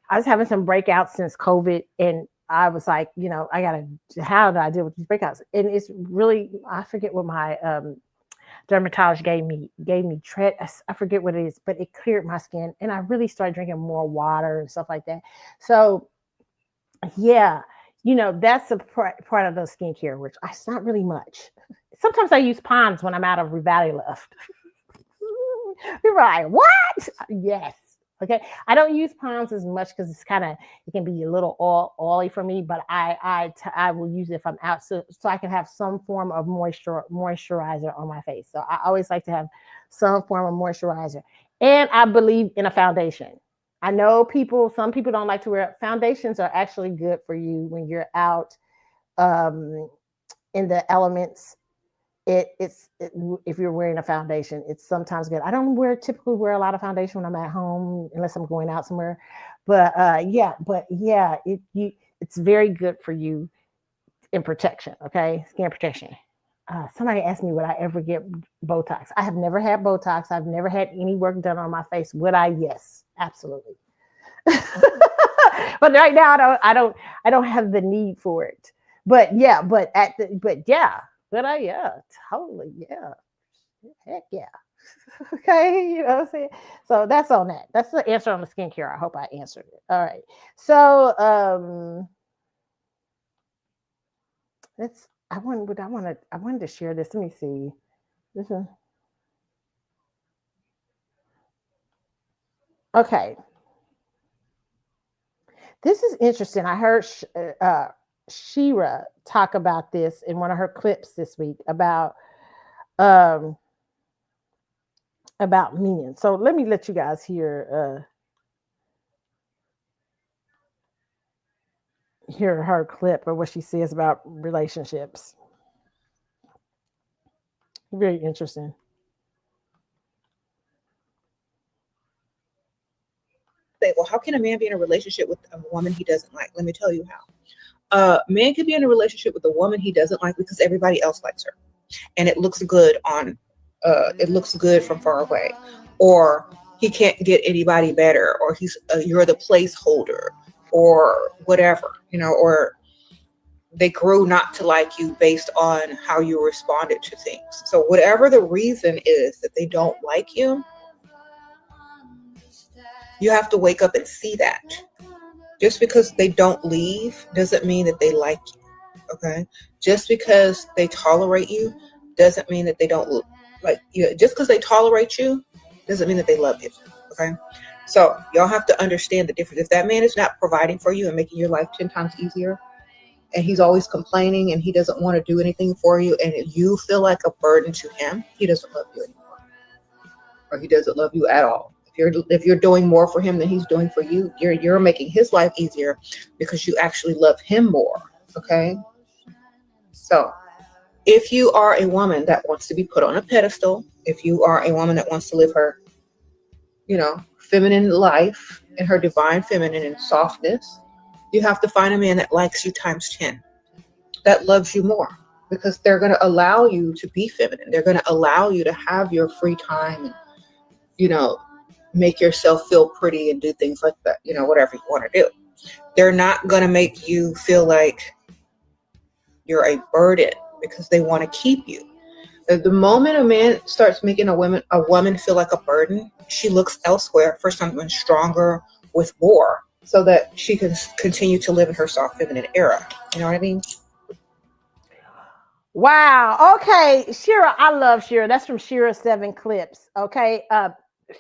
A: I was having some breakouts since COVID, and I was like, how do I deal with these breakouts? And it's really, I forget what my dermatologist gave me I forget what it is, but it cleared my skin, and I really started drinking more water and stuff like that. So yeah, that's a part of the skincare, which it's not really much. Sometimes I use Pond's when I'm out of Revaluleft. You're right. What? Yes. Okay. I don't use Pond's as much because it can be a little oily for me, but I will use it if I'm out, so I can have some form of moisturizer on my face. So I always like to have some form of moisturizer. And I believe in a foundation. I know some people don't like to wear foundations. Are actually good for you when you're out in the elements. If you're wearing a foundation, it's sometimes good. I don't typically wear a lot of foundation when I'm at home unless I'm going out somewhere. But it's very good for you in protection. Okay, skin protection. Somebody asked me, would I ever get Botox? I have never had Botox. I've never had any work done on my face. Would I? Yes, absolutely. But right now, I don't have the need for it. But yeah, would I? Yeah, totally. Yeah, heck yeah. Okay, you know what I'm saying? So that's on that. That's the answer on the skincare. I hope I answered it. All right. So I wanted to share this. Let me see. Okay. This is interesting. I heard Shira talk about this in one of her clips this week about men. So let me let you guys hear her clip or what she says about relationships. Very interesting.
J: Well, how can a man be in a relationship with a woman he doesn't like? Let me tell you how. Man can be in a relationship with a woman he doesn't like because everybody else likes her, and it looks good from far away, or he can't get anybody better, or you're the placeholder, or whatever, or they grew not to like you based on how you responded to things. So whatever the reason is that they don't like you, you have to wake up and see that. Just because they don't leave doesn't mean that they like you. Okay? Just because they tolerate you doesn't mean that they don't like you. Just because they tolerate you doesn't mean that they love you. Okay? So y'all have to understand the difference. If that man is not providing for you and making your life 10 times easier, and he's always complaining and he doesn't want to do anything for you, and you feel like a burden to him, he doesn't love you anymore. Or he doesn't love you at all. If you're doing more for him than he's doing for you, you're making his life easier because you actually love him more. Okay? So if you are a woman that wants to be put on a pedestal, if you are a woman that wants to live her, feminine life and her divine feminine and softness, you have to find a man that likes you times 10, that loves you more, because they're going to allow you to be feminine. They're going to allow you to have your free time and, make yourself feel pretty and do things like that, whatever you want to do. They're not going to make you feel like you're a burden because they want to keep you. The moment a man starts making a woman feel like a burden, she looks elsewhere for someone stronger with more so that she can continue to live in her soft feminine era. You know what I mean?
A: Wow. Okay. Shira, I love Shira. That's from Shira 7 Clips. Okay.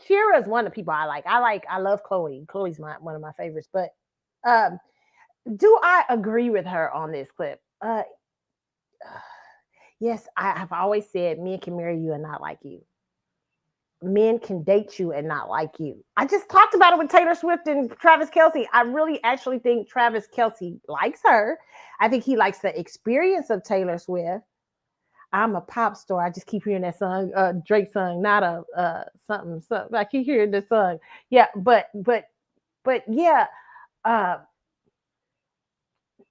A: Shira is one of the people I like. I love Chloe. Chloe's one of my favorites. But do I agree with her on this clip? Yes, I have always said men can marry you and not like you. Men can date you and not like you. I just talked about it with Taylor Swift and Travis Kelce. I really actually think Travis Kelce likes her. I think he likes the experience of Taylor Swift. I'm a pop star. I just keep hearing that song, Drake song, not a something. I keep hearing this song. Yeah, but yeah, I'm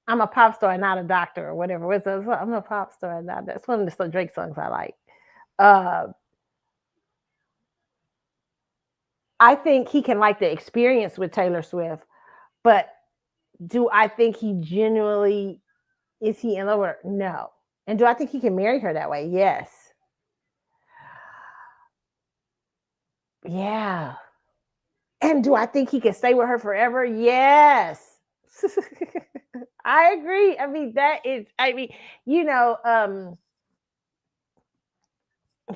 A: a pop star, not a doctor or whatever. I'm a pop star, not that's one of the Drake songs I like. I think he can like the experience with Taylor Swift, but Do I think he genuinely is he in love with her? No. And do I think he can marry her that way? Yes. Yeah. And do I think he can stay with her forever? Yes. I agree. I mean,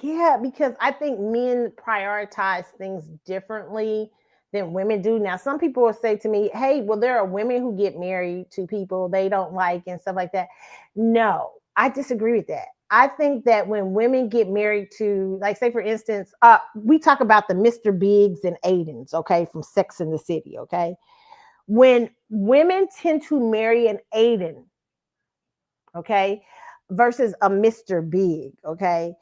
A: yeah, because I think men prioritize things differently than women do. Now, some people will say to me, hey, well, there are women who get married to people they don't like and stuff like that. No, I disagree with that. I think that when women get married to, like, say, for instance, we talk about the Mr. Biggs and Aidens, okay, from Sex and the City, okay? When women tend to marry an Aiden, okay, versus a Mr. Big, okay?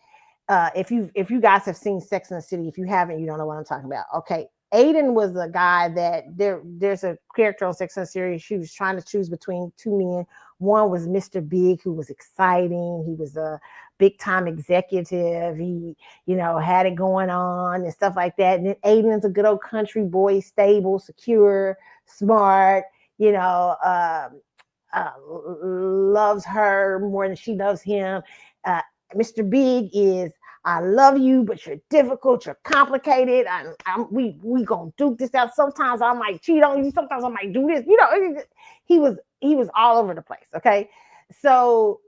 A: If you guys have seen Sex and the City, if you haven't, you don't know what I'm talking about. Okay, Aiden was a guy that there's a character on Sex and the City. She was trying to choose between two men. One was Mr. Big, who was exciting. He was a big time executive. He, had it going on and stuff like that. And then Aiden's a good old country boy, stable, secure, smart. Loves her more than she loves him. Mr. Big is, I love you, but you're difficult, you're complicated. We gonna do this out. Sometimes I might cheat on you. Sometimes I might do this. He was all over the place. Okay, so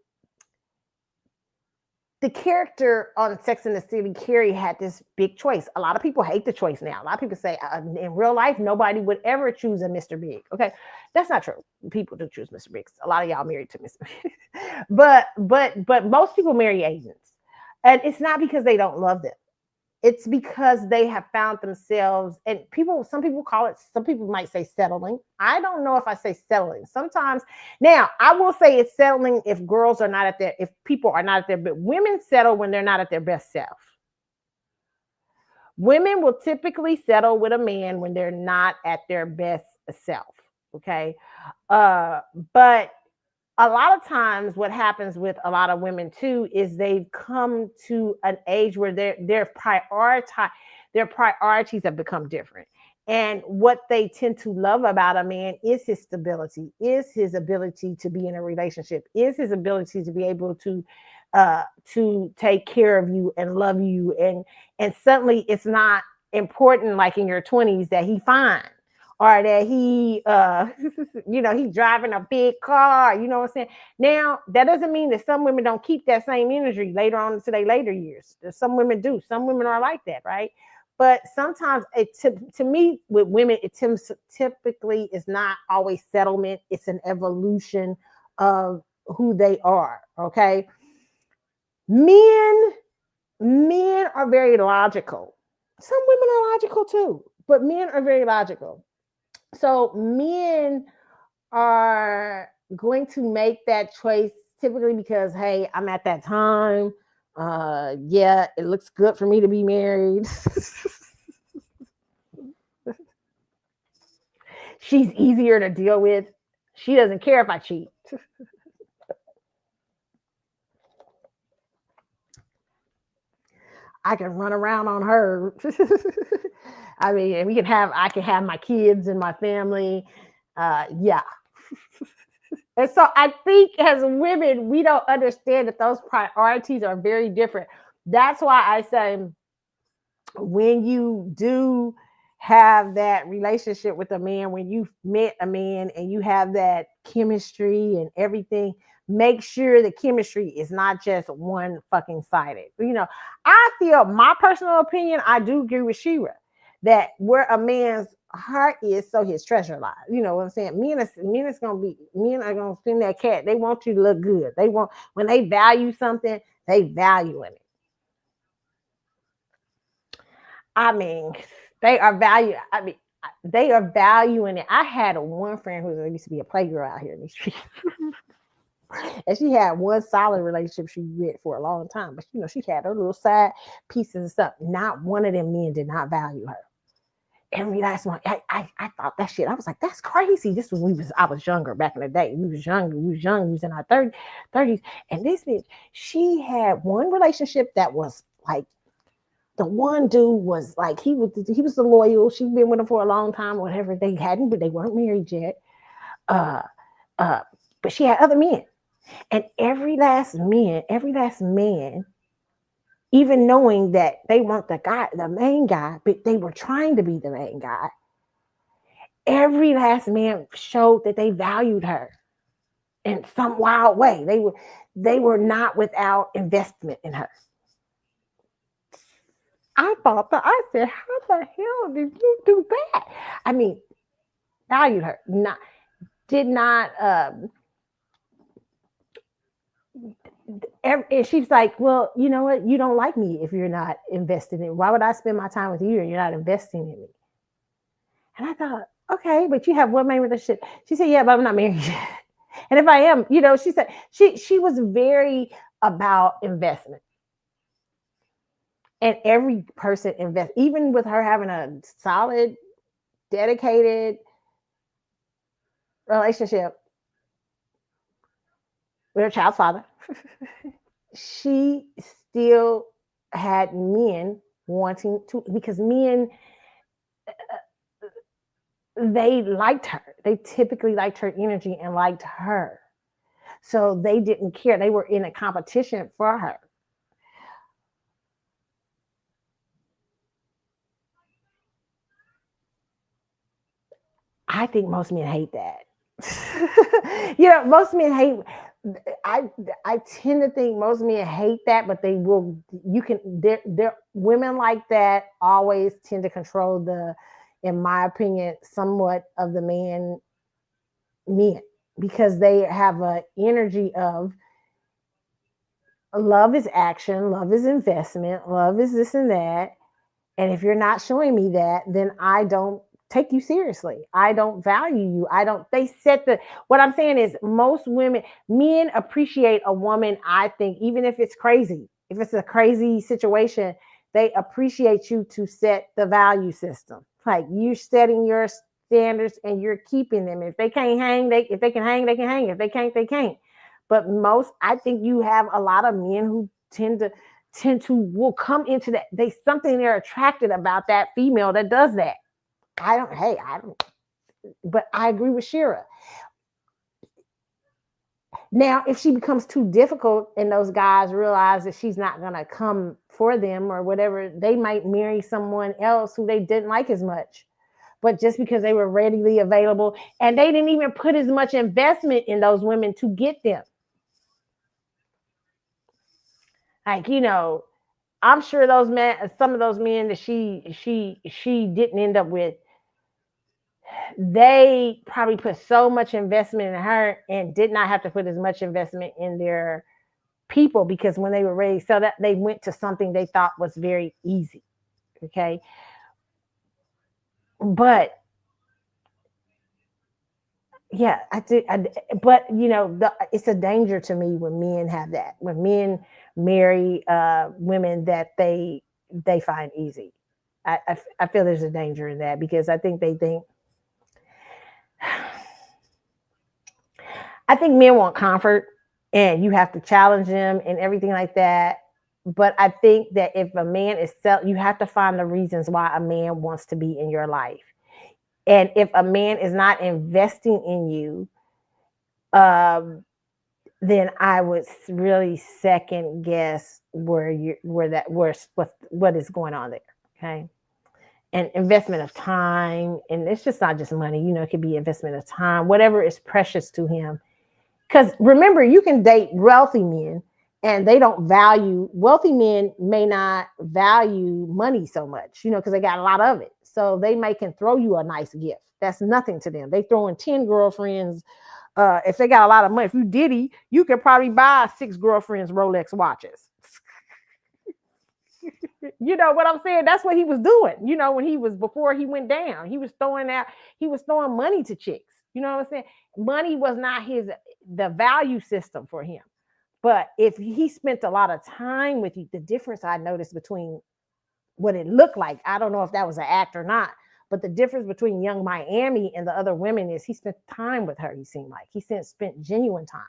A: the character on Sex and the City, Carrie, had this big choice. A lot of people hate the choice now. A lot of people say in real life, nobody would ever choose a Mr. Big. Okay, that's not true. People do choose Mr. Big. A lot of y'all married to Mr. Big. but most people marry agents. And it's not because they don't love them. It's because they have found themselves, and some people call it, some people might say settling. I don't know if I say settling. Sometimes, now I will say it's settling if if people are not at their best. Women settle when they're not at their best self. Women will typically settle with a man when they're not at their best self. Okay. But a lot of times what happens with a lot of women too is they've come to an age where their priorities have become different. And what they tend to love about a man is his stability, is his ability to be in a relationship, is his ability to be able to take care of you and love you. And suddenly it's not important, like in your 20s, that he fine. Or that he, he's driving a big car, you know what I'm saying? Now, that doesn't mean that some women don't keep that same energy later on into their later years. Some women do. Some women are like that, right? But sometimes, to me, with women, it typically is not always settlement. It's an evolution of who they are, okay? Men are very logical. Some women are logical too, but men are very logical. So men are going to make that choice typically because, hey, I'm at that time. Yeah, it looks good for me to be married. She's easier to deal with. She doesn't care if I cheat. I can run around on her. I mean, and I can have my kids and my family. Yeah. And so I think as women, we don't understand that those priorities are very different. That's why I say when you do have that relationship with a man, when you've met a man and you have that chemistry and everything, make sure the chemistry is not just one fucking sided. I feel, my personal opinion, I do agree with Shira that where a man's heart is, so his treasure lies. You know what I'm saying? Men are gonna spin that cat. They want you to look good. When they value something, they value it. I mean, they are valuing it. I had one friend who used to be a playgirl out here in these streets. And she had one solid relationship she with for a long time. But, she had her little side pieces and stuff. Not one of them men did not value her. Every last one. I thought that shit. I was like, that's crazy. This was I was younger back in the day. We was young. We was in our 30s. And this bitch, she had one relationship that was like, the one dude was like, he was the loyal. She'd been with him for a long time, whatever. They weren't married yet. But she had other men. And every last man, even knowing that they weren't the main guy, but they were trying to be the main guy, every last man showed that they valued her in some wild way. They were not without investment in her. I said, how the hell did you do that? I mean, valued her, and she's like, well, you know what? You don't like me if you're not invested in. Why would I spend my time with you and you're not investing in me? And I thought, okay, but you have one main relationship. She said, yeah, but I'm not married yet. And if I am, she said she was very about investment. And every person invests, even with her having a solid, dedicated relationship with her child's father, she still had men wanting to, because men, they liked her. They typically liked her energy and liked her. So they didn't care. They were in a competition for her. I think most men hate that. Most men hate. I tend to think most men hate that, but they will. They're women like that always tend to control in my opinion, somewhat of the men, because they have an energy of love is action, love is investment, love is this and that. And if you're not showing me that, then I don't take you seriously. I don't value you. What I'm saying is most men appreciate a woman, I think, even if it's crazy, if it's a crazy situation, they appreciate you to set the value system. Like you're setting your standards and you're keeping them. If they can't hang, if they can hang, they can hang. If they can't, they can't. But I think you have a lot of men who tend to will come into that. They're attracted about that female that does that. But I agree with Shira. Now, if she becomes too difficult and those guys realize that she's not going to come for them or whatever, they might marry someone else who they didn't like as much. But just because they were readily available and they didn't even put as much investment in those women to get them. Like, I'm sure some of those men that she didn't end up with, they probably put so much investment in her and did not have to put as much investment in their people, because when they were raised, so that they went to something they thought was very easy. Okay. But yeah, I do. But it's a danger to me when men have that, when men marry women that they find easy. I feel there's a danger in that, because I think men want comfort and you have to challenge them and everything like that. But I think that if a man is you have to find the reasons why a man wants to be in your life. And if a man is not investing in you, then I would really second guess what is going on there. Okay. And investment of time, and it's just not just money, it could be investment of time, whatever is precious to him. Because remember, you can date wealthy men and wealthy men may not value money so much, because they got a lot of it. So they can throw you a nice gift. That's nothing to them. They throw in 10 girlfriends. If they got a lot of money, if you Diddy, you could probably buy 6 girlfriends Rolex watches. You know what I'm saying? That's what he was doing. Before he went down, he was throwing money to chicks. You know what I'm saying? Money was not the value system for him. But if he spent a lot of time with you, the difference I noticed between what it looked like, I don't know if that was an act or not, but the difference between Young Miami and the other women is he spent time with her. He seemed like he spent genuine time.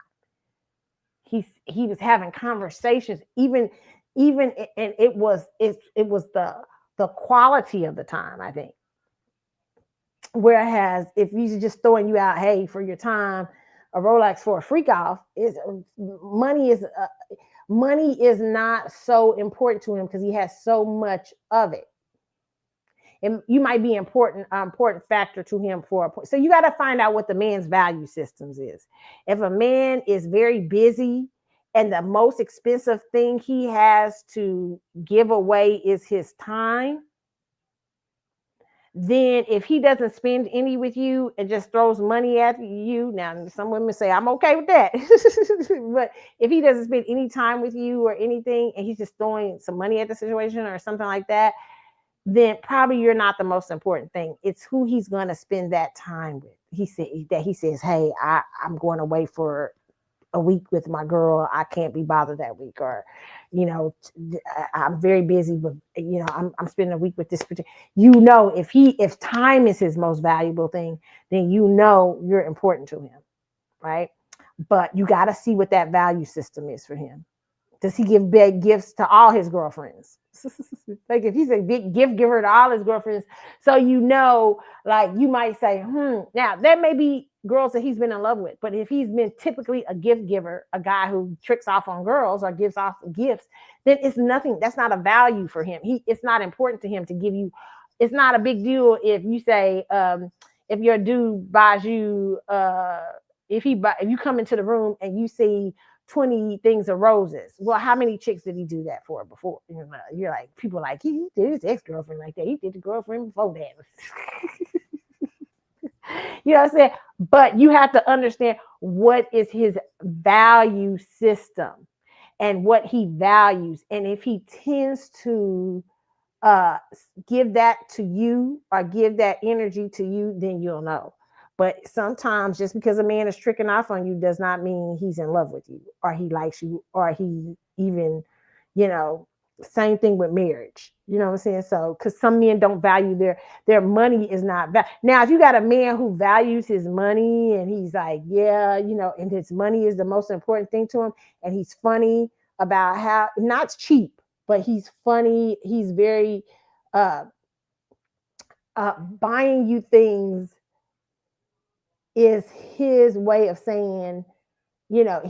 A: He was having conversations, even, and it was the quality of the time, I think. Whereas if he's just throwing you out, hey, for your time, a Rolex for a freak off, is money is not so important to him because he has so much of it. And you might be important factor to him for a point. So you got to find out what the man's value systems is. If a man is very busy and the most expensive thing he has to give away is his time, then if he doesn't spend any with you and just throws money at you, now some women say, I'm okay with that. But if he doesn't spend any time with you or anything, and he's just throwing some money at the situation or something like that, then probably you're not the most important thing. It's who he's going to spend that time with. He says, hey, I'm going away for a week with my girl. I can't be bothered that week. Or, I'm very busy, but I'm spending a week with this particular, if time is his most valuable thing, then you're important to him. Right. But you got to see what that value system is for him. Does he give big gifts to all his girlfriends? Like if he's a big gift giver to all his girlfriends, so like you might say, now there may be girls that he's been in love with, but if he's been typically a gift giver, a guy who tricks off on girls or gives off gifts, then it's nothing. That's not a value for him. It's not important to him to give you. It's not a big deal if you say, if your dude buys you, if you come into the room and you see 20 things of roses. Well, how many chicks did he do that for before? You're like, people are like, he did his ex-girlfriend like that. He did the girlfriend before that. You know what I'm saying? But you have to understand what is his value system and what he values. And if he tends to give that to you or give that energy to you, then you'll know. But sometimes just because a man is tricking off on you does not mean he's in love with you or he likes you or he even, same thing with marriage. You know what I'm saying? So, because some men don't value their money is not now, if you got a man who values his money and he's like, and his money is the most important thing to him, and he's funny about how, not cheap, but he's funny. He's very buying you things is his way of saying, he not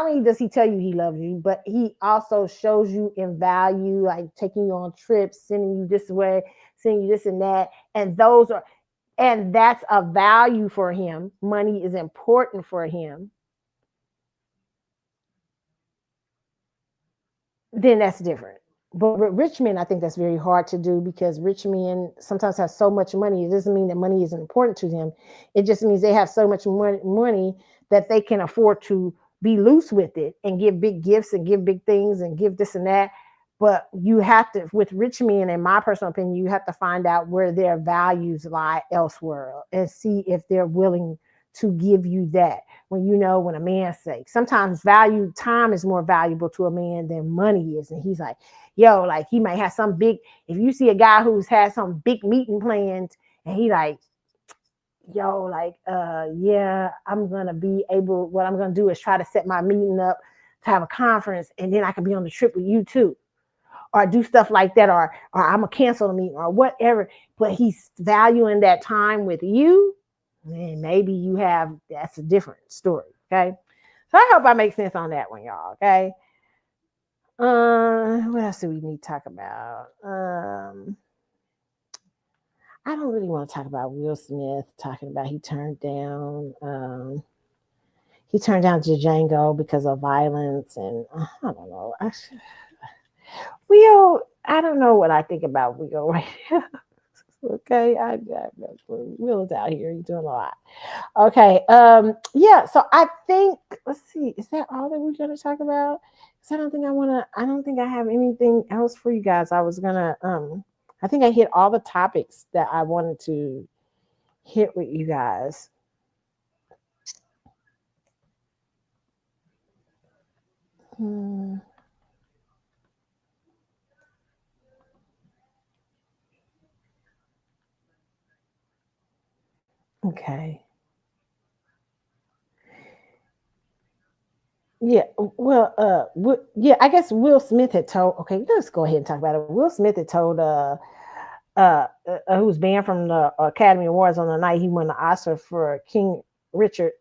A: only does he tell you he loves you, but he also shows you in value, like taking you on trips, sending you this way, sending you this and that. And that's a value for him. Money is important for him. Then that's different. But with rich men, I think that's very hard to do because rich men sometimes have so much money. It doesn't mean that money isn't important to them. It just means they have so much money that they can afford to be loose with it and give big gifts and give big things and give this and that. But you have to, with rich men, in my personal opinion, you have to find out where their values lie elsewhere and see if they're willing to give you that. When a man says, sometimes time is more valuable to a man than money is. And he's like, like he might have some big, if you see a guy who's had some big meeting plans and he like, I'm going to be able, what I'm going to do is try to set my meeting up to have a conference and then I can be on the trip with you too. Or do stuff like that, or I'm going to cancel the meeting or whatever. But he's valuing that time with you. And maybe that's a different story. Okay. So I hope I make sense on that one, y'all. Okay. What else do we need to talk about? I don't really want to talk about Will Smith talking about he turned down Django because of violence. And I don't know. I don't know what I think about Will right now. Okay, Will's out here. He's doing a lot. Okay, so I think, let's see, is that all that we're going to talk about? Because I don't think I have anything else for you guys. I was gonna, I think I hit all the topics that I wanted to hit with you guys. Okay. Yeah, well, I guess Will Smith had told, okay, let's go ahead and talk about it. Will Smith had told who was banned from the Academy Awards on the night he won the Oscar for King Richard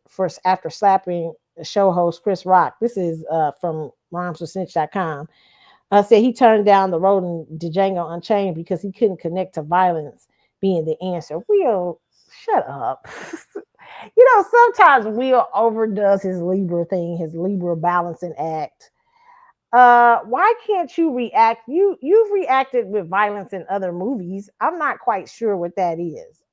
A: after slapping the show host Chris Rock. This is from rhymeswithcinch.com. Said he turned down the role in Django Unchained because he couldn't connect to violence being the answer. Will, shut up. Sometimes Will overdoes his Libra thing, his Libra balancing act. Why can't you react? You've reacted with violence in other movies. I'm not quite sure what that is.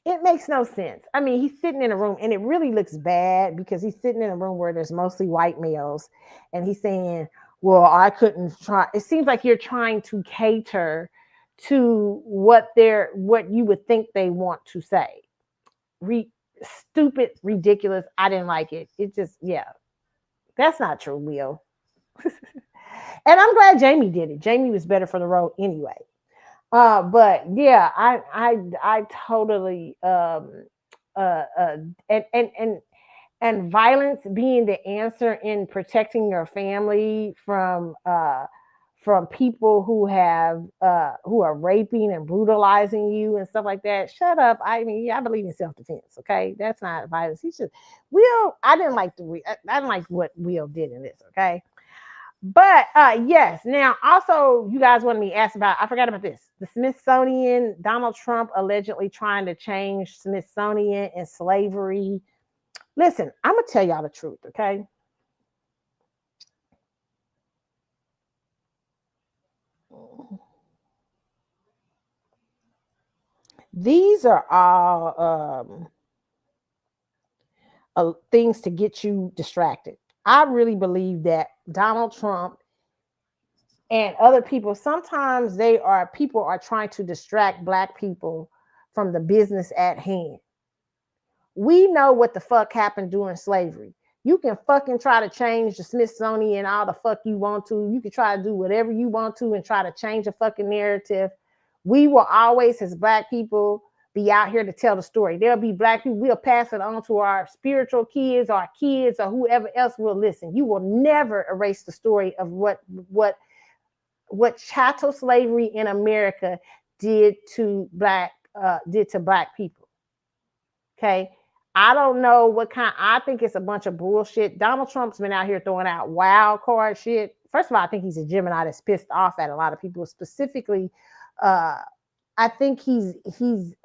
A: It makes no sense. I mean, he's sitting in a room, and it really looks bad because he's sitting in a room where there's mostly white males, and he's saying, well, I couldn't try. It seems like you're trying to cater to what you would think they want to say. Stupid, ridiculous. I didn't like it. It just, yeah, that's not true, Will. And I'm glad Jamie did it. Jamie was better for the role anyway. But yeah, I totally and violence being the answer in protecting your family from people who are raping and brutalizing you and stuff like that. Shut up. I mean, I believe in self-defense. Okay, that's not violence. He should. Will, I didn't like what Will did in this. Okay. But yes, now also you guys wanted me to ask about, I forgot about this. The Smithsonian, Donald Trump allegedly trying to change Smithsonian and slavery. Listen, I'm going to tell y'all the truth, okay? These are all things to get you distracted. I really believe that Donald Trump and other people, sometimes people are trying to distract Black people from the business at hand. We know what the fuck happened during slavery. You can fucking try to change the Smithsonian all the fuck you want to. You can try to do whatever you want to and try to change the fucking narrative. We will always, as Black people, be out here to tell the story. There'll be Black people. We'll pass it on to our spiritual kids, our kids, or whoever else will listen. You will never erase the story of what chattel slavery in America did to Black people. Okay. I don't know I think it's a bunch of bullshit. Donald Trump's been out here throwing out wild card shit. First of all, I think he's a Gemini that's pissed off at a lot of people. Specifically, I think he is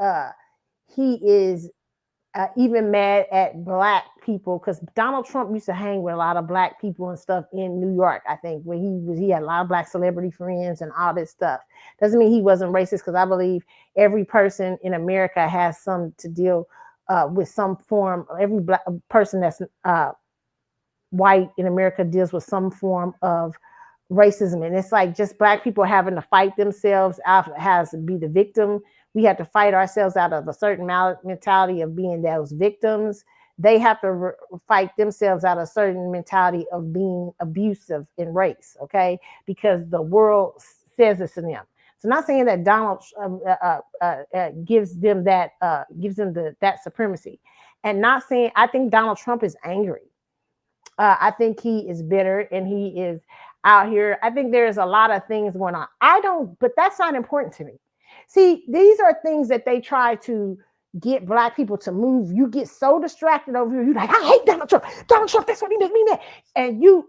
A: even mad at Black people because Donald Trump used to hang with a lot of Black people and stuff in New York. I think where he had a lot of Black celebrity friends and all this stuff. Doesn't mean he wasn't racist, because I believe every person in America has some to deal with some form. Every Black person that's white in America deals with some form of racism, and it's like just Black people having to fight themselves out, has to be the victim. We have to fight ourselves out of a certain mentality of being those victims. They have to fight themselves out of a certain mentality of being abusive in race, okay? Because the world says this to them. So not saying that Donald gives them that supremacy, and not saying, I think Donald Trump is angry. I think he is bitter and he is out here. I think there's a lot of things going on. But that's not important to me. See, these are things that they try to get Black people to move. You get so distracted over here. You're like, I hate Donald Trump. Donald Trump, that's what he makes me mad. And you're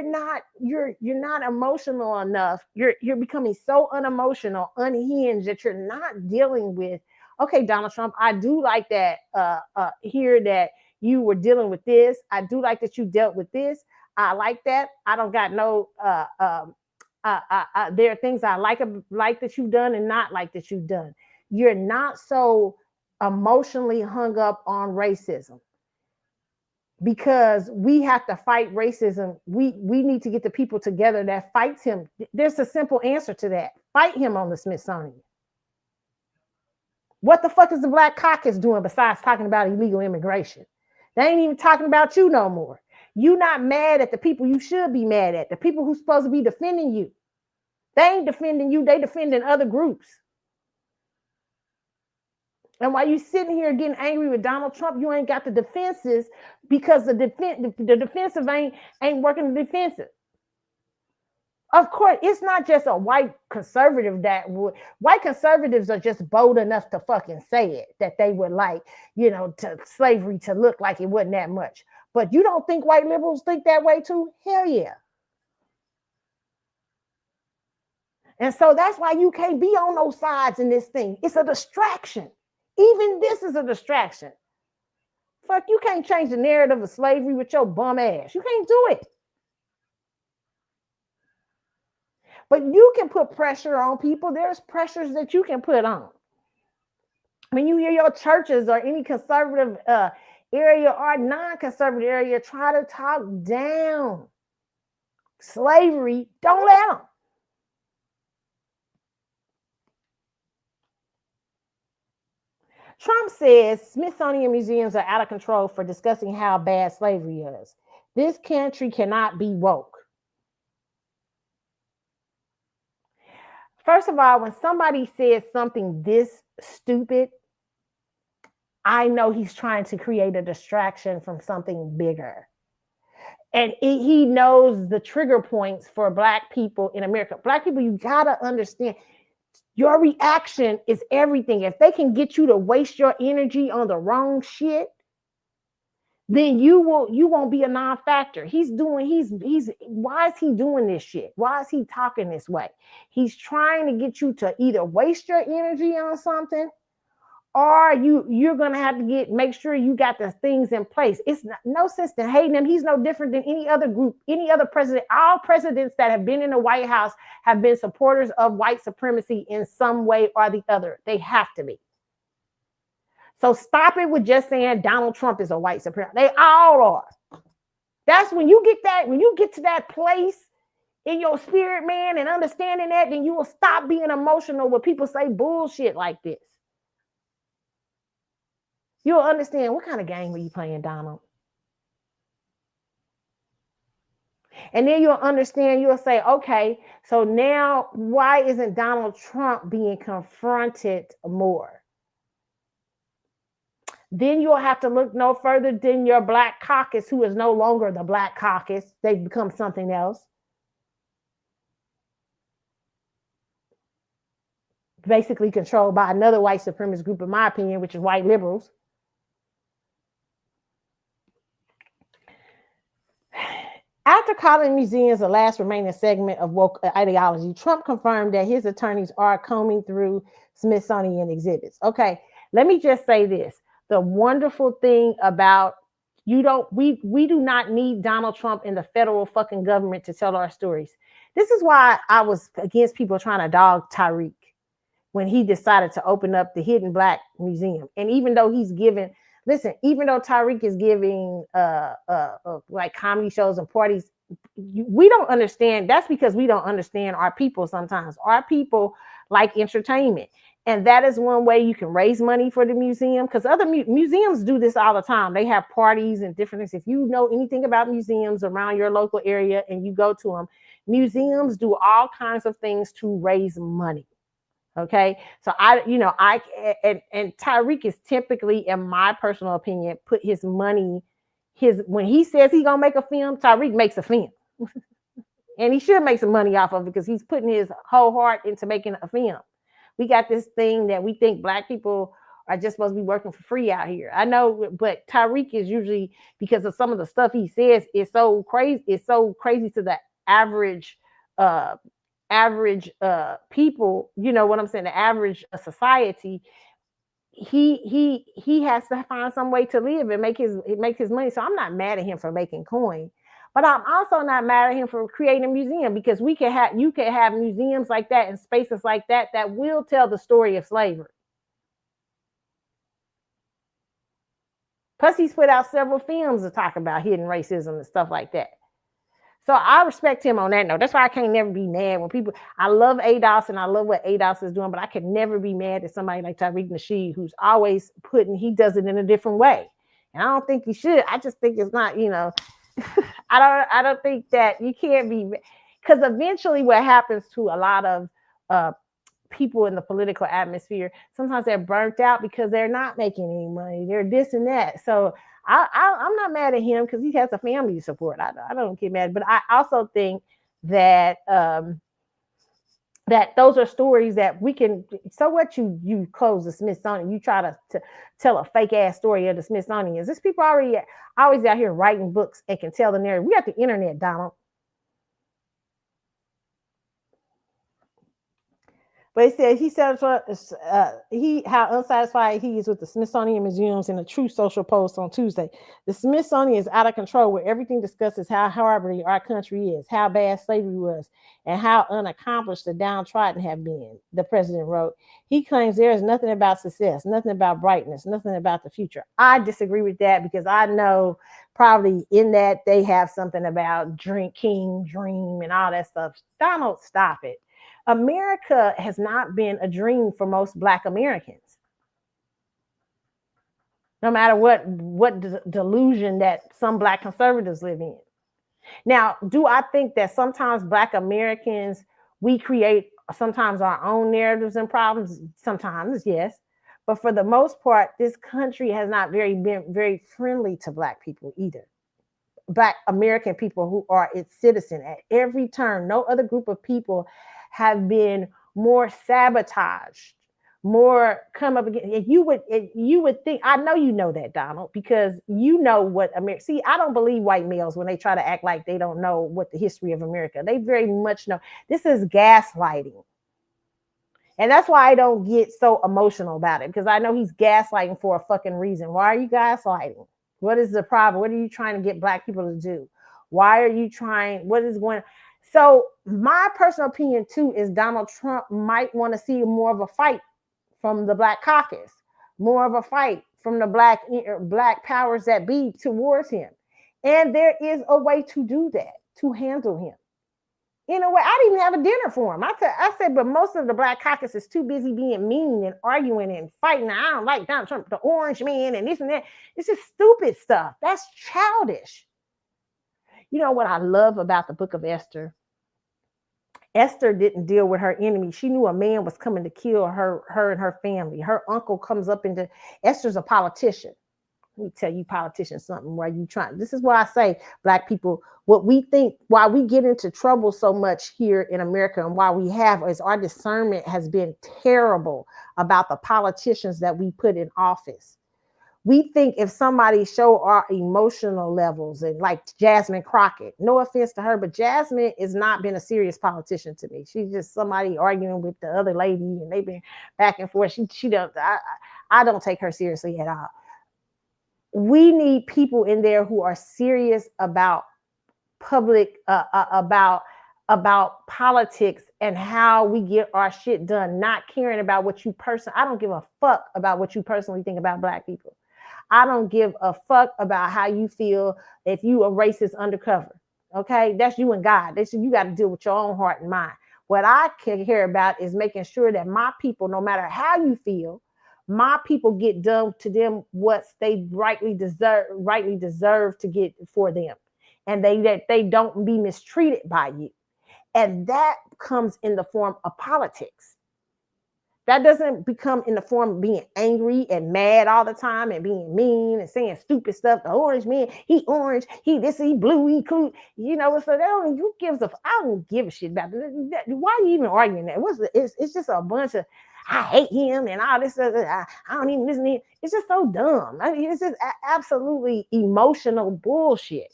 A: not emotional enough. You're becoming so unemotional, unhinged, that you're not dealing with, okay, Donald Trump, I do like that here that you were dealing with this. I do like that you dealt with this. I like that. I don't got no there are things I like that you've done and not like that you've done. You're not so emotionally hung up on racism, because we have to fight racism. We need to get the people together that fights him. There's a simple answer to that. Fight him on the Smithsonian. What the fuck is the Black Caucus doing besides talking about illegal immigration? They ain't even talking about you no more. You not mad at the people you should be mad at, the people who's supposed to be defending you. They ain't defending you, they defending other groups. And while you sitting here getting angry with Donald Trump, you ain't got the defenses, because the defensive ain't working the defensive. Of course, it's not just a white conservative that would. White conservatives are just bold enough to fucking say it, that they would like, to slavery to look like it wasn't that much. But you don't think white liberals think that way too? Hell yeah. And so that's why you can't be on those sides in this thing. It's a distraction. Even this is a distraction. Fuck, you can't change the narrative of slavery with your bum ass. You can't do it. But you can put pressure on people. There's pressures that you can put on. When you hear your churches or any conservative area or non-conservative area try to talk down slavery, don't let them. Trump says Smithsonian museums are out of control for discussing how bad slavery is. This country cannot be woke. First of all, when somebody says something this stupid, I know he's trying to create a distraction from something bigger. And he knows the trigger points for Black people in America. Black people, you gotta understand, your reaction is everything. If they can get you to waste your energy on the wrong shit, then you won't be a non-factor. Why is he doing this shit? Why is he talking this way? He's trying to get you to either waste your energy on something, or you're gonna have to make sure you got the things in place. It's no sense in hating him. He's no different than any other group, any other president. All presidents that have been in the White House have been supporters of white supremacy in some way or the other. They have to be. So stop it with just saying Donald Trump is a white supremacist. They all are. That's when you get to that place in your spirit, man, and understanding that, then you will stop being emotional when people say bullshit like this. You'll understand what kind of game were you playing, Donald? And then you'll understand, you'll say, okay, so now why isn't Donald Trump being confronted more? Then you'll have to look no further than your Black caucus, who is no longer the Black caucus. They've become something else. Basically controlled by another white supremacist group, in my opinion, which is white liberals. After calling museums the last remaining segment of woke ideology, Trump confirmed that his attorneys are combing through Smithsonian exhibits. Okay, let me just say this. The wonderful thing about we do not need Donald Trump in the federal fucking government to tell our stories. This is why I was against people trying to dog Tariq when he decided to open up the Hidden Black Museum. And even though even though Tariq is giving like comedy shows and parties, we don't understand. That's because we don't understand our people sometimes. Our people like entertainment. And that is one way you can raise money for the museum, because other museums do this all the time. They have parties and different things. If you know anything about museums around your local area and you go to them, museums do all kinds of things to raise money. Okay, so and Tariq is typically, in my personal opinion, put his money, when he says he's gonna make a film, Tariq makes a film. And he should make some money off of it because he's putting his whole heart into making a film. We got this thing that we think Black people are just supposed to be working for free out here. I know, but Tariq is usually, because of some of the stuff he says, is so crazy to the average people, you know what I'm saying, the average society. He has to find some way to live and make his money. So I'm not mad at him for making coin, but I'm also not mad at him for creating a museum, because you can have museums like that and spaces like that will tell the story of slavery. Plus, he's put out several films to talk about hidden racism and stuff like that. So I respect him on that note. That's why I can't never be mad when people. I love ADOS and I love what ADOS is doing, but I can never be mad at somebody like Tariq Nasheed, who's always he does it in a different way. And I don't think he should. I just think it's not, I don't think that you can't be, because eventually what happens to a lot of people in the political atmosphere, sometimes they're burnt out because they're not making any money. They're this and that. So I'm not mad at him because he has a family to support. I don't get mad, but I also think that that those are stories that we can. So what you close the Smithsonian, you try to tell a fake ass story of the Smithsonian. Is this people always out here writing books and can tell the narrative? We got the internet, Donald. But he said how unsatisfied he is with the Smithsonian Museums in a true social post on Tuesday. The Smithsonian is out of control, where everything discusses how horrible our country is, how bad slavery was, and how unaccomplished the downtrodden have been, the president wrote. He claims there is nothing about success, nothing about brightness, nothing about the future. I disagree with that, because I know probably in that they have something about dream, and all that stuff. Donald, stop it. America has not been a dream for most Black Americans. No matter what delusion that some Black conservatives live in. Now, do I think that sometimes Black Americans, we create sometimes our own narratives and problems? Sometimes, yes. But for the most part, this country has not been very friendly to Black people either. Black American people who are its citizen at every turn. No other group of people have been more sabotaged, more come up against. You would think, I know you know that, Donald, because you know what America. See, I don't believe white males when they try to act like they don't know what the history of America. They very much know. This is gaslighting. And that's why I don't get so emotional about it, because I know he's gaslighting for a fucking reason. Why are you gaslighting? What is the problem? What are you trying to get Black people to do? Why are you trying? What is going on? So my personal opinion, too, is Donald Trump might want to see more of a fight from the Black caucus, more of a fight from the Black powers that be towards him. And there is a way to do that, to handle him. In a way, I didn't even have a dinner for him. I said, but most of the Black caucus is too busy being mean and arguing and fighting. I don't like Donald Trump, the orange man, and this and that. It's just stupid stuff. That's childish. You know what I love about the book of Esther? Esther didn't deal with her enemy. She knew a man was coming to kill her and her family. Her uncle comes up into, Esther's a politician. Let me tell you politicians something where you trying. This is why I say, Black people, what we think, why we get into trouble so much here in America and why we have is our discernment has been terrible about the politicians that we put in office. We think if somebody show our emotional levels, and like Jasmine Crockett, no offense to her, but Jasmine has not been a serious politician to me. She's just somebody arguing with the other lady, and they've been back and forth. She don't. I don't take her seriously at all. We need people in there who are serious about public, about politics and how we get our shit done. Not caring about what you personally. I don't give a fuck about what you personally think about Black people. I don't give a fuck about how you feel if you a racist undercover. Okay, that's you and God. You got to deal with your own heart and mind. What I care about is making sure that my people, no matter how you feel, my people get done to them what they rightly deserve to get for them, and that they don't be mistreated by you. And that comes in the form of politics. That doesn't become in the form of being angry and mad all the time and being mean and saying stupid stuff. The orange man, he orange, he this, he blue, he cool. You know, so I don't give a shit about that. Why are you even arguing that? It's just a bunch of, I hate him and all this. I don't even listen to him. It's just so dumb. I mean, it's just absolutely emotional bullshit.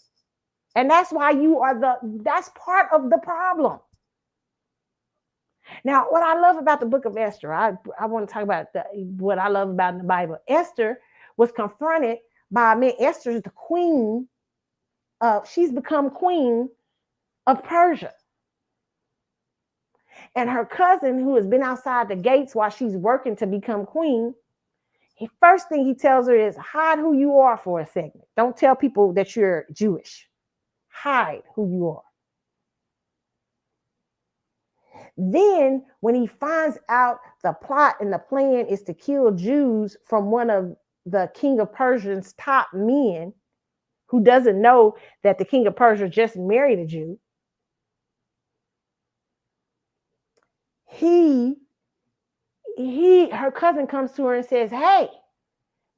A: And that's why that's part of the problem. Now, what I love about the book of Esther, I want to talk about what I love about in the Bible. Esther was confronted by a man. Esther is the queen she's become queen of Persia. And her cousin, who has been outside the gates while she's working to become queen, first thing he tells her is hide who you are for a second. Don't tell people that you're Jewish. Hide who you are. Then when he finds out the plot and the plan is to kill Jews from one of the king of Persia's top men, who doesn't know that the king of Persia just married a Jew, her cousin comes to her and says, hey,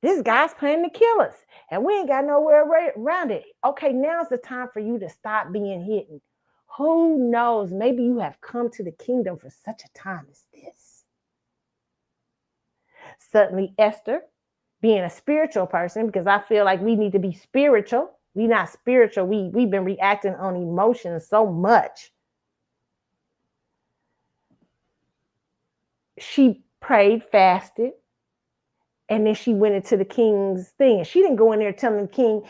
A: this guy's planning to kill us and we ain't got nowhere around it. Okay, now's the time for you to stop being hidden. Who knows? Maybe you have come to the kingdom for such a time as this. Suddenly, Esther, being a spiritual person, because I feel like we need to be spiritual. We're not spiritual. We've been reacting on emotions so much. She prayed, fasted, and then she went into the king's thing. And she didn't go in there telling the king,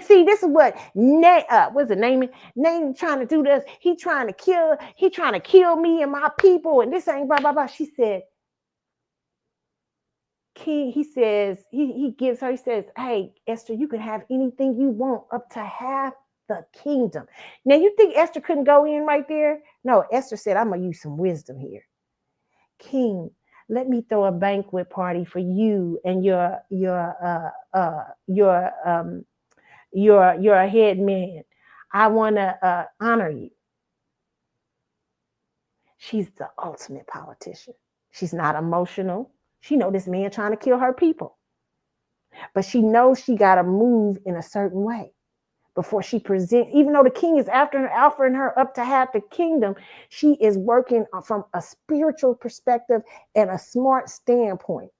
A: see, this is what what's the name? Name trying to do this. He trying to kill me and my people, and this ain't blah blah blah. She said, King, he says, he gives her, he says, hey, Esther, you can have anything you want, up to half the kingdom. Now, you think Esther couldn't go in right there? No, Esther said, I'm gonna use some wisdom here. King, let me throw a banquet party for you and your head man. I want to honor you. She's the ultimate politician. She's not emotional. She knows this man trying to kill her people, but she knows she got to move in a certain way before she presents. Even though the king is after her, offering her up to half the kingdom, she is working from a spiritual perspective and a smart standpoint.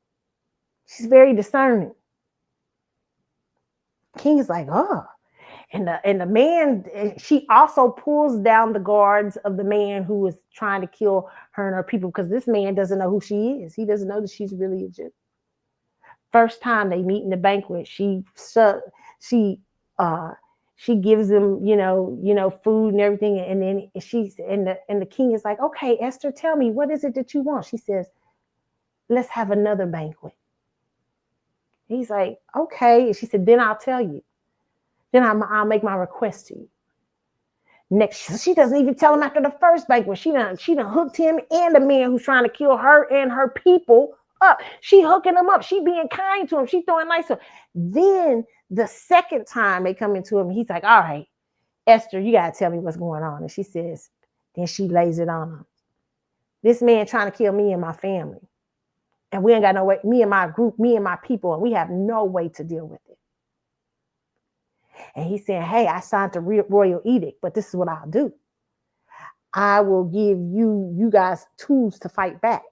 A: She's very discerning. King is like, oh. And the man, she also pulls down the guards of the man who is trying to kill her and her people, because this man doesn't know who she is. He doesn't know that she's really a Jew. First time they meet in the banquet, she gives him, food and everything, and then the king is like, okay, Esther, tell me, what is it that you want? She says, let's have another banquet. He's like, okay. And she said, then I'll tell you. Then I'll make my request to you. Next, she doesn't even tell him after the first banquet. She done hooked him and the man who's trying to kill her and her people up. She hooking him up. She being kind to him. She throwing nice to him. Then the second time they come into him, he's like, all right, Esther, you got to tell me what's going on. And she says, then she lays it on him. This man trying to kill me and my family. And we ain't got no way, me and my group, me and my people, and we have no way to deal with it. And he's saying, hey, I signed the royal edict, but this is what I'll do. I will give you guys tools to fight back.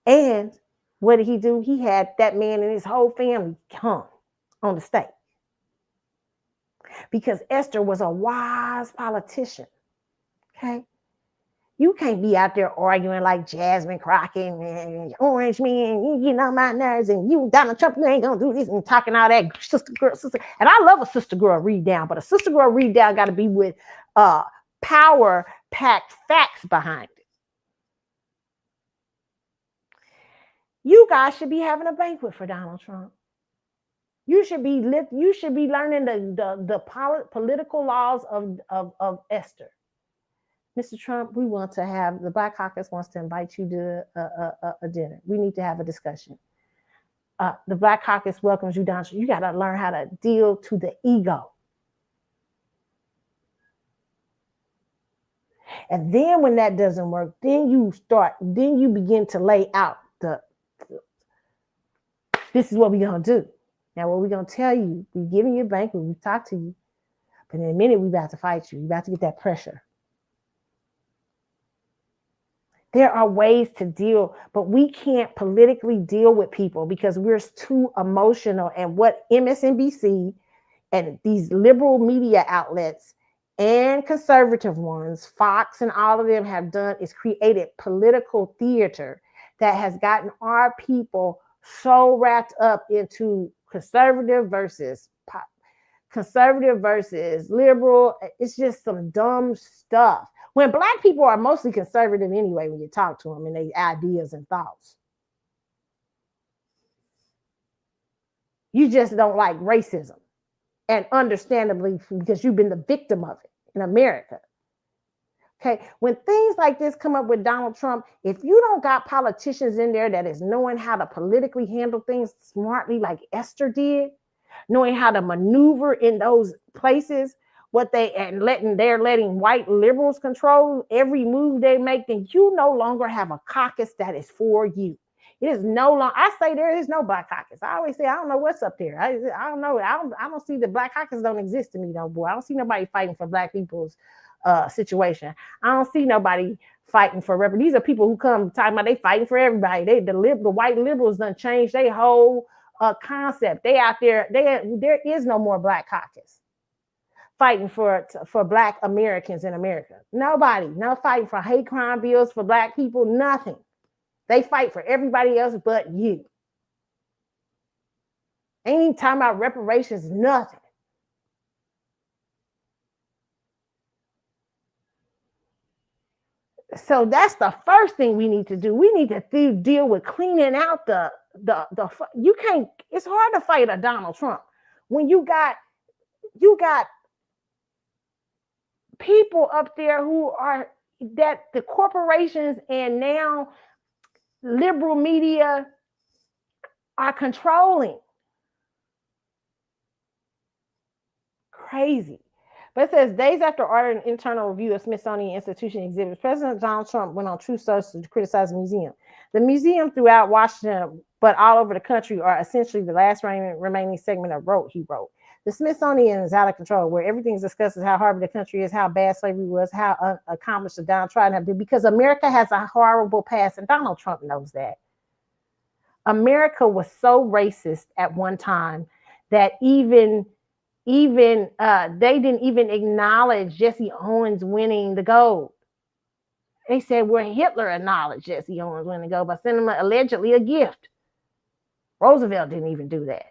A: And what did he do? He had that man and his whole family hung on the stake. Because Esther was a wise politician. Okay? You can't be out there arguing like Jasmine Crockett and Orange Man, you get on my nerves, and you, Donald Trump, you ain't gonna do this, and talking all that sister girl. And I love a sister girl read down, but a sister girl read down got to be with power-packed facts behind it. You guys should be having a banquet for Donald Trump. You should be learning the political laws of Esther. Mr. Trump, we want to have, the Black Caucus wants to invite you to a dinner. We need to have a discussion. The Black Caucus welcomes you, Donald Trump. You got to learn how to deal to the ego. And then when that doesn't work, then you begin to lay out this is what we're going to do. Now, what we're going to tell you, we're giving you a banquet, we talk to you, but in a minute, we're about to fight you. You're about to get that pressure. There are ways to deal, but we can't politically deal with people because we're too emotional. And what MSNBC and these liberal media outlets and conservative ones, Fox and all of them have done is created political theater that has gotten our people so wrapped up into conservative versus liberal. It's just some dumb stuff. When Black people are mostly conservative anyway, when you talk to them and their ideas and thoughts. You just don't like racism. And understandably, because you've been the victim of it in America. Okay, when things like this come up with Donald Trump, if you don't got politicians in there that is knowing how to politically handle things smartly like Esther did, knowing how to maneuver in those places, they're letting white liberals control every move they make, then you no longer have a caucus that is for you. It is no longer. I say there is no Black caucus. I always say I don't know what's up there. I don't know. I don't see the Black caucus don't exist to me though, boy. I don't see nobody fighting for Black people's situation. I don't see nobody fighting for These are people who come talking about they fighting for everybody. The white liberals done changed their whole concept. They out there. There is no more Black caucus fighting for Black Americans in America. Nobody. No fighting for hate crime bills for Black people. Nothing. They fight for everybody else but you. Ain't even talking about reparations. Nothing. So that's the first thing we need to do. We need to deal with cleaning out the you can't. It's hard to fight a Donald Trump when you got people up there who are that the corporations and now liberal media are controlling. Crazy. But it says, days after ordering an internal review of Smithsonian Institution exhibits, President Donald Trump went on Truth Social to criticize the museum. The museum throughout Washington, but all over the country, are essentially the last remaining segment of he wrote. The Smithsonian is out of control, where everything is discussed as how horrible the country is, how bad slavery was, how accomplished the downtrodden have been, because America has a horrible past, and Donald Trump knows that. America was so racist at one time that even they didn't even acknowledge Jesse Owens winning the gold. They said, well, Hitler acknowledged Jesse Owens winning the gold by sending him allegedly a gift. Roosevelt didn't even do that.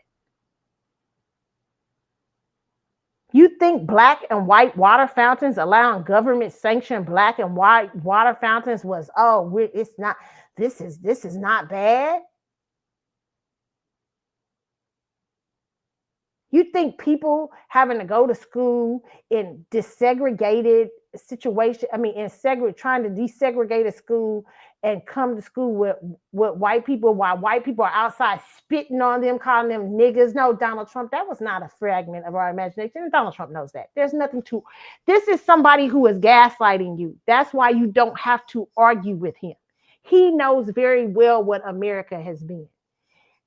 A: You think black and white water fountains, allowing government sanctioned black and white water fountains was, it's not, this is not bad? You think people having to go to school in desegregated situation, trying to desegregate a school and come to school with white people while white people are outside spitting on them, calling them niggas? No, Donald Trump, that was not a fragment of our imagination. And Donald Trump knows that. There's nothing to, this is somebody who is gaslighting you. That's why you don't have to argue with him. He knows very well what America has been.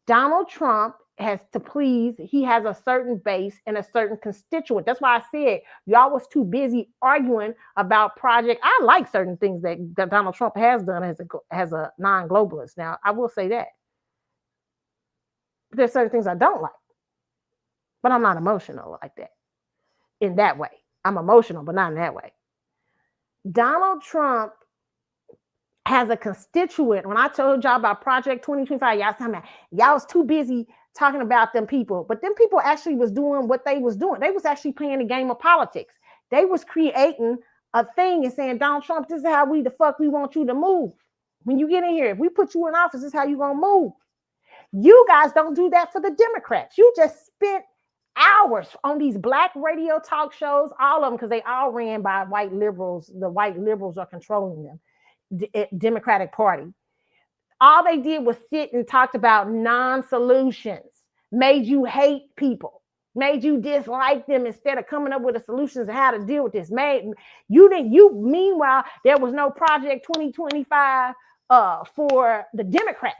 A: Donald Trump has to please, he has a certain base and a certain constituent. That's why I said y'all was too busy arguing about project. I like certain things that Donald Trump has done as a non-globalist. Now, I will say that. But there's certain things I don't like. But I'm not emotional like that. In that way. I'm emotional, but not in that way. Donald Trump has a constituent. When I told y'all about Project 2025, y'all was too busy talking about them people, but them people actually was doing what they was doing. They was actually playing the game of politics. They was creating a thing and saying, Donald Trump, this is how we want you to move. When you get in here, if we put you in office, this is how you gonna move. You guys don't do that for the Democrats. You just spent hours on these black radio talk shows, all of them, because they all ran by white liberals. The white liberals are controlling them. Democratic Party. All they did was sit and talked about non-solutions, made you hate people, made you dislike them instead of coming up with the solutions of how to deal with this. Meanwhile, there was no Project 2025 for the Democrats.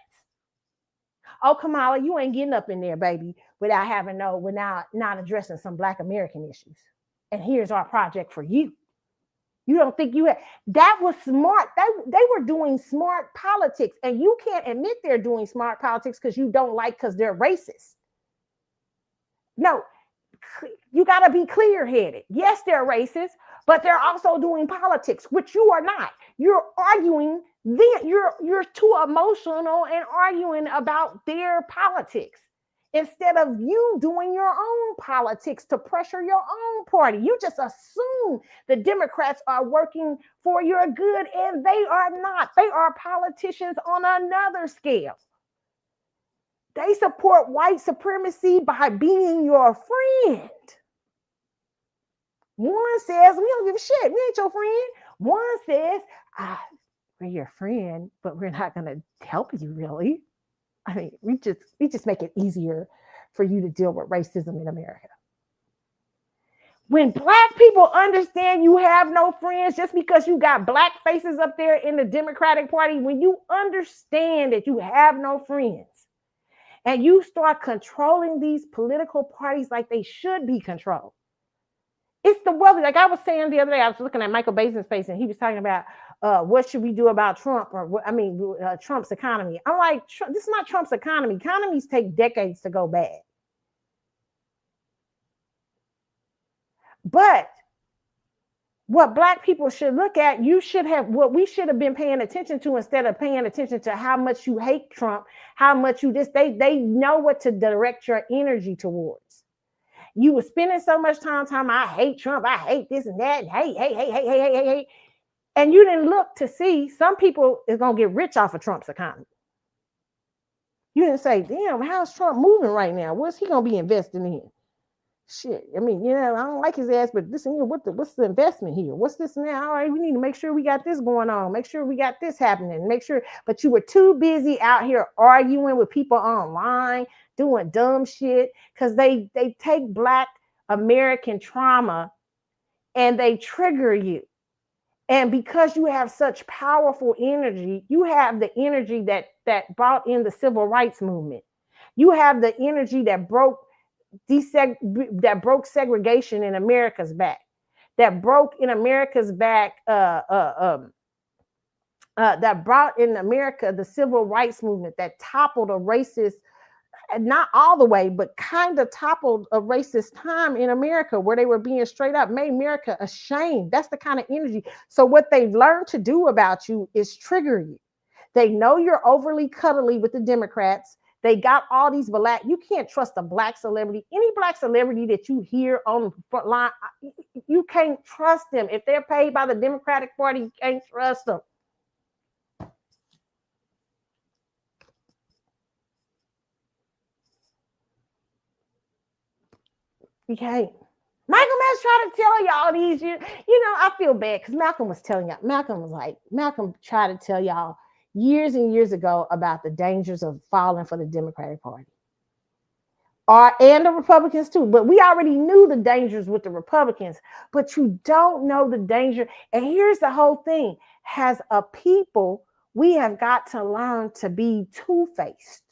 A: Oh, Kamala, you ain't getting up in there, baby, without not addressing some Black American issues. And here's our project for you. You don't think that was smart. They were doing smart politics, and you can't admit they're doing smart politics because you don't like, because they're racist. No, you got to be clear-headed. Yes, they're racist, but they're also doing politics, which you are not. You're arguing, you're too emotional and arguing about their politics, instead of you doing your own politics to pressure your own party. You just assume the Democrats are working for your good, and they are not. They are politicians on another scale. They support white supremacy by being your friend. One says, we don't give a shit. We ain't your friend. One says, we're your friend, but we're not going to help you really. I mean, we just make it easier for you to deal with racism in America. When black people understand you have no friends just because you got black faces up there in the Democratic Party, when you understand that you have no friends and you start controlling these political parties like they should be controlled, it's the wealthy. Like I was saying the other day, I was looking at Michael Basin's face and he was talking about what should we do about Trump Trump's economy. I'm like, this is not Trump's economy. Economies take decades to go bad. But what black people should look at, what we should have been paying attention to instead of paying attention to how much you hate Trump, how much you they know what to direct your energy towards. You were spending so much time I hate Trump, I hate this and that, hate. And you didn't look to see some people is going to get rich off of Trump's economy. You didn't say, damn, how's Trump moving right now? What's he going to be investing in? Shit, I mean, I don't like his ass, but listen here, what's the investment here? What's this now? All right, we need to make sure we got this going on. Make sure we got this happening. Make sure, but you were too busy out here arguing with people online, doing dumb shit, because they take Black American trauma and they trigger you. And because you have such powerful energy, you have the energy that brought in the civil rights movement. You have the energy that broke segregation in America's back, that broke in America's back, that brought in America the civil rights movement, that toppled a racist, not all the way, but kind of toppled a racist time in America where they were being straight up, made America ashamed. That's the kind of energy. So what they've learned to do about you is trigger you. They know you're overly cuddly with the Democrats. They got all these black, you can't trust a black celebrity. Any black celebrity that you hear on the front line, you can't trust them. If they're paid by the Democratic Party, you can't trust them. You can't. Malcolm has tried to tell y'all these, I feel bad because Malcolm was telling y'all, Malcolm tried to tell y'all years and years ago about the dangers of falling for the Democratic Party. And the Republicans too. But we already knew the dangers with the Republicans, but you don't know the danger. And here's the whole thing. As a people, we have got to learn to be two-faced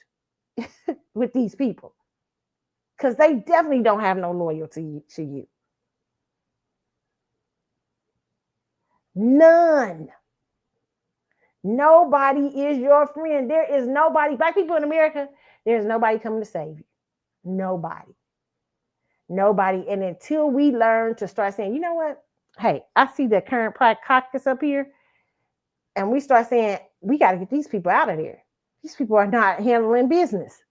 A: with these people, because they definitely don't have no loyalty to you. None. Nobody is your friend. There is nobody. Black people in America, there's nobody coming to save you. Nobody. And until we learn to start saying, you know what? Hey, I see the current Pride Caucus up here. And we start saying, we got to get these people out of there. These people are not handling business.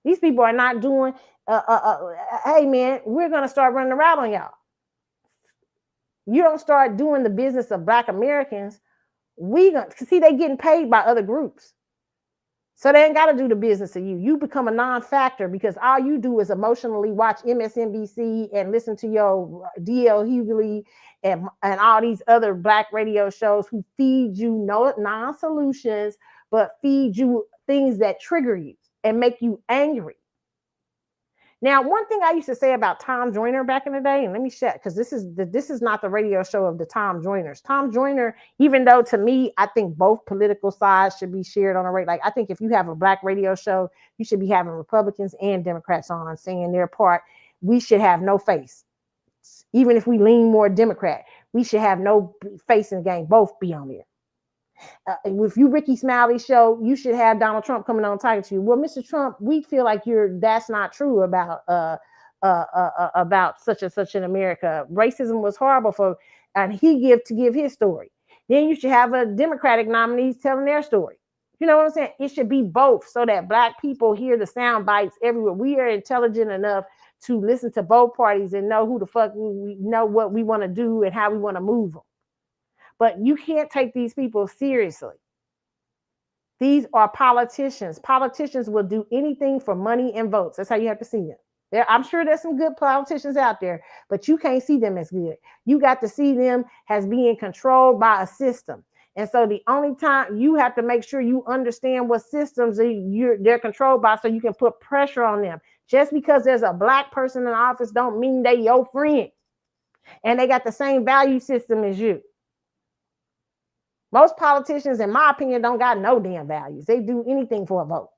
A: These people are not doing, hey man, we're going to start running around on y'all. You don't start doing the business of Black Americans. They getting paid by other groups. So they ain't got to do the business of you. You become a non-factor because all you do is emotionally watch MSNBC and listen to your D.L. Hughley and all these other Black radio shows who feed you non-solutions, but feed you things that trigger you and make you angry. Now, one thing I used to say about Tom Joyner back in the day, and let me share, because this is not the radio show of the Tom Joyners. Tom Joyner, even though to me, I think both political sides should be shared on a radio. Like, I think if you have a Black radio show, you should be having Republicans and Democrats on saying their part. We should have no face. Even if we lean more Democrat, we should have no face in the game. Both be on there. If you Ricky Smiley's show, you should have Donald Trump coming on talking to you. Well, Mr. Trump, we feel like that's not true about such and such in America. Racism was horrible and he give his story. Then you should have a Democratic nominees telling their story. You know what I'm saying? It should be both so that Black people hear the sound bites everywhere. We are intelligent enough to listen to both parties and know who the fuck we know what we want to do and how we want to move them. But you can't take these people seriously. These are politicians. Politicians will do anything for money and votes. That's how you have to see them. I'm sure there's some good politicians out there, but you can't see them as good. You got to see them as being controlled by a system. And so the only time you have to make sure you understand what systems they're controlled by so you can put pressure on them. Just because there's a Black person in office don't mean they your friend. And they got the same value system as you. Most politicians, in my opinion, don't got no damn values. They do anything for a vote.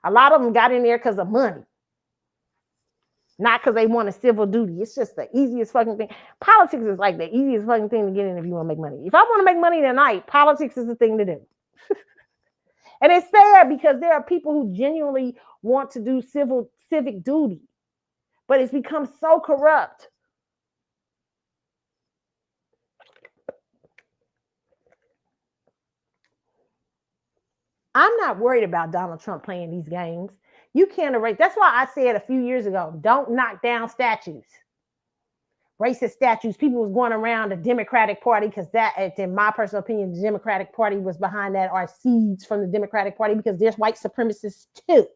A: A lot of them got in there because of money. Not because they want a civil duty. It's just the easiest fucking thing. Politics is like the easiest fucking thing to get in if you want to make money. If I want to make money tonight, politics is the thing to do. And it's sad because there are people who genuinely want to do civic duty, but it's become so corrupt. I'm not worried about Donald Trump playing these games. You can't erase. That's why I said a few years ago, don't knock down statues. Racist statues. People was going around the Democratic Party because that, in my personal opinion, the Democratic Party was behind that, or seeds from the Democratic Party, because there's white supremacists too.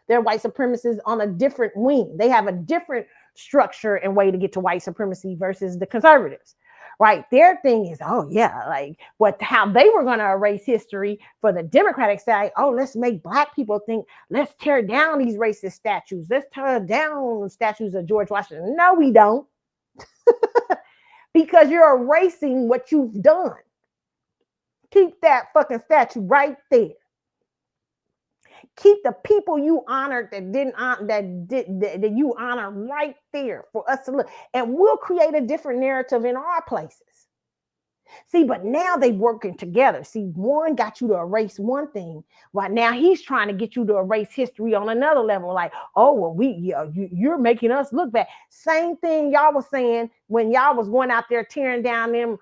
A: They're white supremacists on a different wing. They have a different structure and way to get to white supremacy versus the conservatives. Right. Their thing is, oh, yeah, like how they were going to erase history for the Democratic side. Oh, let's make Black people think, let's tear down these racist statues. Let's tear down statues of George Washington. No, we don't. Because you're erasing what you've done. Keep that fucking statue right there. Keep the people you honored that you honor right there for us to look. And we'll create a different narrative in our places. See, but now they're working together. See, one got you to erase one thing, while now he's trying to get you to erase history on another level. Like, oh, well, you're making us look bad. Same thing y'all was saying when y'all was going out there tearing down them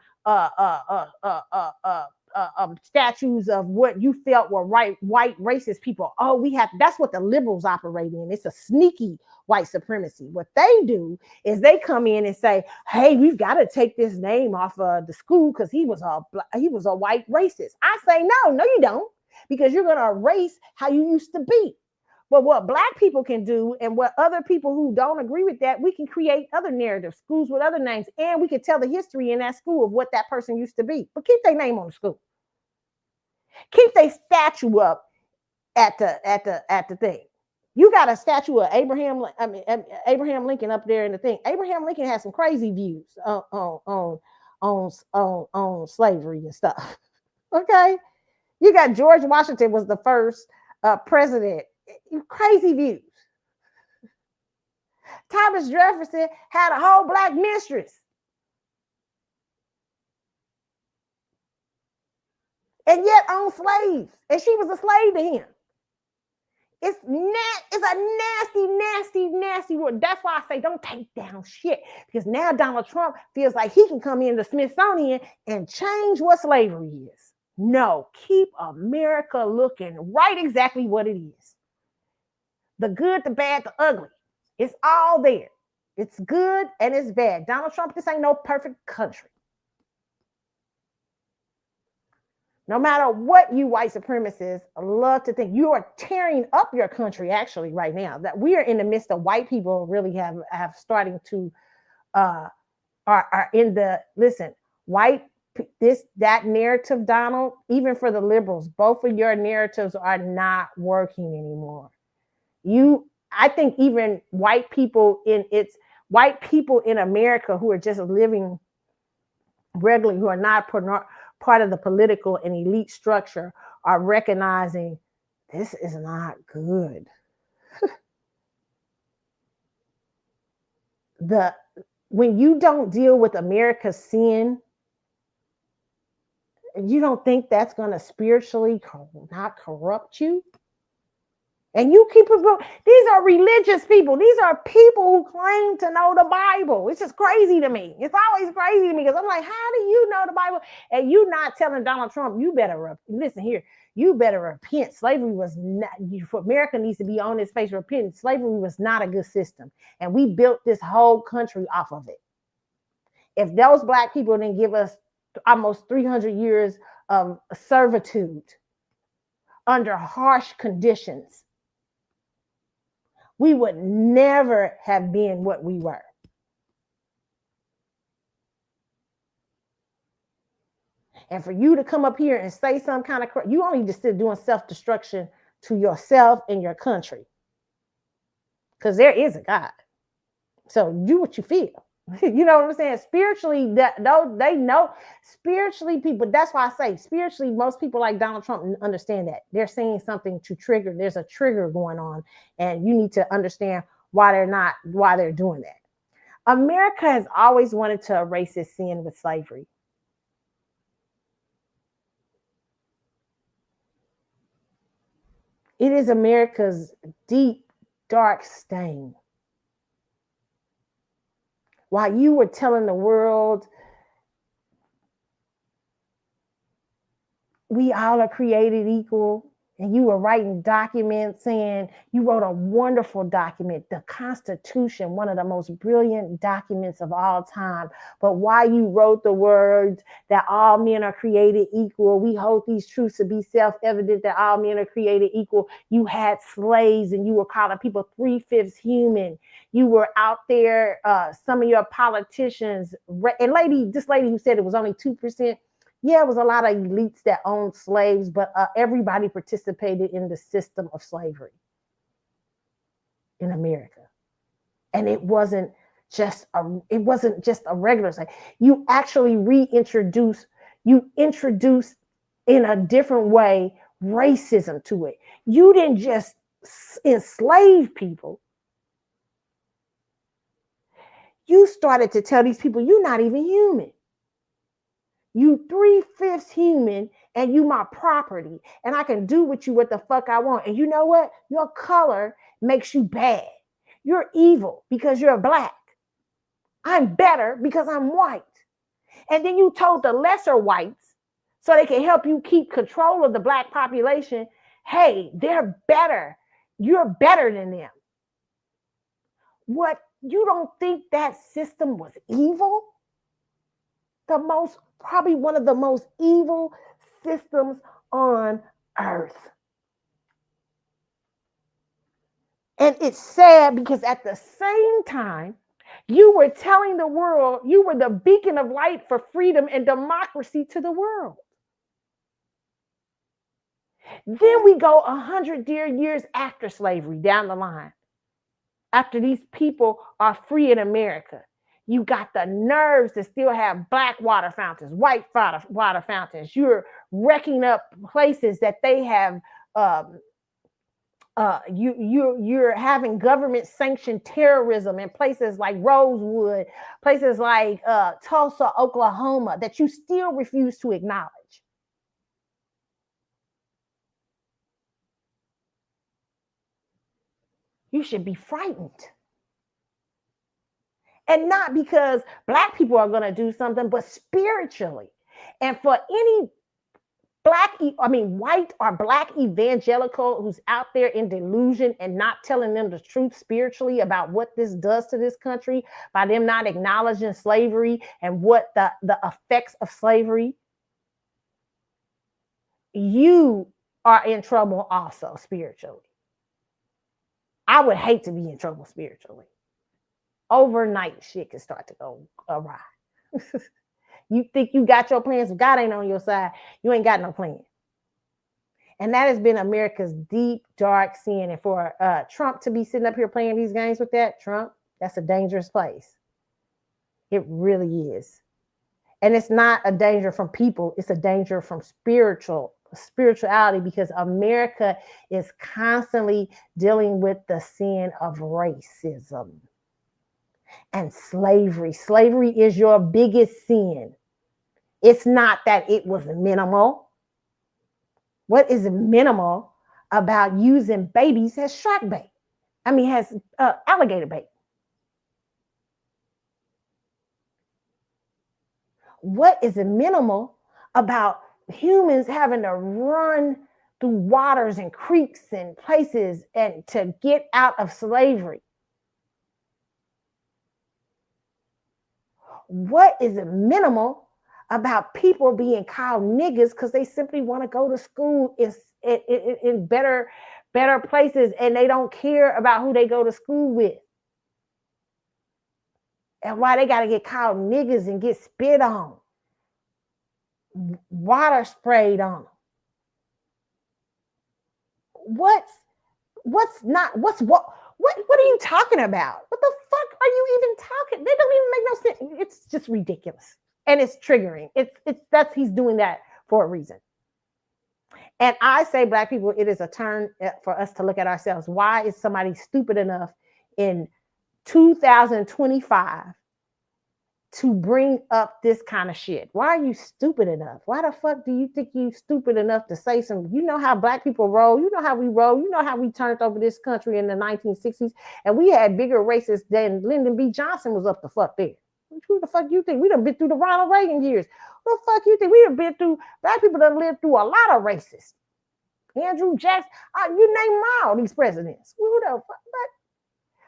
A: statues of what you felt were white racist people. Oh, that's what the liberals operate in. It's a sneaky white supremacy. What they do is they come in and say, hey, we've got to take this name off of the school because he was a white racist. I say, no, you don't, because you're going to erase how you used to be. But what Black people can do, and what other people who don't agree with that, we can create other narratives, schools with other names, and we can tell the history in that school of what that person used to be. But keep their name on the school. Keep their statue up at the thing. You got a statue of Abraham Lincoln up there in the thing. Abraham Lincoln had some crazy views on slavery and stuff. Okay, you got George Washington was the first president. Crazy views. Thomas Jefferson had a whole Black mistress. And yet owned slaves. And she was a slave to him. It's a nasty word. That's why I say don't take down shit. Because now Donald Trump feels like he can come in the Smithsonian and change what slavery is. No, keep America looking right exactly what it is. The good, the bad, the ugly. It's all there. It's good and it's bad. Donald Trump, this ain't no perfect country. No matter what you white supremacists love to think, you are tearing up your country actually right now. That we are in the midst of white people really have starting to are in the, listen, that narrative, Donald, even for the liberals, both of your narratives are not working anymore. I think even white people in America who are just living regularly, who are not part of the political and elite structure, are recognizing this is not good. When you don't deal with America's sin, you don't think that's going to spiritually not corrupt you? And you keep it. These are religious people. These are people who claim to know the Bible. It's just crazy to me. It's always crazy to me because I'm like, how do you know the Bible? And you not telling Donald Trump, you better listen here. You better repent. Slavery was not. America needs to be on its face. Repent. Slavery was not a good system, and we built this whole country off of it. If those Black people didn't give us almost 300 years of servitude under harsh conditions, we would never have been what we were. And for you to come up here and say some kind of, you only just still doing self-destruction to yourself and your country. Because there is a God. So do what you feel. You know what I'm saying? Spiritually, they know spiritually people. That's why I say spiritually, most people like Donald Trump understand that they're saying something to trigger. There's a trigger going on, and you need to understand why they're doing that. America has always wanted to erase its sin with slavery. It is America's deep, dark stain. While you were telling the world we all are created equal, and you were writing documents saying, you wrote a wonderful document, the Constitution, one of the most brilliant documents of all time. But while you wrote the words that all men are created equal, we hold these truths to be self-evident that all men are created equal, you had slaves and you were calling people 3/5 human. You were out there, some of your politicians, and this lady who said it was only 2%, yeah, it was a lot of elites that owned slaves, but everybody participated in the system of slavery in America. And it wasn't just a regular slave. You actually introduced in a different way racism to it. You didn't just enslave people. You started to tell these people, you're not even human. You 3/5 human, and you my property, and I can do with you what the fuck I want. And you know what? Your color makes you bad. You're evil because you're black. I'm better because I'm white. And then you told the lesser whites, so they can help you keep control of the black population, hey, they're better. You're better than them. What? You don't think that system was evil? Probably one of the most evil systems on earth. And it's sad because at the same time, you were telling the world you were the beacon of light for freedom and democracy to the world. Then we go 100 years after slavery down the line. After these people are free in America, you got the nerves to still have black water fountains, white water fountains. You're wrecking up places that they have. You're having government sanctioned terrorism in places like Rosewood, places like Tulsa, Oklahoma, that you still refuse to acknowledge. You should be frightened. And not because black people are going to do something, but spiritually. And for any white or black evangelical who's out there in delusion and not telling them the truth spiritually about what this does to this country, by them not acknowledging slavery and what the effects of slavery, you are in trouble also spiritually. I would hate to be in trouble spiritually. Overnight, shit can start to go awry. You think you got your plans. If God ain't on your side, you ain't got no plan. And that has been America's deep, dark sin. And for Trump to be sitting up here playing these games with that, Trump, that's a dangerous place. It really is. And it's not a danger from people. It's a danger from spirituality, because America is constantly dealing with the sin of racism and slavery. Slavery is your biggest sin. It's not that it was minimal. What is minimal about using babies as shark bait? Has alligator bait. What is minimal about humans having to run through waters and creeks and places and to get out of slavery? What is minimal about people being called niggas because they simply want to go to school in better places, and they don't care about who they go to school with? And why they got to get called niggas and get spit on, water sprayed on them? What are you talking about? What the fuck are you even talking? They don't even make no It's just ridiculous. And it's triggering. He's doing that for a reason. And I say, Black people, it is a turn for us to look at ourselves. Why is somebody stupid enough in 2025 to bring up this kind of shit? Why are you stupid enough? Why the fuck do you think you stupid enough to say something? You know how Black people roll. You know how we roll. You know how we turned over this country in the 1960s. And we had bigger racists than Lyndon B. Johnson was up the fuck there. Who the fuck you think? We done been through the Ronald Reagan years. Who the fuck you think? We done been through, Black people done lived through a lot of racists. Andrew Jackson, you name all these presidents. Who the fuck?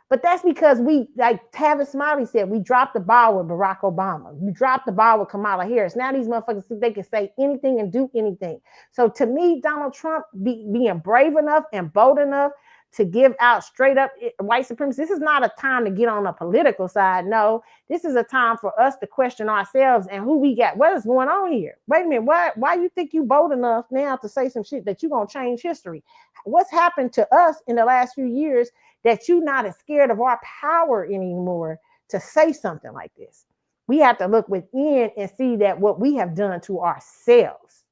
A: But that's because we, like Tavis Smiley said, we dropped the ball with Barack Obama. We dropped the ball with Kamala Harris. Now these motherfuckers think they can say anything and do anything. So to me, Donald Trump being brave enough and bold enough to give out straight up white supremacy, this is not a time to get on a political side. No, this is a time for us to question ourselves and who we got. What is going on here? Wait a minute. Why you think you bold enough now to say some shit that you're going to change history? What's happened to us in the last few years that you're not as scared of our power anymore to say something like this? We have to look within and see that what we have done to ourselves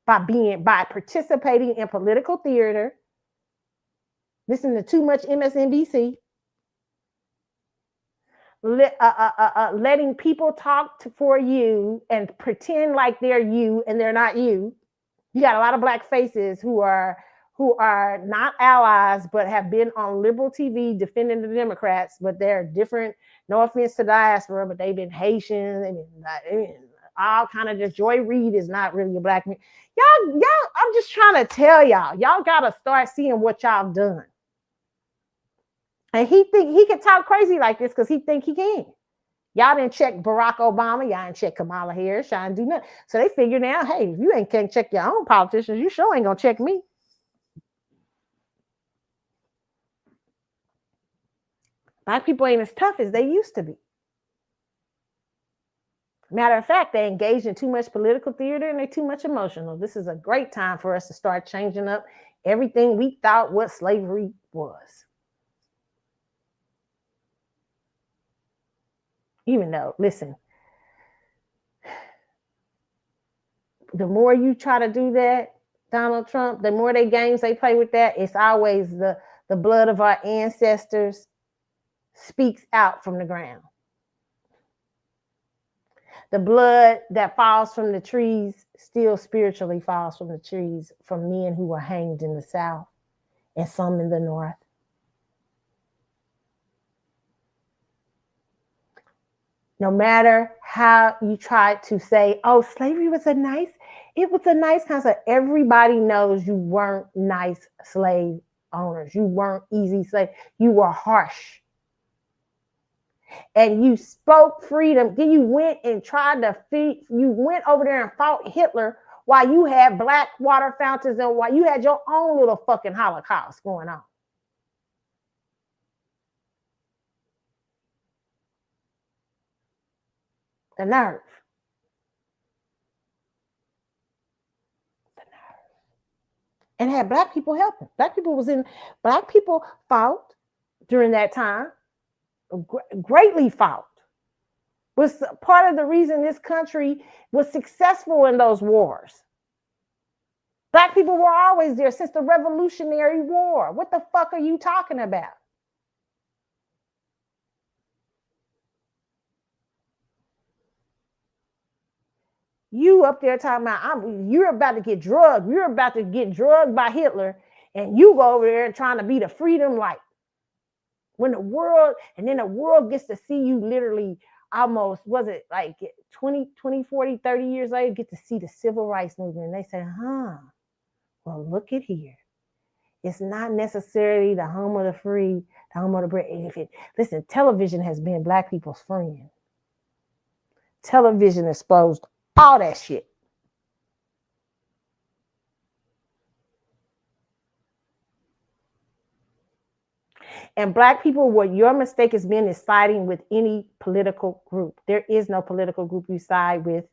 A: by participating in political theater, listening to too much MSNBC, letting people talk for you and pretend like they're you and they're not you. You got a lot of Black faces who are not allies, but have been on liberal TV defending the Democrats, but they're different. No offense to diaspora, but they've been Haitian. They've been all kind of just. Joy Reid is not really a Black man. Y'all, I'm just trying to tell y'all got to start seeing what y'all done. And he think he can talk crazy like this because he think he can. Y'all didn't check Barack Obama. Y'all didn't check Kamala Harris. Y'all didn't do nothing. So they figured out, hey, if you can't check your own politicians, you sure ain't going to check me. Black people ain't as tough as they used to be. Matter of fact, they engage in too much political theater and they're too much emotional. This is a great time for us to start changing up everything we thought what slavery was. Even though, listen, the more you try to do that, Donald Trump, the more games they play with that, it's always the blood of our ancestors speaks out from the ground. The blood that falls from the trees still spiritually falls from the trees from men who were hanged in the South and some in the North. No matter how you try to say, oh, slavery was a nice concept. Everybody knows you weren't nice slave owners. You weren't easy slaves. You were harsh. And you spoke freedom. Then you went and you went over there and fought Hitler while you had black water fountains and while you had your own little fucking Holocaust going on. The nerve. And had black people helping. Black people fought during that time, greatly fought. Was part of the reason this country was successful in those wars. Black people were always there since the Revolutionary War. What the fuck are you talking about? You up there talking about you're about to get drugged. You're about to get drugged by Hitler, and you go over there trying to be the freedom light. When the world gets to see you literally almost, was it like 20, 40, 30 years later, get to see the civil rights movement. And they say, well, look at here. It's not necessarily the home of the free, the home of the brave. Listen, television has been black people's friend. Television exposed all that shit. And black people, what your mistake has been is siding with any political group. There is no political group you side with.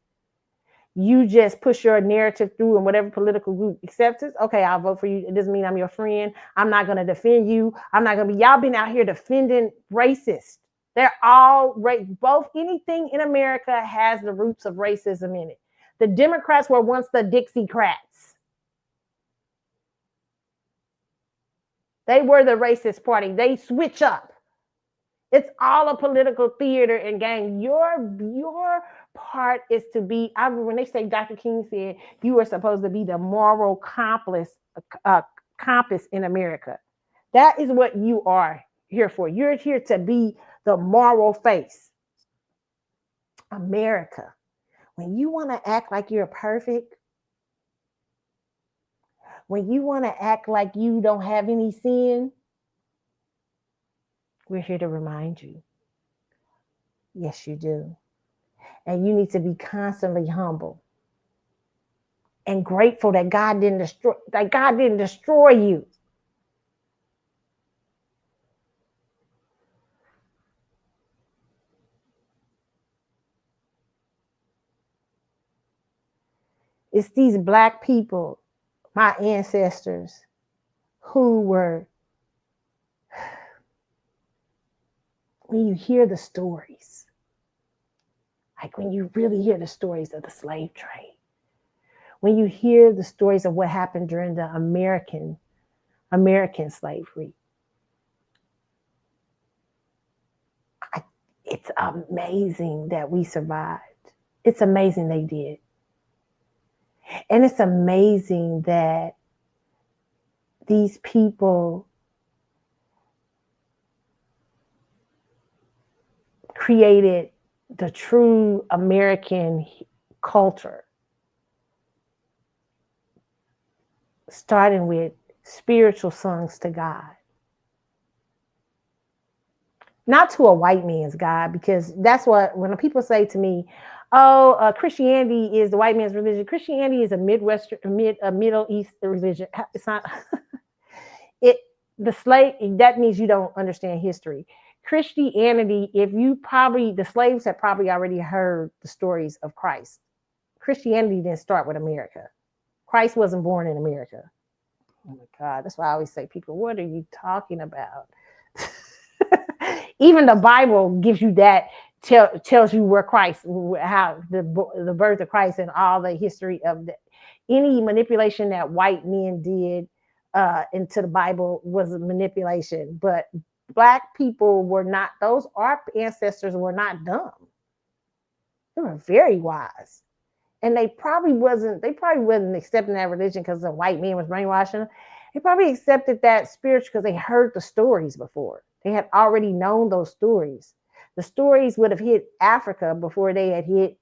A: You just push your narrative through and whatever political group accepts it. Okay, I'll vote for you. It doesn't mean I'm your friend. I'm not going to defend you. I'm not going to be, y'all been out here defending racists. They're all both anything in America has the roots of racism in it. The Democrats were once the Dixiecrats. They were the racist party. They switch up. It's all a political theater and game. Your part is to be, when they say Dr. King said you were supposed to be the moral compass in America. That is what you are here for. You're here to be the moral face. America. When you want to act like you're perfect, when you want to act like you don't have any sin, we're here to remind you. Yes, you do. And you need to be constantly humble and grateful that God didn't destroy you. It's these Black people, my ancestors, who were, when you hear the stories, like when you really hear the stories of the slave trade, when you hear the stories of what happened during the American slavery, it's amazing that we survived. It's amazing they did. And it's amazing that these people created the true American culture, starting with spiritual songs to God. Not to a white man's God, because that's what, when people say to me, Christianity is the white man's religion. Christianity is a Middle East religion. It's not. That means you don't understand history. Christianity, the slaves had probably already heard the stories of Christ. Christianity didn't start with America. Christ wasn't born in America. Oh my God, that's why I always say, people, what are you talking about? Even the Bible gives you that, tells you where Christ, how the birth of Christ and all the history of any manipulation that white men did into the Bible was a manipulation. But Black people were not, our ancestors were not dumb. They were very wise. And they probably wasn't accepting that religion because the white man was brainwashing them. They probably accepted that spiritual because they heard the stories before. They had already known those stories. The stories would have hit Africa before they had hit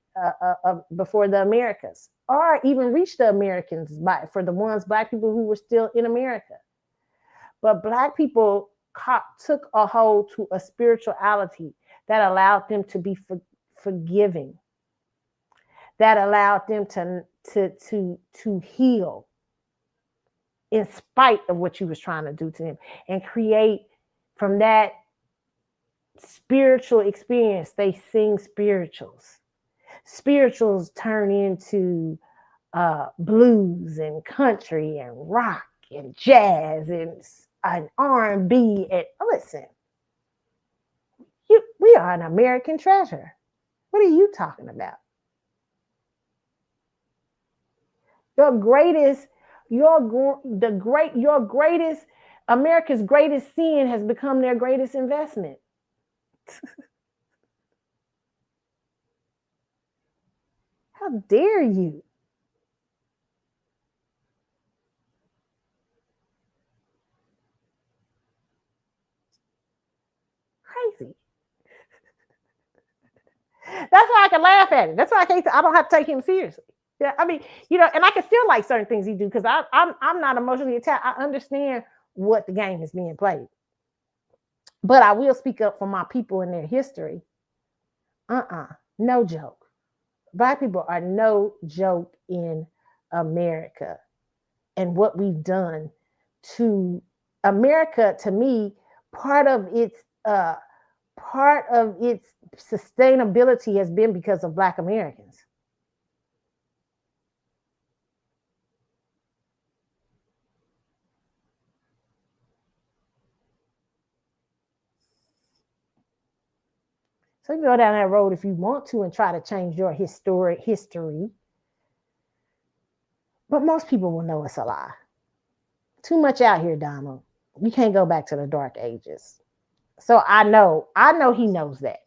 A: before the Americas, or even reached the Americans for the Black people who were still in America. But Black people took a hold to a spirituality that allowed them to be forgiving, that allowed them to heal in spite of what you was trying to do to them, and create from that spiritual experience. They sing spirituals. Spirituals turn into blues and country and rock and jazz and R&B. And listen, we are an American treasure. What are you talking about? America's greatest sin has become their greatest investment. How dare you? Crazy. That's why I can laugh at it. That's why I don't have to take him seriously. Yeah, I mean, and I can still like certain things he do because I'm not emotionally attacked. I understand what the game is being played. But I will speak up for my people and their history. No joke. Black people are no joke in America. And what we've done to America, to me, part of its sustainability has been because of Black Americans. So you go down that road if you want to and try to change your history. But most people will know it's a lie. Too much out here, Donald. You can't go back to the dark ages. So I know he knows that.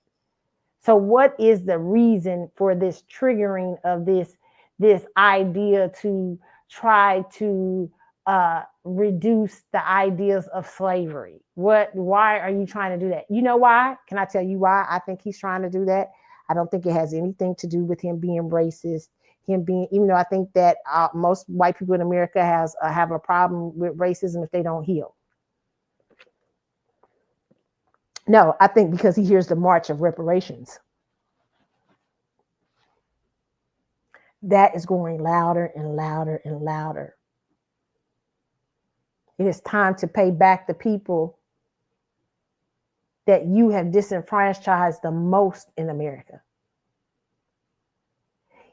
A: So what is the reason for this triggering of this idea to try to reduce the ideas of slavery? Why are you trying to do that? You know why? Can I tell you why I think he's trying to do that? I don't think it has anything to do with him being racist. Even though I think that most white people in America have a problem with racism if they don't heal. No, I think because he hears the march of reparations. That is going louder and louder and louder. It is time to pay back the people that you have disenfranchised the most in America.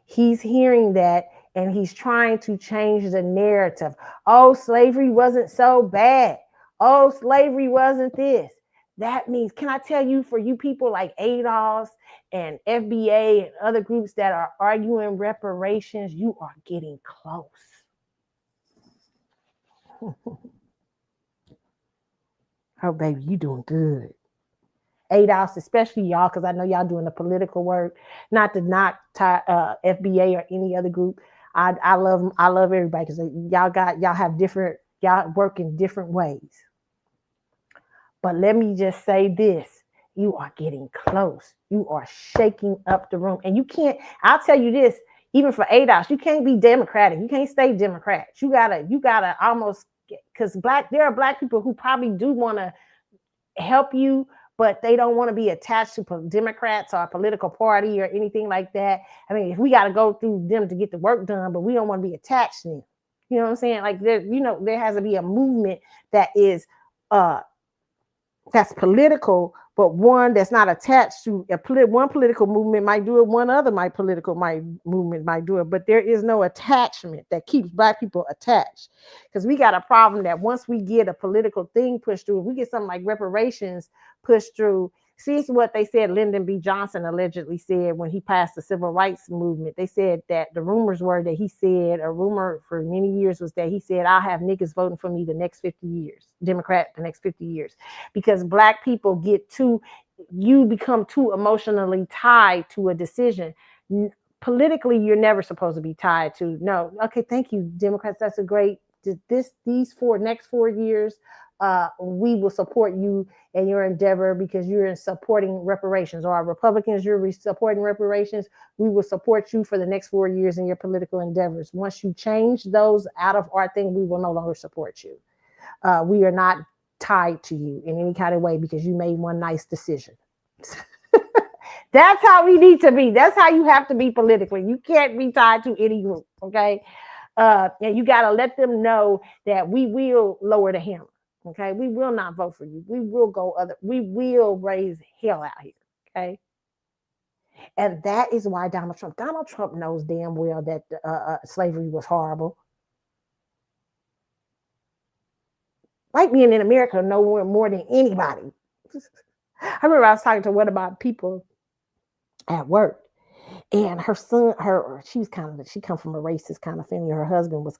A: He's hearing that and he's trying to change the narrative. Oh, slavery wasn't so bad. Oh, slavery wasn't this. That means, can I tell you, for you people like ADOS and FBA and other groups that are arguing reparations, you are getting close. Oh, baby, you doing good. ADOS, especially y'all, because I know y'all doing the political work. Not to knock FBA or any other group. I love everybody because y'all work in different ways. But let me just say this. You are getting close. You are shaking up the room. And you can't, I'll tell you this, even for ADOS, you can't be Democratic. You can't stay Democrat. You gotta almost, because there are Black people who probably do want to help you, but they don't want to be attached to Democrats or a political party or anything like that. I mean, if we got to go through them to get the work done, but we don't want to be attached to them. You know what I'm saying? Like there has to be a movement that is that's political, but one that's not attached to one political movement might do it, one other movement might do it, but there is no attachment that keeps Black people attached. Because we got a problem that once we get a political thing pushed through, if we get something like reparations pushed through, see, it's what they said Lyndon B. Johnson allegedly said when he passed the civil rights movement. They said that the rumors were that he said, a rumor for many years was that he said, I'll have niggas voting for me the next 50 years, Democrat the next 50 years. Because Black people you become too emotionally tied to a decision. Politically, you're never supposed to be tied to, no, okay, thank you, Democrats, that's a great, these next 4 years, we will support you in your endeavor because you're supporting reparations. Or Republicans, you're supporting reparations, we will support you for the next 4 years in your political endeavors. Once you change those out of our thing, we will no longer support you. We are not tied to you in any kind of way because you made one nice decision. That's how we need to be. That's how you have to be politically. You can't be tied to any group, okay? And you got to let them know that we will lower the hammer, okay? We will not vote for you. We will raise hell out here, okay? And that is why Donald Trump knows damn well that slavery was horrible. White men in America know more than anybody. I remember I was talking to one of my people at work, and her son, she come from a racist kind of family. Her husband was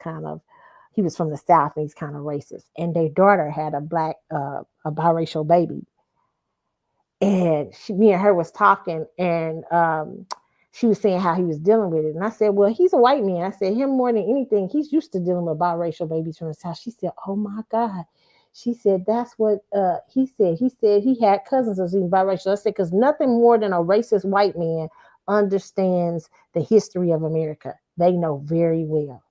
A: he was from the South and he's kind of racist. And their daughter had a biracial baby. And me and her was talking, and she was saying how he was dealing with it. And I said, well, he's a white man. I said, him more than anything, he's used to dealing with biracial babies from the South. She said, oh my God. She said, that's what he said. He said he had cousins as being biracial. I said, because nothing more than a racist white man understands the history of America. They know very well.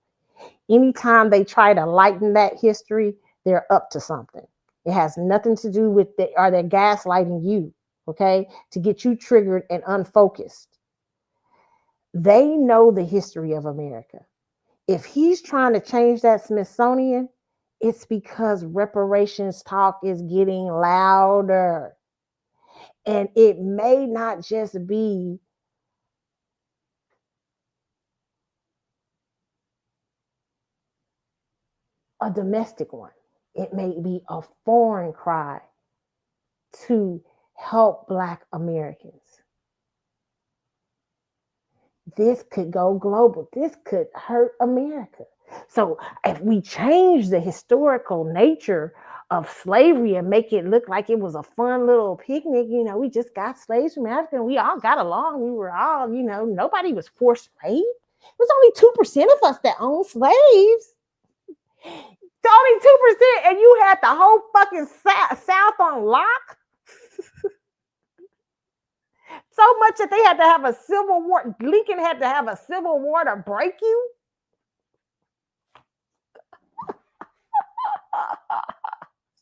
A: Anytime they try to lighten that history, they're up to something. It has nothing to do with they're gaslighting you, okay, to get you triggered and unfocused. They know the history of America. If he's trying to change that Smithsonian, it's because reparations talk is getting louder. And it may not just be a domestic one. It may be a foreign cry to help Black Americans. this could go global. This could hurt America. So if we change the historical nature of slavery and make it look like it was a fun little picnic, we just got slaves from Africa and we all got along. We were all, nobody was forced slave. It was only 2% of us that owned slaves. It's only 2%, and you had the whole fucking South on lock. So much that they had to have a civil war. Lincoln had to have a civil war to break you.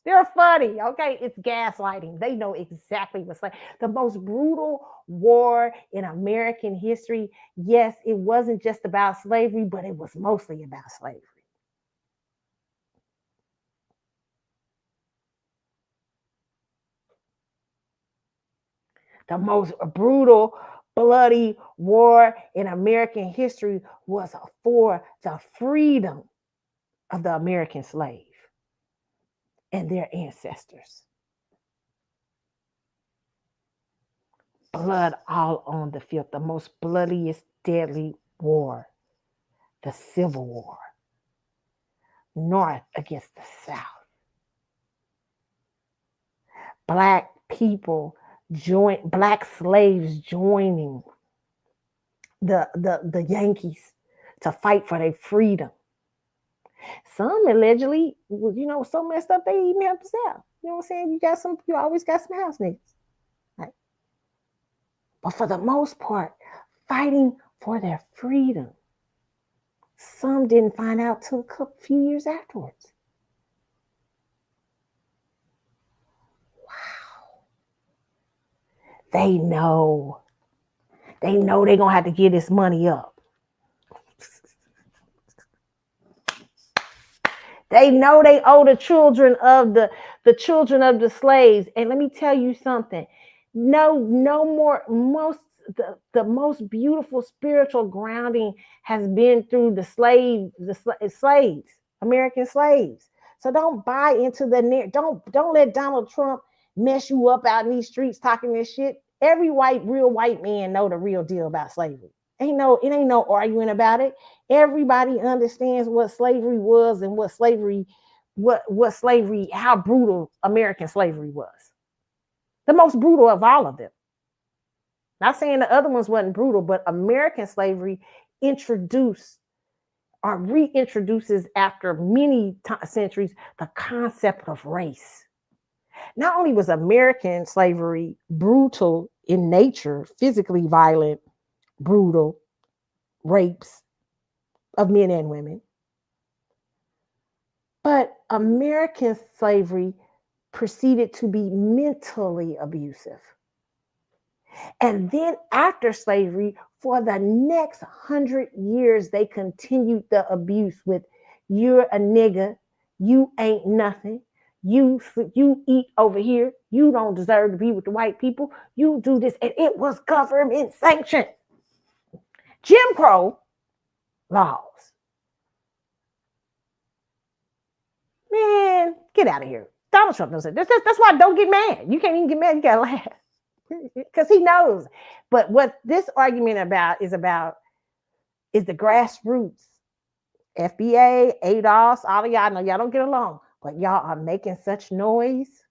A: They're funny, okay? It's gaslighting. They know exactly what's like. The most brutal war in American history. Yes, it wasn't just about slavery, but it was mostly about slavery. The most brutal, bloody war in American history was for the freedom of the American slave and their ancestors. Blood all on the field. The most bloodiest, deadly war. The Civil War. North against the South. Black people black slaves joining the Yankees to fight for their freedom. Some allegedly, so messed up they even helped us out. You know what I'm saying? You always got some house niggas. Right? But for the most part, fighting for their freedom. Some didn't find out till a few years afterwards. They know they're going to have to give this money up. They know they owe the children of the slaves. And let me tell you something. No more, the most beautiful spiritual grounding has been through the slaves, American slaves. So don't buy into don't let Donald Trump mess you up out in these streets talking this shit. Every real white man know the real deal about slavery. It ain't no arguing about it. Everybody understands what slavery was and what slavery, how brutal American slavery was. The most brutal of all of them. Not saying the other ones wasn't brutal, but American slavery reintroduces after many centuries the concept of race. Not only was American slavery brutal in nature, physically violent, brutal rapes of men and women, but American slavery proceeded to be mentally abusive. And then after slavery, for the next 100 years, they continued the abuse with, you're a nigga, you ain't nothing, you eat over here, you don't deserve to be with the white people, you do this, and it was government sanctioned. Jim Crow laws. Man, get out of here. Donald Trump knows it. That's why don't get mad. You can't even get mad, you gotta laugh. Because he knows. But what this argument is the grassroots. FBA, ADOS, all of y'all know y'all don't get along, but y'all are making such noise.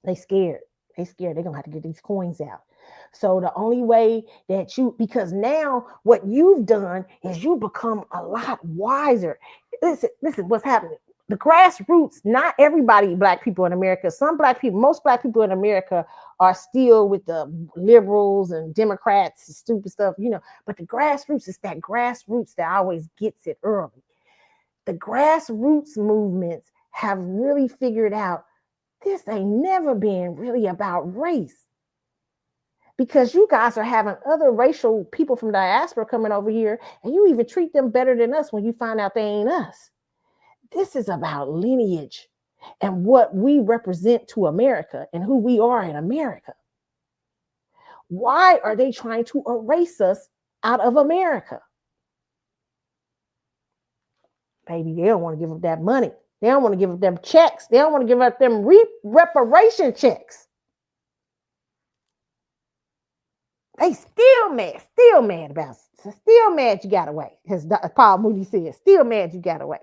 A: They scared. They're going to have to get these coins out. So the only way that because now what you've done is you become a lot wiser. Listen, what's happening. The grassroots, not everybody, black people in America, most black people in America are still with the liberals and Democrats and stupid stuff, but the grassroots is that grassroots that always gets it early. The grassroots movements have really figured out this ain't never been really about race. Because you guys are having other racial people from diaspora coming over here, and you even treat them better than us when you find out they ain't us. This is about lineage and what we represent to America and who we are in America. Why are they trying to erase us out of America? Baby, they don't want to give up that money. They don't want to give up them checks. They don't want to give up them reparation checks. They still mad about it. Still mad you got away. As Paul Moody said, still mad you got away.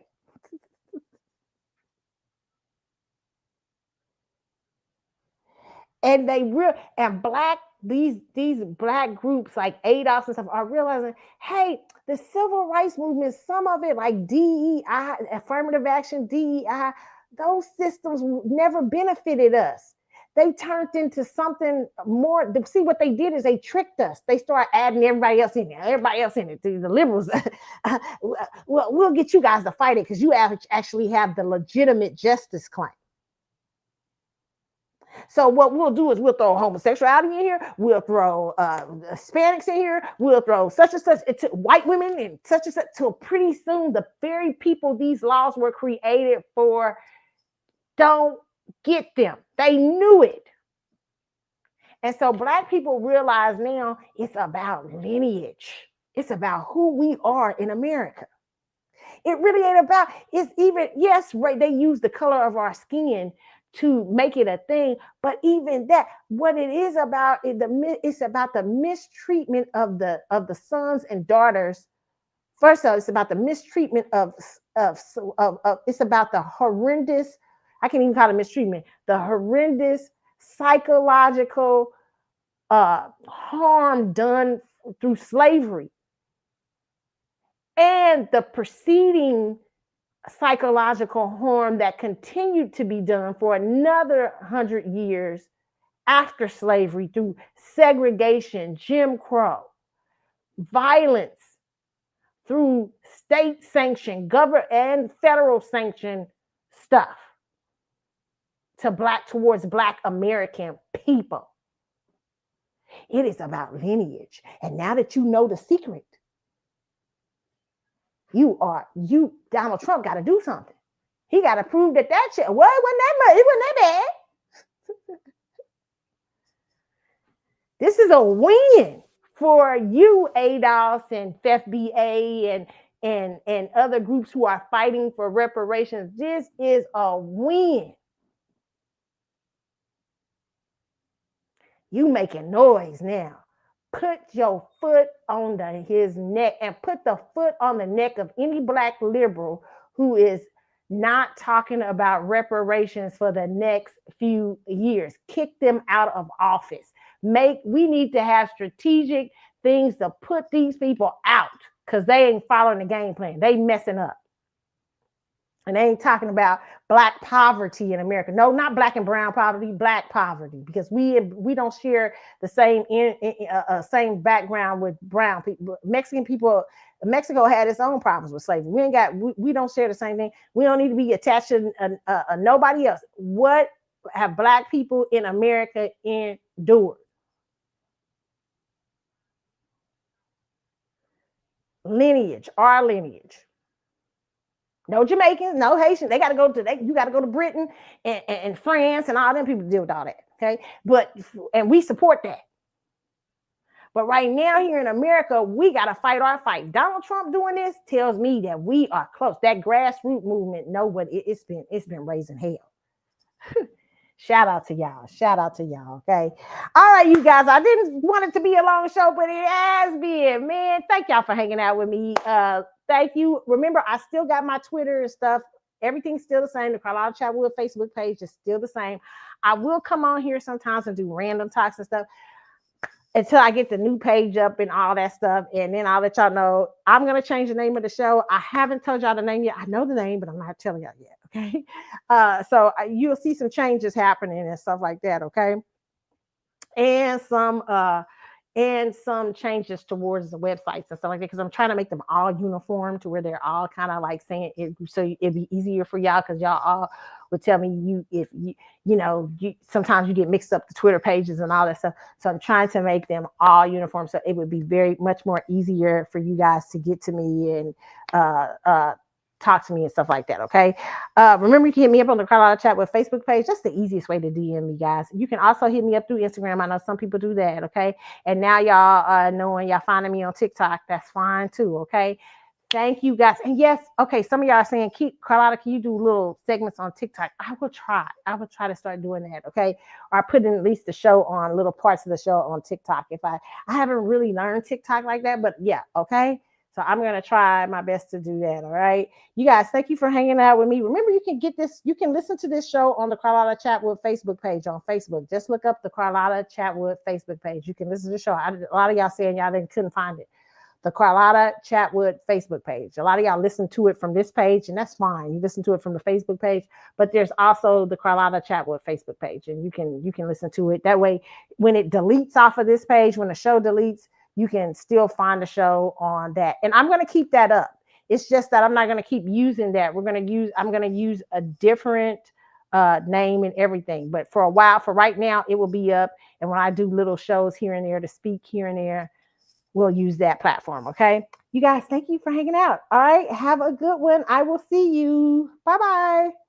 A: And these black groups like ADOS and stuff are realizing, hey, the civil rights movement, some of it like DEI, affirmative action, DEI, those systems never benefited us. They turned into something more. See, what they did is they tricked us. They started adding everybody else in there. Everybody else in it. The liberals. Well, we'll get you guys to fight it because you actually have the legitimate justice claim. So what we'll do is we'll throw homosexuality in here. We'll throw Hispanics in here. We'll throw such and such to white women and such and such. Till pretty soon, the very people these laws were created for don't get them. They knew it. And so black people realize now it's about lineage. It's about who we are in America. It really ain't about, it's even, yes, right, they use the color of our skin to make it a thing, but even that, what it is about, it's about the mistreatment of the sons and daughters. First of all, it's about the mistreatment of it's about the horrendous, I can't even call it mistreatment, the horrendous psychological harm done through slavery, and the preceding psychological harm that continued to be done for another 100 years after slavery through segregation, Jim Crow, violence through state sanctioned, government and federal sanctioned stuff towards Black American people. It is about lineage. And now that you know the secret, Donald Trump got to do something. He got to prove that shit, well, it wasn't that much. It wasn't that bad. This is a win for you, ADOS and FBA and other groups who are fighting for reparations. This is a win. You making noise now. Put your foot on his neck and put the foot on the neck of any Black liberal who is not talking about reparations for the next few years. Kick them out of office. We need to have strategic things to put these people out because they ain't following the game plan. They messing up. And they ain't talking about Black poverty in America. No, not Black and brown poverty, Black poverty, because we don't share the same background with brown people. Mexican people, Mexico had its own problems with slavery. We don't share the same thing. We don't need to be attached to nobody else. What have Black people in America endured? Lineage, our lineage. No Jamaicans, no Haitians. You got to go to Britain and France and all them people to deal with all that. Okay. And we support that. But right now here in America, we got to fight our fight. Donald Trump doing this tells me that we are close. That grassroots movement, it's been raising hell. Shout out to y'all. Okay. All right, you guys. I didn't want it to be a long show, but it has been. Man, thank y'all for hanging out with me. Thank you. Remember, I still got my Twitter and stuff. Everything's still the same. The Carlotta Chatwood Facebook page is still the same. I will come on here sometimes and do random talks and stuff until I get the new page up and all that stuff. And then I'll let y'all know. I'm going to change the name of the show. I haven't told y'all the name yet. I know the name, but I'm not telling y'all yet. Okay. So you'll see some changes happening and stuff like that. Okay. And some changes towards the websites and stuff like that, because I'm trying to make them all uniform to where they're all kind of like saying it, so it'd be easier for y'all, because y'all all would tell me sometimes you get mixed up the Twitter pages and all that stuff. So I'm trying to make them all uniform, so it would be very much more easier for you guys to get to me and talk to me and stuff like that. Okay. Remember, you can hit me up on the Carlotta Chatwood Facebook page. That's the easiest way to DM me, guys. You can also hit me up through Instagram. I know some people do that. Okay. And now y'all knowing y'all finding me on TikTok, that's fine too. Okay. Thank you guys. And yes, okay, some of y'all are saying, Carlotta, can you do little segments on TikTok? I will try to start doing that, okay? Or I put in at least the show on little parts of the show on TikTok. If I haven't really learned TikTok like that, but yeah, okay? So I'm going to try my best to do that, all right? You guys, thank you for hanging out with me. Remember, you can listen to this show on the Carlotta Chatwood Facebook page on Facebook. Just look up the Carlotta Chatwood Facebook page. You can listen to the show. A lot of y'all saying y'all couldn't find it. The Carlotta Chatwood Facebook page. A lot of y'all listen to it from this page, and that's fine. You listen to it from the Facebook page, but there's also the Carlotta Chatwood Facebook page, and you can listen to it. That way, when it deletes off of this page, when the show deletes, you can still find the show on that. And I'm going to keep that up. It's just that I'm not going to keep using that. I'm going to use a different name and everything. But for right now, it will be up. And when I do little shows here and there to speak here and there, we'll use that platform. Okay. You guys, thank you for hanging out. All right. Have a good one. I will see you. Bye-bye.